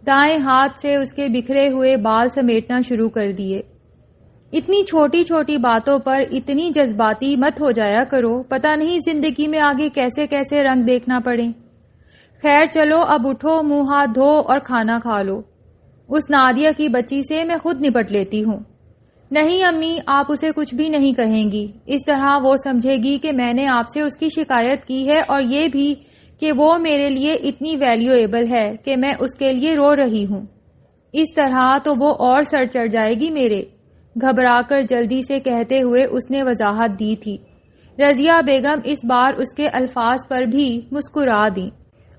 دائیں ہاتھ سے اس کے بکھرے ہوئے بال سمیٹنا شروع کر دیے۔ اتنی چھوٹی چھوٹی باتوں پر اتنی جذباتی مت ہو جایا کرو، پتہ نہیں زندگی میں آگے کیسے کیسے رنگ دیکھنا پڑے۔ خیر چلو اب اٹھو، منہ ہاتھ دھو اور کھانا کھا لو۔ اس نادیہ کی بچی سے میں خود نپٹ لیتی ہوں۔ نہیں امی، آپ اسے کچھ بھی نہیں کہیں گی، اس طرح وہ سمجھے گی کہ میں نے آپ سے اس کی شکایت کی ہے، اور یہ بھی کہ وہ میرے لیے اتنی ویلیویبل ہے کہ میں اس کے لیے رو رہی ہوں۔ اس طرح تو وہ اور سر چڑھ جائے گی میرے، گھبرا کر جلدی سے کہتے ہوئے اس نے وضاحت دی تھی۔ رضیہ بیگم اس بار اس کے الفاظ پر بھی مسکرا دیں۔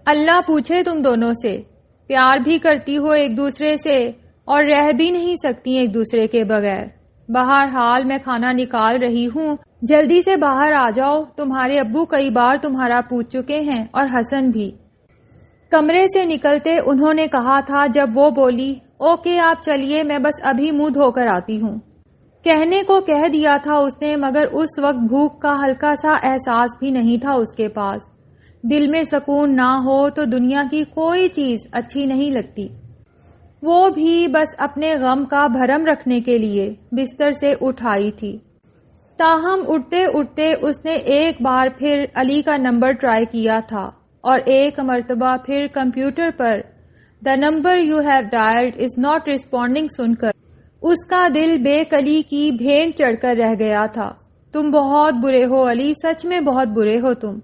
اللہ پوچھے تم دونوں سے، پیار بھی کرتی ہو ایک دوسرے سے اور رہ بھی نہیں سکتی ایک دوسرے کے بغیر۔ بہرحال میں کھانا نکال رہی ہوں، جلدی سے باہر آ جاؤ، تمہارے ابو کئی بار تمہارا پوچھ چکے ہیں اور حسن بھی۔ کمرے سے نکلتے انہوں نے کہا تھا جب وہ بولی، اوکے آپ چلیے، میں بس ابھی منہ دھو کر آتی ہوں۔ کہنے کو کہہ دیا تھا اس نے، مگر اس وقت بھوک کا ہلکا سا احساس بھی نہیں تھا اس کے پاس۔ دل میں سکون نہ ہو تو دنیا کی کوئی چیز اچھی نہیں لگتی، وہ بھی بس اپنے غم کا بھرم رکھنے کے لیے بستر سے اٹھائی تھی۔ تاہم اٹھتے اٹھتے اس نے ایک بار پھر علی کا نمبر ٹرائی کیا تھا اور ایک مرتبہ پھر computer per "The number you have dialed is not responding" سن کر اس کا دل بے کلی کی بھینٹ چڑھ کر رہ گیا تھا۔ تم بہت برے ہو علی، سچ میں بہت برے ہو تم۔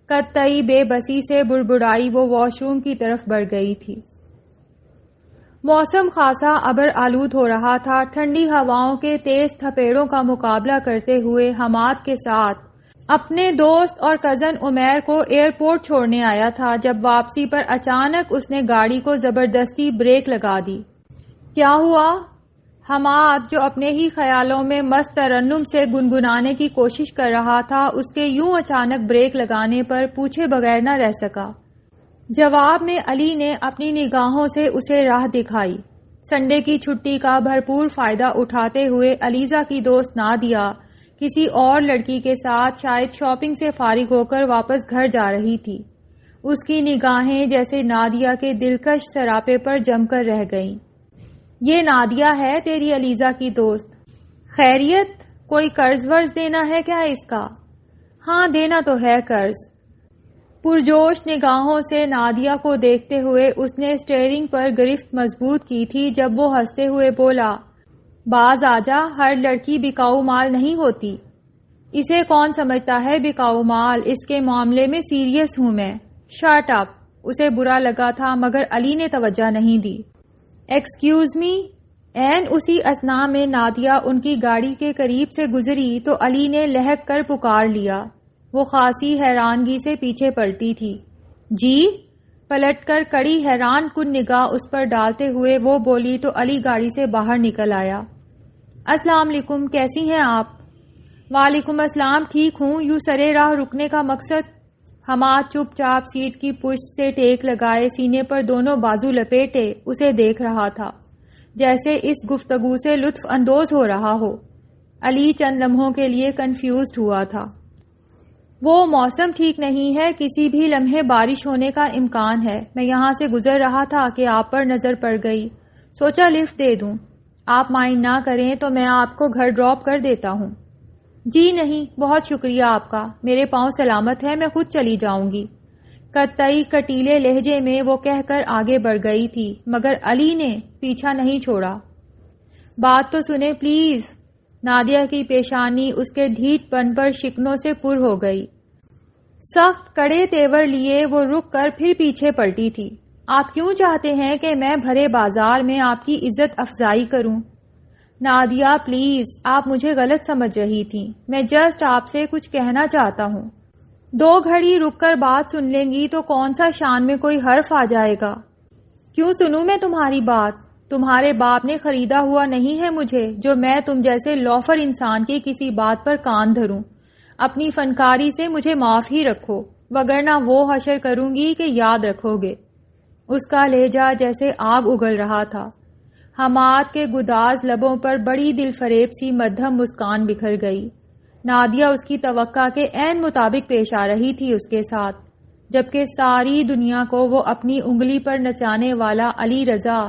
قطعی بے بسی سے بڑبڑائی وہ واش روم کی طرف بڑھ گئی تھی۔ موسم خاصا ابر آلود ہو رہا تھا۔ ٹھنڈی ہواؤں کے تیز تھپیڑوں کا مقابلہ کرتے ہوئے حماد کے ساتھ اپنے دوست اور کزن عمیر کو ایئرپورٹ چھوڑنے آیا تھا جب واپسی پر اچانک اس نے گاڑی کو زبردستی بریک لگا دی۔ کیا ہوا؟ حماد جو اپنے ہی خیالوں میں مست ترنم سے گنگنانے کی کوشش کر رہا تھا، اس کے یوں اچانک بریک لگانے پر پوچھے بغیر نہ رہ سکا۔ جواب میں علی نے اپنی نگاہوں سے اسے راہ دکھائی۔ سنڈے کی چھٹی کا بھرپور فائدہ اٹھاتے ہوئے علیزہ کی دوست نادیہ کسی اور لڑکی کے ساتھ شاید شاپنگ سے فارغ ہو کر واپس گھر جا رہی تھی۔ اس کی نگاہیں جیسے نادیہ کے دلکش سراپے پر جم کر رہ گئیں۔ یہ نادیہ ہے تیری علیزہ کی دوست؟ خیریت؟ کوئی قرض ورز دینا ہے کیا اس کا؟ ہاں دینا تو ہے قرض۔ پرجوش نگاہوں سے نادیہ کو دیکھتے ہوئے اس نے اسٹیئرنگ پر گرفت مضبوط کی تھی جب وہ ہنستے ہوئے بولا، باز آجا، ہر لڑکی بکاؤ مال نہیں ہوتی۔ اسے کون سمجھتا ہے بکاؤ مال؟ اس کے معاملے میں سیریس ہوں میں۔ Shut up. اسے برا لگا تھا مگر علی نے توجہ نہیں دی۔ Excuse me. این اسی اثناء میں نادیہ ان کی گاڑی کے قریب سے گزری تو علی نے لہک کر پکار لیا۔ وہ خاصی حیرانگی سے پیچھے پلٹی تھی۔ جی؟ پلٹ کر کڑی حیران کن نگاہ اس پر ڈالتے ہوئے وہ بولی تو علی گاڑی سے باہر نکل آیا۔ السلام علیکم، کیسی ہیں آپ؟ وعلیکم السلام، ٹھیک ہوں۔ یوں سرے راہ رکنے کا مقصد؟ حماد چپ چاپ سیٹ کی پشت سے ٹیک لگائے سینے پر دونوں بازو لپیٹے اسے دیکھ رہا تھا جیسے اس گفتگو سے لطف اندوز ہو رہا ہو۔ علی چند لمحوں کے لیے کنفیوزڈ ہوا تھا۔ وہ موسم ٹھیک نہیں ہے، کسی بھی لمحے بارش ہونے کا امکان ہے۔ میں یہاں سے گزر رہا تھا کہ آپ پر نظر پڑ گئی، سوچا لفٹ دے دوں۔ آپ مائنڈ نہ کریں تو میں آپ کو گھر ڈراپ کر دیتا ہوں۔ جی نہیں، بہت شکریہ آپ کا، میرے پاؤں سلامت ہے، میں خود چلی جاؤں گی۔ قطعی کٹیلے لہجے میں وہ کہہ کر آگے بڑھ گئی تھی مگر علی نے پیچھا نہیں چھوڑا۔ بات تو سنیں پلیز۔ نادیہ کی پیشانی اس کے ڈھیٹ پن پر شکنوں سے پر ہو گئی۔ سخت کڑے تیور لیے وہ رک کر پھر پیچھے پلٹی تھی۔ آپ کیوں چاہتے ہیں کہ میں بھرے بازار میں آپ کی عزت افزائی کروں؟ نادیہ پلیز، آپ مجھے غلط سمجھ رہی تھیں، میں جسٹ آپ سے کچھ کہنا چاہتا ہوں۔ 2 گھڑی رک کر بات سن لیں گی تو کون سا شان میں کوئی حرف آ جائے گا؟ کیوں سنوں میں تمہاری بات؟ تمہارے باپ نے خریدا ہوا نہیں ہے مجھے جو میں تم جیسے لوفر انسان کی کسی بات پر کان دھروں۔ اپنی فنکاری سے مجھے معاف ہی رکھو، وگرنہ وہ حشر کروں گی کہ یاد رکھو گے۔ اس کا لہجہ جیسے آگ اگل رہا تھا۔ حماد کے گداز لبوں پر بڑی دل فریب سی مدھم مسکان بکھر گئی۔ نادیہ اس کی توقع کے عین مطابق پیش آ رہی تھی اس کے ساتھ، جبکہ ساری دنیا کو وہ اپنی انگلی پر نچانے والا علی رضا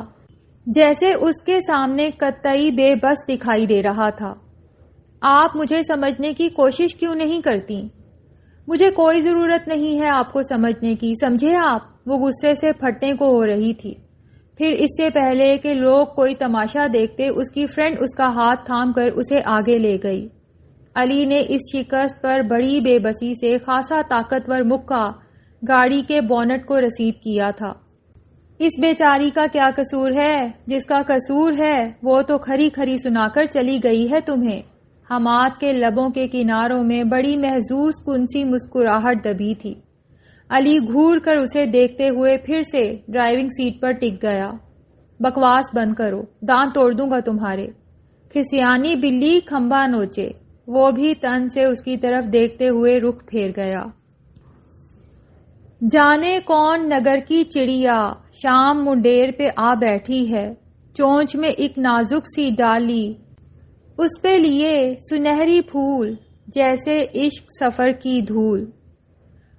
جیسے اس کے سامنے قطعی بے بس دکھائی دے رہا تھا۔ آپ مجھے سمجھنے کی کوشش کیوں نہیں کرتی؟ مجھے کوئی ضرورت نہیں ہے آپ کو سمجھنے کی، سمجھے آپ؟ وہ غصے سے پھٹنے کو ہو رہی تھی۔ پھر اس سے پہلے کہ لوگ کوئی تماشا دیکھتے، اس کی فرینڈ اس کا ہاتھ تھام کر اسے آگے لے گئی۔ علی نے اس شکست پر بڑی بے بسی سے خاصا طاقتور مکہ گاڑی کے بونٹ کو رسید کیا تھا۔ اس بیچاری کا کیا قصور ہے؟ جس کا قصور ہے وہ تو کھری کھری سنا کر چلی گئی ہے تمہیں۔ حماد کے لبوں کے کناروں میں بڑی محظوظ کن سی مسکراہٹ دبی تھی۔ علی گھور کر اسے دیکھتے ہوئے پھر سے ڈرائیونگ سیٹ پر ٹک گیا۔ بکواس بند کرو، دانت توڑ دوں گا تمہارے۔ کھسیانی بلی کھمبا نوچے۔ وہ بھی تن سے اس کی طرف دیکھتے ہوئے رخ پھیر گیا۔ جانے کون نگر کی چڑیا شام منڈیر پہ آ بیٹھی ہے، چونچ میں ایک نازک سی ڈالی، اس پہ لیے سنہری پھول جیسے عشق سفر کی دھول۔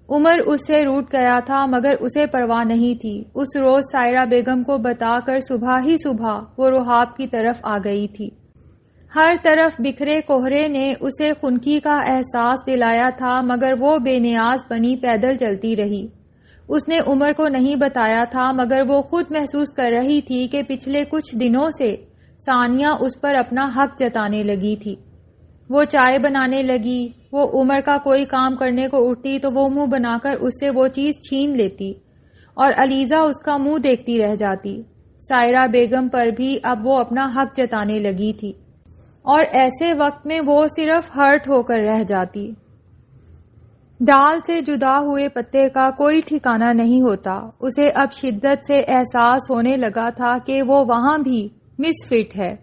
عمر اس سے روٹھ گیا تھا مگر اسے پرواہ نہیں تھی۔ اس روز سائرہ بیگم کو بتا کر صبح ہی صبح وہ رحاب کی طرف آ گئی تھی۔ ہر طرف بکھرے کوہرے نے اسے خنکی کا احساس دلایا تھا مگر وہ بے نیاز بنی پیدل چلتی رہی۔ اس نے عمر کو نہیں بتایا تھا مگر وہ خود محسوس کر رہی تھی کہ پچھلے کچھ دنوں سے ثانیہ اس پر اپنا حق جتانے لگی تھی۔ وہ چائے بنانے لگی، وہ عمر کا کوئی کام کرنے کو اٹھتی تو وہ منہ بنا کر اس سے وہ چیز چھین لیتی اور علیزہ اس کا منہ دیکھتی رہ جاتی۔ سائرہ بیگم پر بھی اب وہ اپنا حق جتانے لگی تھی اور ایسے وقت میں وہ صرف ہرٹ ہو کر رہ جاتی۔ ڈال سے جدا ہوئے پتے کا کوئی ٹھکانہ نہیں ہوتا۔ اسے اب شدت سے احساس ہونے لگا تھا کہ وہ وہاں بھی مس فٹ ہے،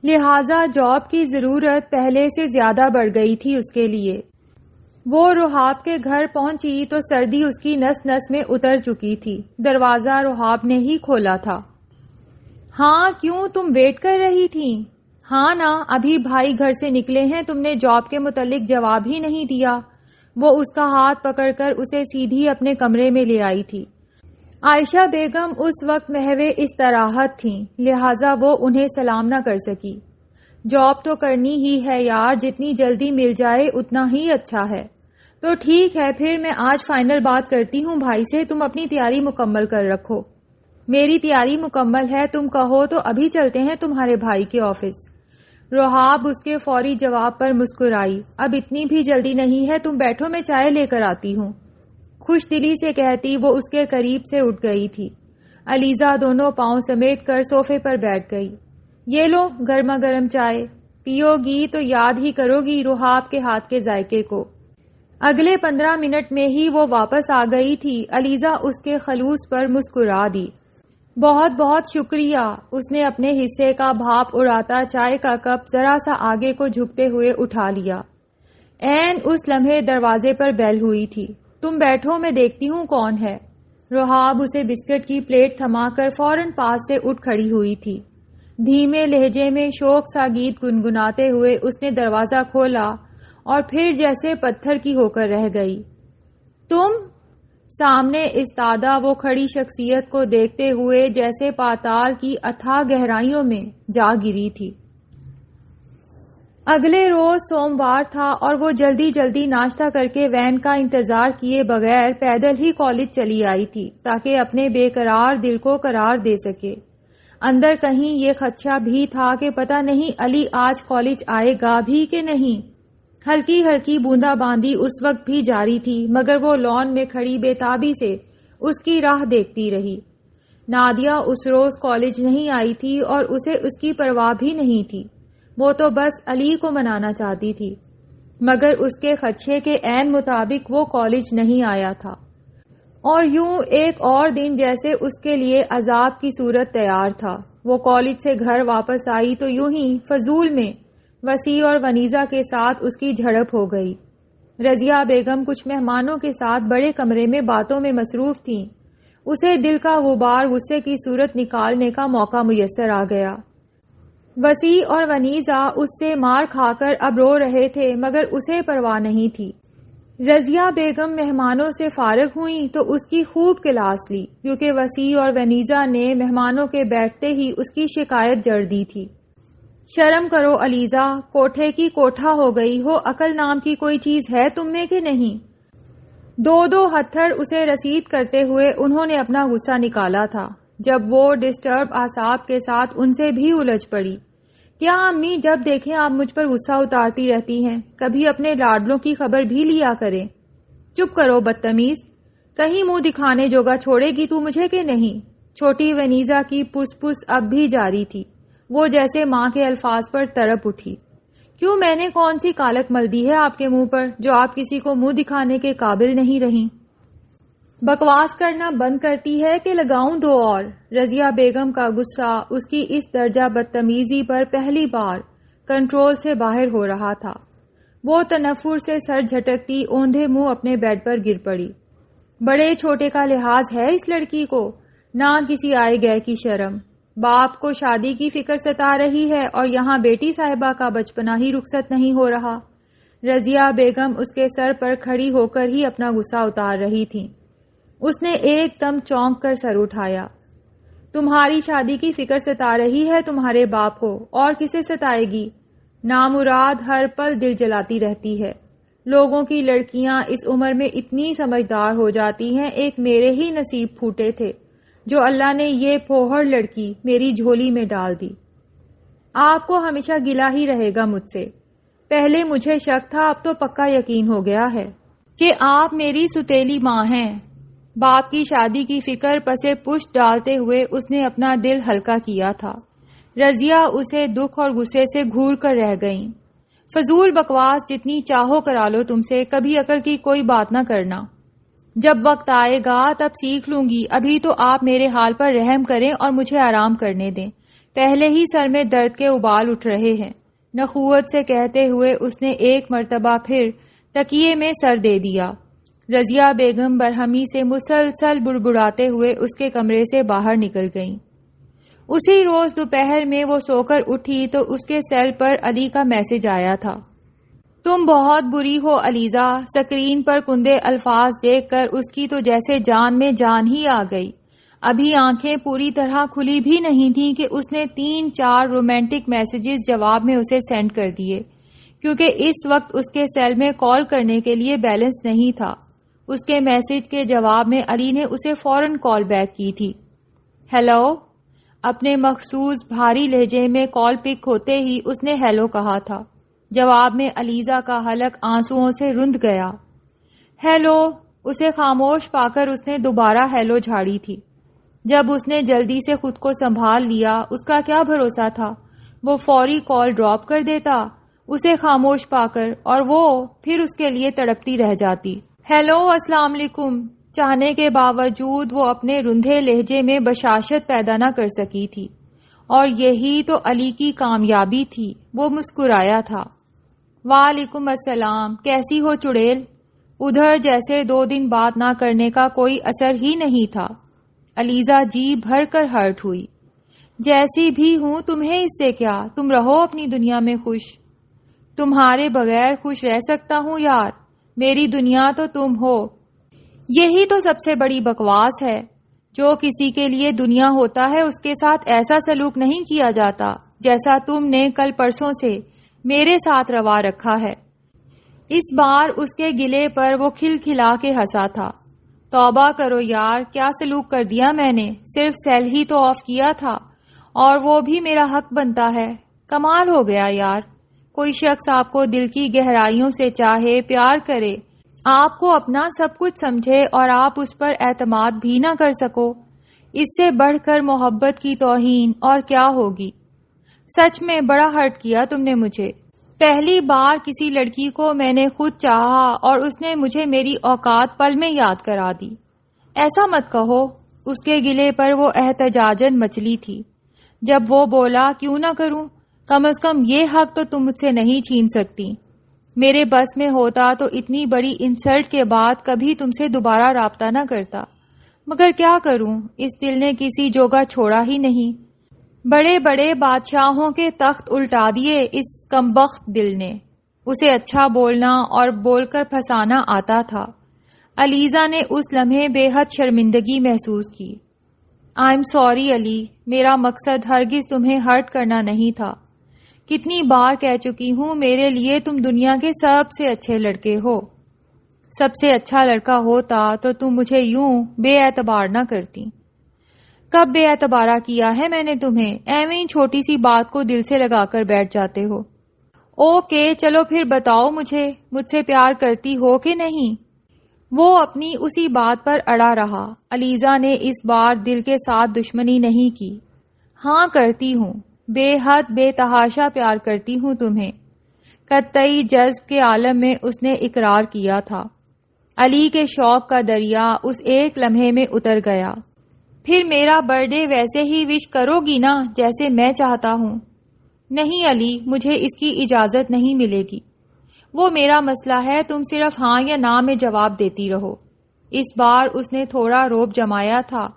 لہذا جاب کی ضرورت پہلے سے زیادہ بڑھ گئی تھی اس کے لیے۔ وہ رحاب کے گھر پہنچی تو سردی اس کی نس نس میں اتر چکی تھی۔ دروازہ رحاب نے ہی کھولا تھا۔ ہاں کیوں، تم ویٹ کر رہی تھی؟ ہاں نا، ابھی بھائی گھر سے نکلے ہیں، تم نے جاب کے متعلق جواب ہی نہیں دیا۔ وہ اس کا ہاتھ پکڑ کر اسے سیدھی اپنے کمرے میں لے آئی تھی۔ عائشہ بیگم اس وقت محو استراحت تھیں، لہٰذا وہ انہیں سلام نہ کر سکی۔ جاب تو کرنی ہی ہے یار، جتنی جلدی مل جائے اتنا ہی اچھا ہے۔ تو ٹھیک ہے پھر میں آج فائنل بات کرتی ہوں بھائی سے، تم اپنی تیاری مکمل کر رکھو۔ میری تیاری مکمل ہے، تم کہو تو ابھی چلتے ہیں تمہارے بھائی کے آفس۔ رحاب اس کے فوری جواب پر مسکرائی۔ اب اتنی بھی جلدی نہیں ہے، تم بیٹھو میں چائے لے کر آتی ہوں۔ خوش دلی سے کہتی وہ اس کے قریب سے اٹھ گئی تھی۔ علیزہ دونوں پاؤں سمیٹ کر صوفے پر بیٹھ گئی۔ یہ لو گرما گرم چائے، پیو گی تو یاد ہی کرو گی رحاب کے ہاتھ کے ذائقے کو۔ اگلے 15 منٹ میں ہی وہ واپس آ گئی تھی۔ علیزہ اس کے خلوص پر مسکرا دی۔ بہت بہت شکریہ۔ اس نے اپنے حصے کا بھاپ اڑاتا چائے کا کپ ذرا سا آگے کو جھکتے ہوئے اٹھا لیا۔ عین اس لمحے دروازے پر بیل ہوئی تھی۔ تم بیٹھو میں دیکھتی ہوں کون ہے۔ رحاب اسے بسکٹ کی پلیٹ تھما کر فوراً پاس سے اٹھ کھڑی ہوئی تھی۔ دھیمے لہجے میں شوق سا گیت گنگناتے ہوئے اس نے دروازہ کھولا اور پھر جیسے پتھر کی ہو کر رہ گئی۔ تم؟ سامنے استادہ وہ کھڑی شخصیت کو دیکھتے ہوئے جیسے پاتال کی اتھاہ گہرائیوں میں جا گری تھی۔ اگلے روز سوموار تھا اور وہ جلدی جلدی ناشتہ کر کے وین کا انتظار کیے بغیر پیدل ہی کالج چلی آئی تھی تاکہ اپنے بے قرار دل کو قرار دے سکے۔ اندر کہیں یہ خدشہ بھی تھا کہ پتہ نہیں علی آج کالج آئے گا بھی کہ نہیں۔ ہلکی ہلکی بوندا باندی اس وقت بھی جاری تھی مگر وہ لان میں کھڑی بے تابی سے اس کی راہ دیکھتی رہی۔ نادیہ اس روز کالج نہیں آئی تھی اور اسے اس کی پرواہ بھی نہیں تھی۔ وہ تو بس علی کو منانا چاہتی تھی، مگر اس کے خدشے کے عین مطابق وہ کالج نہیں آیا تھا، اور یوں ایک اور دن جیسے اس کے لیے عذاب کی صورت تیار تھا۔ وہ کالج سے گھر واپس آئی تو یوں ہی فضول میں وسیع اور ونیزہ کے ساتھ اس کی جھڑپ ہو گئی۔ رضیہ بیگم کچھ مہمانوں کے ساتھ بڑے کمرے میں باتوں میں مصروف تھیں۔ اسے دل کا غبار غصے کی صورت نکالنے کا موقع میسر آ گیا۔ وسیع اور ونیزہ اس سے مار کھا کر اب رو رہے تھے، مگر اسے پرواہ نہیں تھی۔ رضیہ بیگم مہمانوں سے فارغ ہوئیں تو اس کی خوب کلاس لی، کیونکہ وسیع اور ونیزہ نے مہمانوں کے بیٹھتے ہی اس کی شکایت جڑ دی تھی۔ شرم کرو علیزہ، کوٹھے کی کوٹھا ہو گئی ہو، عقل نام کی کوئی چیز ہے تم میں کہ نہیں؟ دو دو ہتھڑ اسے رسید کرتے ہوئے انہوں نے اپنا غصہ نکالا تھا، جب وہ ڈسٹرب اعصاب کے ساتھ ان سے بھی الجھ پڑی۔ کیا امی جب دیکھیں آپ مجھ پر غصہ اتارتی رہتی ہیں؟ کبھی اپنے لاڈلوں کی خبر بھی لیا کریں۔ چپ کرو بدتمیز، کہیں منہ دکھانے جوگا چھوڑے گی تو مجھے کہ نہیں؟ چھوٹی ونیزا کی پس پس اب بھی جاری تھی۔ وہ جیسے ماں کے الفاظ پر تڑپ اٹھی۔ کیوں میں نے کون سی کالک مل دی ہے آپ کے منہ پر جو آپ کسی کو منہ دکھانے کے قابل نہیں رہیں؟ بکواس کرنا بند کرتی ہے کہ لگاؤں دو اور؟ رضیہ بیگم کا غصہ اس کی اس درجہ بدتمیزی پر پہلی بار کنٹرول سے باہر ہو رہا تھا۔ وہ تنفر سے سر جھٹکتی اوندھے منہ اپنے بیڈ پر گر پڑی۔ بڑے چھوٹے کا لحاظ ہے اس لڑکی کو، نہ کسی آئے گئے کی شرم۔ باپ کو شادی کی فکر ستا رہی ہے اور یہاں بیٹی صاحبہ کا بچپنا ہی رخصت نہیں ہو رہا۔ رضیہ بیگم اس کے سر پر کھڑی ہو کر ہی اپنا غصہ اتار رہی تھی۔ اس نے ایک دم چونک کر سر اٹھایا۔ تمہاری شادی کی فکر ستا رہی ہے تمہارے باپ کو، اور کسے ستائے گی؟ نامراد ہر پل دل جلاتی رہتی ہے۔ لوگوں کی لڑکیاں اس عمر میں اتنی سمجھدار ہو جاتی ہیں، ایک میرے ہی نصیب پھوٹے تھے جو اللہ نے یہ پھوہڑ لڑکی میری جھولی میں ڈال دی۔ آپ کو ہمیشہ گلہ ہی رہے گا مجھ سے۔ پہلے مجھے شک تھا، اب تو پکا یقین ہو گیا ہے کہ آپ میری ستیلی ماں ہیں۔ باپ کی شادی کی فکر پسے پشت ڈالتے ہوئے اس نے اپنا دل ہلکا کیا تھا۔ رضیہ اسے دکھ اور غصے سے گھور کر رہ گئیں۔ فضول بکواس جتنی چاہو کرا لو تم سے، کبھی عقل کی کوئی بات نہ کرنا۔ جب وقت آئے گا تب سیکھ لوں گی، ابھی تو آپ میرے حال پر رحم کریں اور مجھے آرام کرنے دیں۔ پہلے ہی سر میں درد کے ابال اٹھ رہے ہیں۔ نخوت سے کہتے ہوئے اس نے ایک مرتبہ پھر تکیے میں سر دے دیا۔ رضیہ بیگم برہمی سے مسلسل بڑبڑاتے ہوئے اس کے کمرے سے باہر نکل گئیں۔ اسی روز دوپہر میں وہ سو کر اٹھی تو اس کے سیل پر علی کا میسج آیا تھا۔ تم بہت بری ہو علیزہ۔ سکرین پر کندے الفاظ دیکھ کر اس کی تو جیسے جان میں جان ہی آ گئی۔ ابھی آنکھیں پوری طرح کھلی بھی نہیں تھیں کہ اس نے 3-4 رومانٹک میسیجز جواب میں اسے سینڈ کر دیے، کیونکہ اس وقت اس کے سیل میں کال کرنے کے لیے بیلنس نہیں تھا۔ اس کے میسج کے جواب میں علی نے اسے فوراً کال بیک کی تھی۔ ہیلو۔ اپنے مخصوص بھاری لہجے میں کال پک ہوتے ہی اس نے ہیلو کہا تھا۔ جواب میں علیزہ کا حلق آنسوؤں سے رند گیا۔ ہیلو۔ اسے خاموش پا کر اس نے دوبارہ ہیلو جھاڑی تھی۔ جب اس نے جلدی سے خود کو سنبھال لیا، اس کا کیا بھروسہ تھا وہ فوری کال ڈراپ کر دیتا اسے خاموش پا کر، اور وہ پھر اس کے لیے تڑپتی رہ جاتی۔ ہیلو، السلام علیکم چاہنے کے باوجود وہ اپنے رندھے لہجے میں بشاشت پیدا نہ کر سکی تھی، اور یہی تو علی کی کامیابی تھی۔ وہ مسکرایا تھا۔ وعلیکم السلام، کیسی ہو چڑیل؟ ادھر جیسے 2 دن بات نہ کرنے کا کوئی اثر ہی نہیں تھا۔ علیزہ جی بھر کر ہرٹ ہوئی۔ جیسی بھی ہوں تمہیں اس سے کیا، تم رہو اپنی دنیا میں خوش۔ تمہارے بغیر خوش رہ سکتا ہوں یار، میری دنیا تو تم ہو۔ یہی تو سب سے بڑی بکواس ہے۔ جو کسی کے لیے دنیا ہوتا ہے اس کے ساتھ ایسا سلوک نہیں کیا جاتا جیسا تم نے کل پرسوں سے میرے ساتھ روا رکھا ہے۔ اس بار اس کے گلے پر وہ کھل کھلا کے ہنسا تھا۔ توبہ کرو یار، کیا سلوک کر دیا میں نے؟ صرف سیل ہی تو آف کیا تھا، اور وہ بھی میرا حق بنتا ہے۔ کمال ہو گیا یار، کوئی شخص آپ کو دل کی گہرائیوں سے چاہے، پیار کرے، آپ کو اپنا سب کچھ سمجھے اور آپ اس پر اعتماد بھی نہ کر سکو۔ اس سے بڑھ کر محبت کی توہین اور کیا ہوگی؟ سچ میں بڑا ہرٹ کیا تم نے مجھے. پہلی بار کسی لڑکی کو میں نے خود چاہا اور اس نے مجھے میری اوقات پل میں یاد کرا دی. ایسا مت کہو. اس کے گلے پر وہ احتجاجن مچلی تھی. جب وہ بولا کیوں نہ کروں، کم از کم یہ حق تو تم مجھ سے نہیں چھین سکتی. میرے بس میں ہوتا تو اتنی بڑی انسلٹ کے بعد کبھی تم سے دوبارہ رابطہ نہ کرتا، مگر کیا کروں، اس دل نے کسی جوگا چھوڑا ہی نہیں. بڑے بڑے بادشاہوں کے تخت الٹا دیے اس کمبخت دل نے. اسے اچھا بولنا اور بول کر پھنسانا آتا تھا. علیزہ نے اس لمحے بے حد شرمندگی محسوس کی. آئی ایم سوری علی، میرا مقصد ہرگز تمہیں ہرٹ کرنا نہیں تھا. کتنی بار کہہ چکی ہوں میرے لیے تم دنیا کے سب سے اچھے لڑکے ہو. سب سے اچھا لڑکا ہوتا تو تم مجھے یوں بے اعتبار نہ کرتی. کب بے اعتبارہ کیا ہے میں نے تمہیں؟ ایویں ہی چھوٹی سی بات کو دل سے لگا کر بیٹھ جاتے ہو. اوکے چلو پھر بتاؤ مجھ سے پیار کرتی ہو کہ نہیں؟ وہ اپنی اسی بات پر اڑا رہا. علیزہ نے اس بار دل کے ساتھ دشمنی نہیں کی. ہاں کرتی ہوں، بے حد بے تحاشا پیار کرتی ہوں تمہیں. قطعی جذب کے عالم میں اس نے اقرار کیا تھا. علی کے شوق کا دریا اس ایک لمحے میں اتر گیا. پھر میرا برتھ ڈے ویسے ہی وش کرو گی نا جیسے میں چاہتا ہوں؟ نہیں علی، مجھے اس کی اجازت نہیں ملے گی. وہ میرا مسئلہ ہے، تم صرف ہاں یا نہ میں جواب دیتی رہو. اس بار اس نے تھوڑا روب جمایا تھا.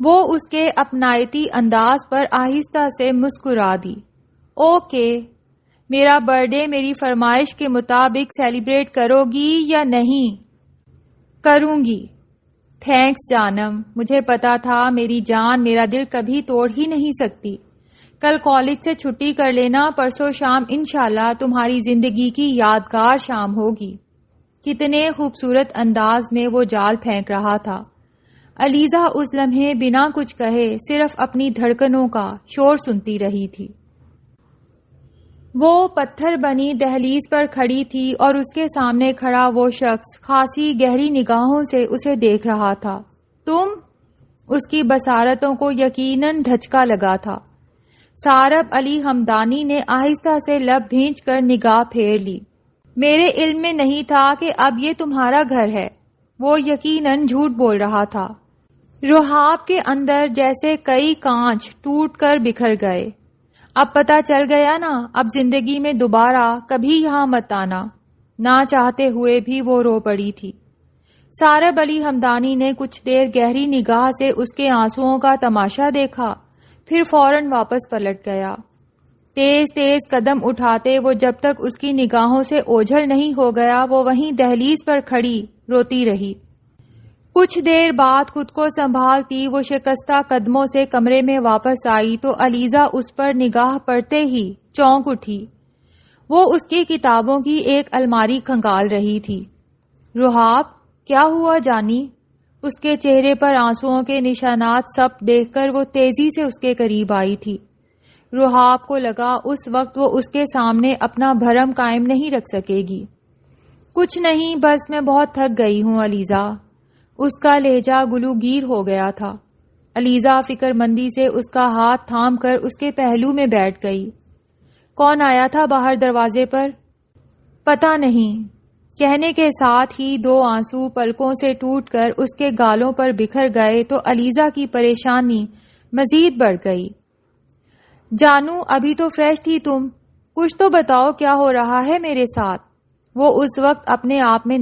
وہ اس کے اپنائیتی انداز پر آہستہ سے مسکرا دی. اوکے، میرا برتھ ڈے میری فرمائش کے مطابق سیلیبریٹ کرو گی یا نہیں؟ کروں گی. تھینکس جانم، مجھے پتا تھا میری جان میرا دل کبھی توڑ ہی نہیں سکتی. کل کالج سے چھٹی کر لینا، پرسوں شام انشاءاللہ تمہاری زندگی کی یادگار شام ہوگی. کتنے خوبصورت انداز میں وہ جال پھینک رہا تھا. علیزہ اس لمحے بنا کچھ کہے صرف اپنی دھڑکنوں کا شور سنتی رہی تھی. وہ پتھر بنی دہلیز پر کھڑی تھی اور اس کے سامنے کھڑا وہ شخص خاصی گہری نگاہوں سے اسے دیکھ رہا تھا. تم؟ اس کی بصارتوں کو یقیناً دھچکا لگا تھا. سارب علی ہمدانی نے آہستہ سے لب بھینچ کر نگاہ پھیر لی. میرے علم میں نہیں تھا کہ اب یہ تمہارا گھر ہے. وہ یقیناً جھوٹ بول رہا تھا. رحاب کے اندر جیسے کئی کانچ ٹوٹ کر بکھر گئے. اب پتہ چل گیا نا، اب زندگی میں دوبارہ کبھی یہاں مت آنا. نہ چاہتے ہوئے بھی وہ رو پڑی تھی. سارب علی ہمدانی نے کچھ دیر گہری نگاہ سے اس کے آنسوؤں کا تماشا دیکھا، پھر فوراً واپس پلٹ گیا. تیز تیز قدم اٹھاتے وہ جب تک اس کی نگاہوں سے اوجھل نہیں ہو گیا وہ وہیں دہلیز پر کھڑی روتی رہی. کچھ دیر بعد خود کو سنبھالتی وہ شکستہ قدموں سے کمرے میں واپس آئی تو علیزہ اس پر نگاہ پڑتے ہی چونک اٹھی. وہ اس کی کتابوں کی ایک الماری کھنگال رہی تھی. رحاب، کیا ہوا جانی؟ اس کے چہرے پر آنسوؤں کے نشانات سب دیکھ کر وہ تیزی سے اس کے قریب آئی تھی. رحاب کو لگا اس وقت وہ اس کے سامنے اپنا بھرم قائم نہیں رکھ سکے گی. کچھ نہیں، بس میں بہت تھک گئی ہوں علیزہ. اس کا لہجہ گلوگیر ہو گیا تھا. علیزہ فکر مندی سے اس کا ہاتھ تھام کر اس کے پہلو میں بیٹھ گئی. کون آیا تھا باہر دروازے پر؟ پتہ نہیں، کہنے کے ساتھ ہی دو آنسو پلکوں سے ٹوٹ کر اس کے گالوں پر بکھر گئے تو علیزہ کی پریشانی مزید بڑھ گئی. جانو، ابھی تو فریش تھی تم، کچھ تو بتاؤ کیا ہو رہا ہے میرے ساتھ. وہ اس وقت اپنے آپ میں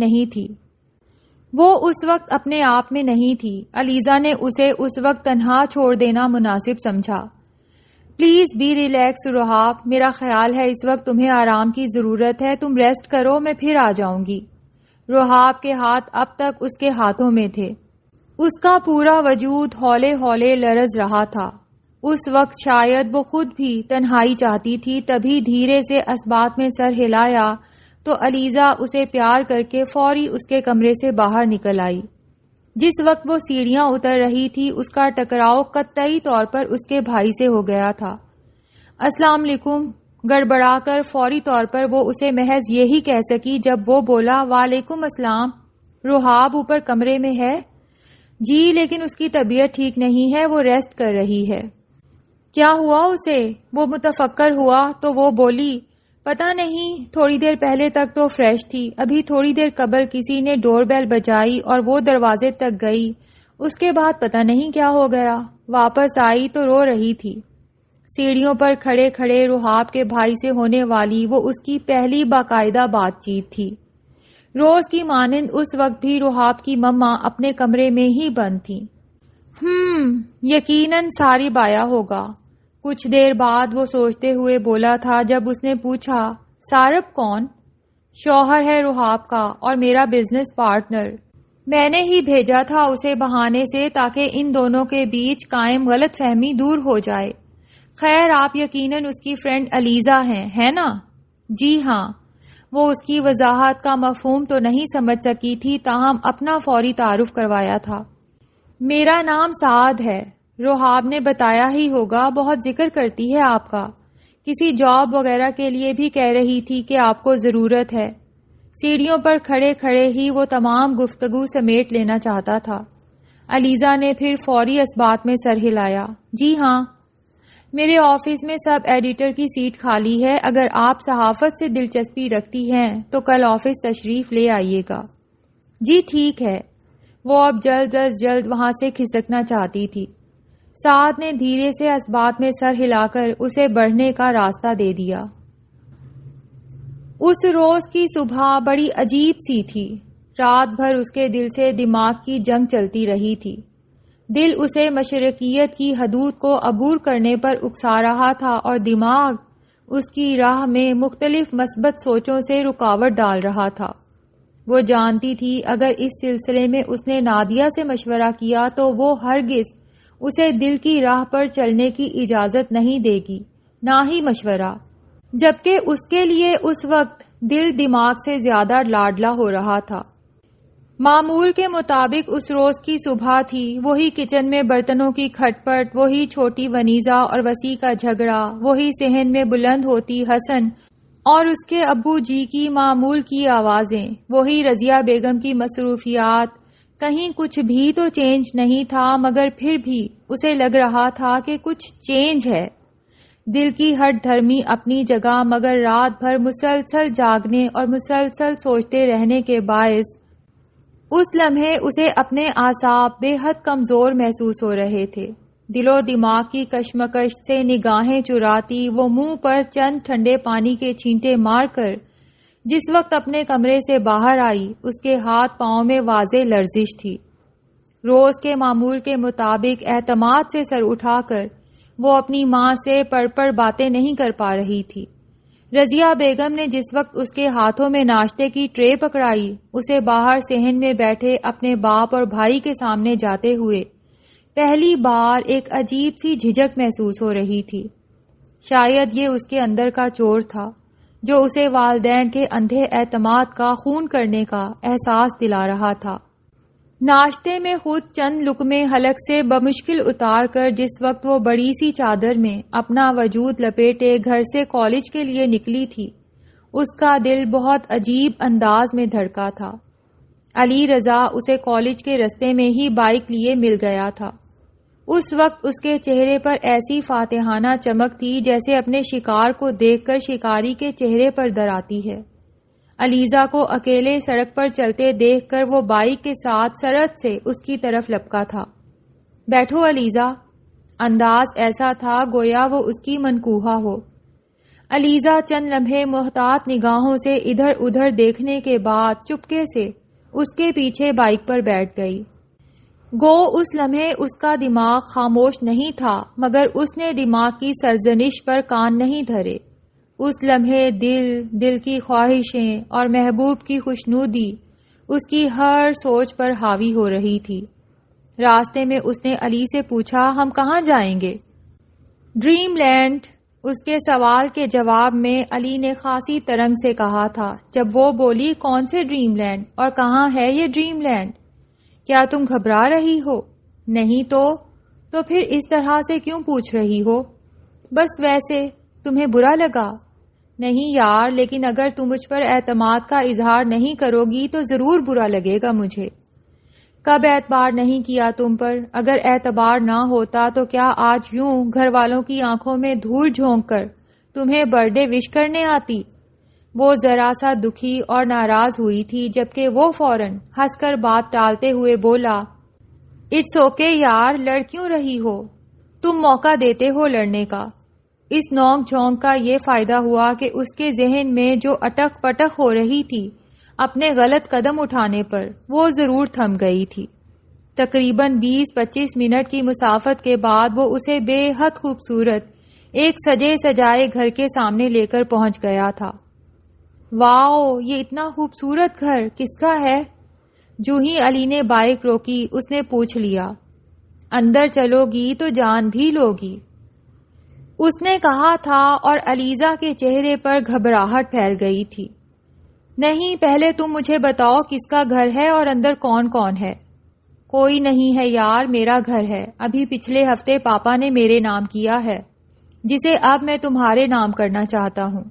نہیں تھی. علیزہ نے اسے اس وقت تنہا چھوڑ دینا مناسب سمجھا. پلیز بی ریلیکس رحاب، میرا خیال ہے اس وقت تمہیں آرام کی ضرورت ہے. تم ریسٹ کرو، میں پھر آ جاؤں گی. رحاب کے ہاتھ اب تک اس کے ہاتھوں میں تھے. اس کا پورا وجود ہولے ہولے لرز رہا تھا. اس وقت شاید وہ خود بھی تنہائی چاہتی تھی. تبھی دھیرے سے اسبات میں سر ہلایا تو علیزہ اسے پیار کر کے فوری اس کے کمرے سے باہر نکل آئی. جس وقت وہ سیڑھیاں اتر رہی تھی اس کا ٹکراؤ قطعی طور پر اس کے بھائی سے ہو گیا تھا. السلام علیکم گڑبڑا کر فوری طور پر وہ اسے محض یہی کہہ سکی جب وہ بولا وعلیکم السلام. رحاب اوپر کمرے میں ہے؟ جی، لیکن اس کی طبیعت ٹھیک نہیں ہے، وہ ریسٹ کر رہی ہے. کیا ہوا اسے؟ وہ متفکر ہوا تو وہ بولی، پتہ نہیں، تھوڑی دیر پہلے تک تو فریش تھی، ابھی تھوڑی دیر قبل کسی نے ڈور بیل بجائی اور وہ دروازے تک گئی، اس کے بعد پتہ نہیں کیا ہو گیا، واپس آئی تو رو رہی تھی۔ سیڑھیوں پر کھڑے کھڑے رحاب کے بھائی سے ہونے والی وہ اس کی پہلی باقاعدہ بات چیت تھی۔ روز کی مانند اس وقت بھی رحاب کی مما اپنے کمرے میں ہی بند تھی۔ یقیناً صارب آیا ہوگا، کچھ دیر بعد وہ سوچتے ہوئے بولا تھا جب اس نے پوچھا، صارب کون؟ شوہر ہے رحاب کا اور میرا بزنس پارٹنر، میں نے ہی بھیجا تھا اسے بہانے سے تاکہ ان دونوں کے بیچ قائم غلط فہمی دور ہو جائے۔ خیر آپ یقیناً اس کی فرینڈ علیزہ ہیں، ہے نا؟ جی ہاں۔ وہ اس کی وضاحت کا مفہوم تو نہیں سمجھ سکی تھی، تاہم اپنا فوری تعارف کروایا تھا۔ میرا نام سعد ہے، رحاب نے بتایا ہی ہوگا، بہت ذکر کرتی ہے آپ کا، کسی جاب وغیرہ کے لیے بھی کہہ رہی تھی کہ آپ کو ضرورت ہے۔ سیڑھیوں پر کھڑے کھڑے ہی وہ تمام گفتگو سمیٹ لینا چاہتا تھا۔ علیزہ نے پھر فوری اسبات میں سر ہلایا۔ جی ہاں، میرے آفس میں سب ایڈیٹر کی سیٹ خالی ہے، اگر آپ صحافت سے دلچسپی رکھتی ہیں تو کل آفس تشریف لے آئیے گا۔ جی ٹھیک ہے۔ وہ اب جلد از جلد وہاں سے کھسکنا چاہتی تھی۔ سعد نے دھیرے سے اسبات میں سر ہلا کر اسے بڑھنے کا راستہ دے دیا۔ اس روز کی صبح بڑی عجیب سی تھی۔ رات بھر اس کے دل سے دماغ کی جنگ چلتی رہی تھی۔ دل اسے مشرقیت کی حدود کو عبور کرنے پر اکسا رہا تھا اور دماغ اس کی راہ میں مختلف مثبت سوچوں سے رکاوٹ ڈال رہا تھا۔ وہ جانتی تھی اگر اس سلسلے میں اس نے نادیہ سے مشورہ کیا تو وہ ہرگز اسے دل کی راہ پر چلنے کی اجازت نہیں دے گی، نہ ہی مشورہ، جبکہ اس کے لیے اس وقت دل دماغ سے زیادہ لاڈلا ہو رہا تھا۔ معمول کے مطابق اس روز کی صبح تھی، وہی کچن میں برتنوں کی کھٹ پٹ، وہی چھوٹی ونیزا اور وسیع کا جھگڑا، وہی صحن میں بلند ہوتی حسن اور اس کے ابو جی کی معمول کی آوازیں، وہی رضیہ بیگم کی مصروفیات، کہیں کچھ بھی تو چینج نہیں تھا، مگر پھر بھی اسے لگ رہا تھا کہ کچھ چینج ہے۔ دل کی ہٹ دھرمی اپنی جگہ، مگر رات بھر مسلسل جاگنے اور مسلسل سوچتے رہنے کے باعث اس لمحے اسے اپنے اعصاب بے حد کمزور محسوس ہو رہے تھے۔ دل و دماغ کی کشمکش سے نگاہیں چراتی وہ منہ پر چند ٹھنڈے پانی کے چھینٹے مار کر جس وقت اپنے کمرے سے باہر آئی، اس کے ہاتھ پاؤں میں واضح لرزش تھی۔ روز کے معمول کے مطابق اعتماد سے سر اٹھا کر وہ اپنی ماں سے پڑ باتیں نہیں کر پا رہی تھی۔ رضیہ بیگم نے جس وقت اس کے ہاتھوں میں ناشتے کی ٹرے پکڑائی، اسے باہر صحن میں بیٹھے اپنے باپ اور بھائی کے سامنے جاتے ہوئے پہلی بار ایک عجیب سی جھجک محسوس ہو رہی تھی۔ شاید یہ اس کے اندر کا چور تھا جو اسے والدین کے اندھے اعتماد کا خون کرنے کا احساس دلا رہا تھا۔ ناشتے میں خود چند لقمے حلق سے بمشکل اتار کر جس وقت وہ بڑی سی چادر میں اپنا وجود لپیٹے گھر سے کالج کے لیے نکلی تھی، اس کا دل بہت عجیب انداز میں دھڑکا تھا۔ علی رضا اسے کالج کے رستے میں ہی بائک لیے مل گیا تھا۔ اس وقت اس کے چہرے پر ایسی فاتحانہ چمک تھی جیسے اپنے شکار کو دیکھ کر شکاری کے چہرے پر در آتی ہے۔ علیزہ کو اکیلے سڑک پر چلتے دیکھ کر وہ بائک کے ساتھ سرعت سے اس کی طرف لپکا تھا۔ بیٹھو علیزہ، انداز ایسا تھا گویا وہ اس کی منکوہا ہو۔ علیزہ چند لمحے محتاط نگاہوں سے ادھر ادھر دیکھنے کے بعد چپکے سے اس کے پیچھے بائک پر بیٹھ گئی۔ گو اس لمحے اس کا دماغ خاموش نہیں تھا، مگر اس نے دماغ کی سرزنش پر کان نہیں دھرے۔ اس لمحے دل کی خواہشیں اور محبوب کی خوشنودی اس کی ہر سوچ پر حاوی ہو رہی تھی۔ راستے میں اس نے علی سے پوچھا، ہم کہاں جائیں گے؟ ڈریم لینڈ، اس کے سوال کے جواب میں علی نے خاصی ترنگ سے کہا تھا۔ جب وہ بولی، کون سے ڈریم لینڈ اور کہاں ہے یہ ڈریم لینڈ؟ کیا تم گھبرا رہی ہو؟ نہیں تو پھر اس طرح سے کیوں پوچھ رہی ہو؟ بس ویسے، تمہیں برا لگا؟ نہیں یار، لیکن اگر تم مجھ پر اعتماد کا اظہار نہیں کرو گی تو ضرور برا لگے گا مجھے۔ کب اعتبار نہیں کیا تم پر؟ اگر اعتبار نہ ہوتا تو کیا آج یوں گھر والوں کی آنکھوں میں دھول جھونک کر تمہیں برتھ ڈے وش کرنے آتی؟ وہ ذرا سا دکھی اور ناراض ہوئی تھی، جبکہ وہ فوراً ہنس کر بات ٹالتے ہوئے بولا، اٹس اوکے یار، لڑ کیوں رہی ہو؟ تم موقع دیتے ہو لڑنے کا۔ اس نونک جھونک کا یہ فائدہ ہوا کہ اس کے ذہن میں جو اٹک پٹک ہو رہی تھی اپنے غلط قدم اٹھانے پر، وہ ضرور تھم گئی تھی۔ تقریباً 20-25 منٹ کی مسافت کے بعد وہ اسے بے حد خوبصورت ایک سجے سجائے گھر کے سامنے لے کر پہنچ گیا تھا۔ واؤ، یہ اتنا خوبصورت گھر کس کا ہے؟ جو ہی علی نے بائک روکی اس نے پوچھ لیا۔ اندر چلو گی تو جان بھی لوگی، اس نے کہا تھا، اور علیزہ کے چہرے پر گھبراہٹ پھیل گئی تھی۔ نہیں، پہلے تم مجھے بتاؤ کس کا گھر ہے اور اندر کون کون ہے؟ کوئی نہیں ہے یار، میرا گھر ہے، ابھی پچھلے ہفتے پاپا نے میرے نام کیا ہے، جسے اب میں تمہارے نام کرنا چاہتا ہوں۔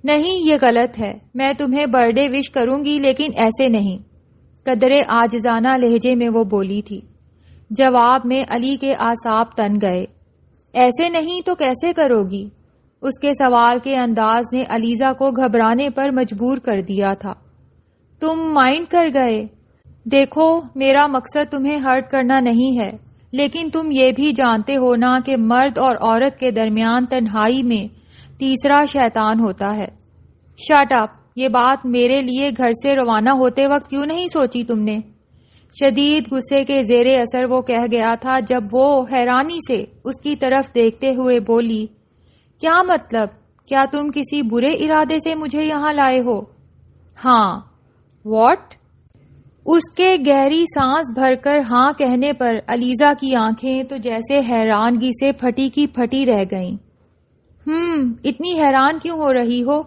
نہیں، یہ غلط ہے، میں تمہیں برتھ ڈے وش کروں گی لیکن ایسے نہیں، قدرے عاجزانہ لہجے میں وہ بولی تھی۔ جواب میں علی کے اعصاب تن گئے۔ ایسے نہیں تو کیسے کرو گی؟ اس کے سوال کے انداز نے علیزہ کو گھبرانے پر مجبور کر دیا تھا۔ تم مائنڈ کر گئے؟ دیکھو، میرا مقصد تمہیں ہرٹ کرنا نہیں ہے، لیکن تم یہ بھی جانتے ہو نا کہ مرد اور عورت کے درمیان تنہائی میں تیسرا شیطان ہوتا ہے۔ شٹ اپ، یہ بات میرے لیے گھر سے روانہ ہوتے وقت کیوں نہیں سوچی تم نے؟ شدید غصے کے زیر اثر وہ کہہ گیا تھا، جب وہ حیرانی سے اس کی طرف دیکھتے ہوئے بولی، کیا مطلب؟ کیا تم کسی برے ارادے سے مجھے یہاں لائے ہو؟ ہاں۔ واٹ؟ اس کے گہری سانس بھر کر ہاں کہنے پر علیزہ کی آنکھیں تو جیسے حیرانگی سے پھٹی کی پھٹی رہ گئیں۔ اتنی حیران کیوں ہو رہی ہو؟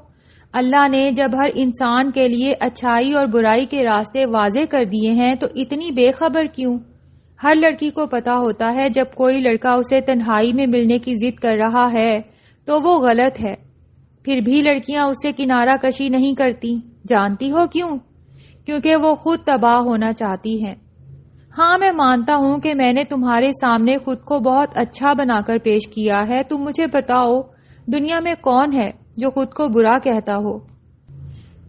اللہ نے جب ہر انسان کے لیے اچھائی اور برائی کے راستے واضح کر دیے ہیں تو اتنی بے خبر کیوں؟ ہر لڑکی کو پتا ہوتا ہے جب کوئی لڑکا اسے تنہائی میں ملنے کی ضد کر رہا ہے تو وہ غلط ہے، پھر بھی لڑکیاں اس سے کنارہ کشی نہیں کرتی۔ جانتی ہو کیوں؟ کیونکہ وہ خود تباہ ہونا چاہتی ہیں۔ ہاں، میں مانتا ہوں کہ میں نے تمہارے سامنے خود کو بہت اچھا بنا کر پیش کیا ہے۔ تم مجھے بتاؤ، دنیا میں کون ہے جو خود کو برا کہتا ہو؟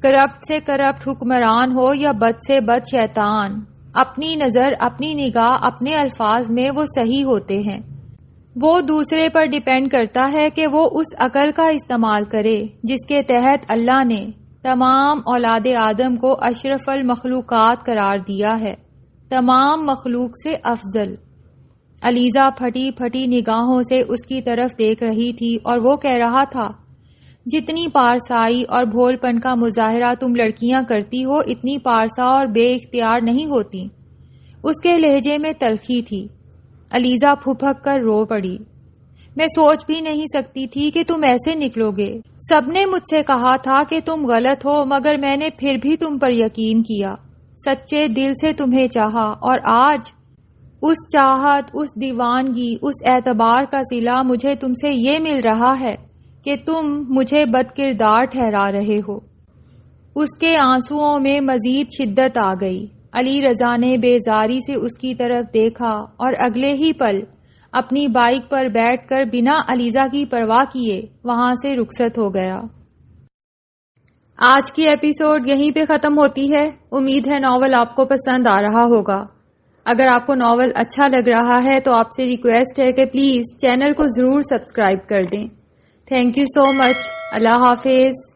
کرپٹ سے کرپٹ حکمران ہو یا بد سے بد شیطان، اپنی نظر، اپنی نگاہ، اپنے الفاظ میں وہ صحیح ہوتے ہیں۔ وہ دوسرے پر ڈیپینڈ کرتا ہے کہ وہ اس عقل کا استعمال کرے جس کے تحت اللہ نے تمام اولاد آدم کو اشرف المخلوقات قرار دیا ہے، تمام مخلوق سے افضل۔ علیزہ پھٹی پھٹی نگاہوں سے اس کی طرف دیکھ رہی تھی اور وہ کہہ رہا تھا، جتنی پارسائی اور بھول پن کا مظاہرہ تم لڑکیاں کرتی ہو اتنی پارسا اور بے اختیار نہیں ہوتی۔ اس کے لہجے میں تلخی تھی۔ علیزہ پھپک کر رو پڑی۔ میں سوچ بھی نہیں سکتی تھی کہ تم ایسے نکلو گے۔ سب نے مجھ سے کہا تھا کہ تم غلط ہو، مگر میں نے پھر بھی تم پر یقین کیا، سچے دل سے تمہیں چاہا، اور آج اس چاہت، اس دیوانگی، اس اعتبار کا صلہ مجھے تم سے یہ مل رہا ہے کہ تم مجھے بد کردار ٹھہرا رہے ہو۔ اس کے آنسوؤں میں مزید شدت آ گئی۔ علی رضا نے بیزاری سے اس کی طرف دیکھا اور اگلے ہی پل اپنی بائک پر بیٹھ کر بنا علیزہ کی پرواہ کیے وہاں سے رخصت ہو گیا۔ آج کی ایپیسوڈ یہیں پہ ختم ہوتی ہے۔ امید ہے ناول آپ کو پسند آ رہا ہوگا۔ اگر آپ کو ناول اچھا لگ رہا ہے تو آپ سے ریکویسٹ ہے کہ پلیز چینل کو ضرور سبسکرائب کر دیں۔ تھینک یو سو مچ۔ اللہ حافظ۔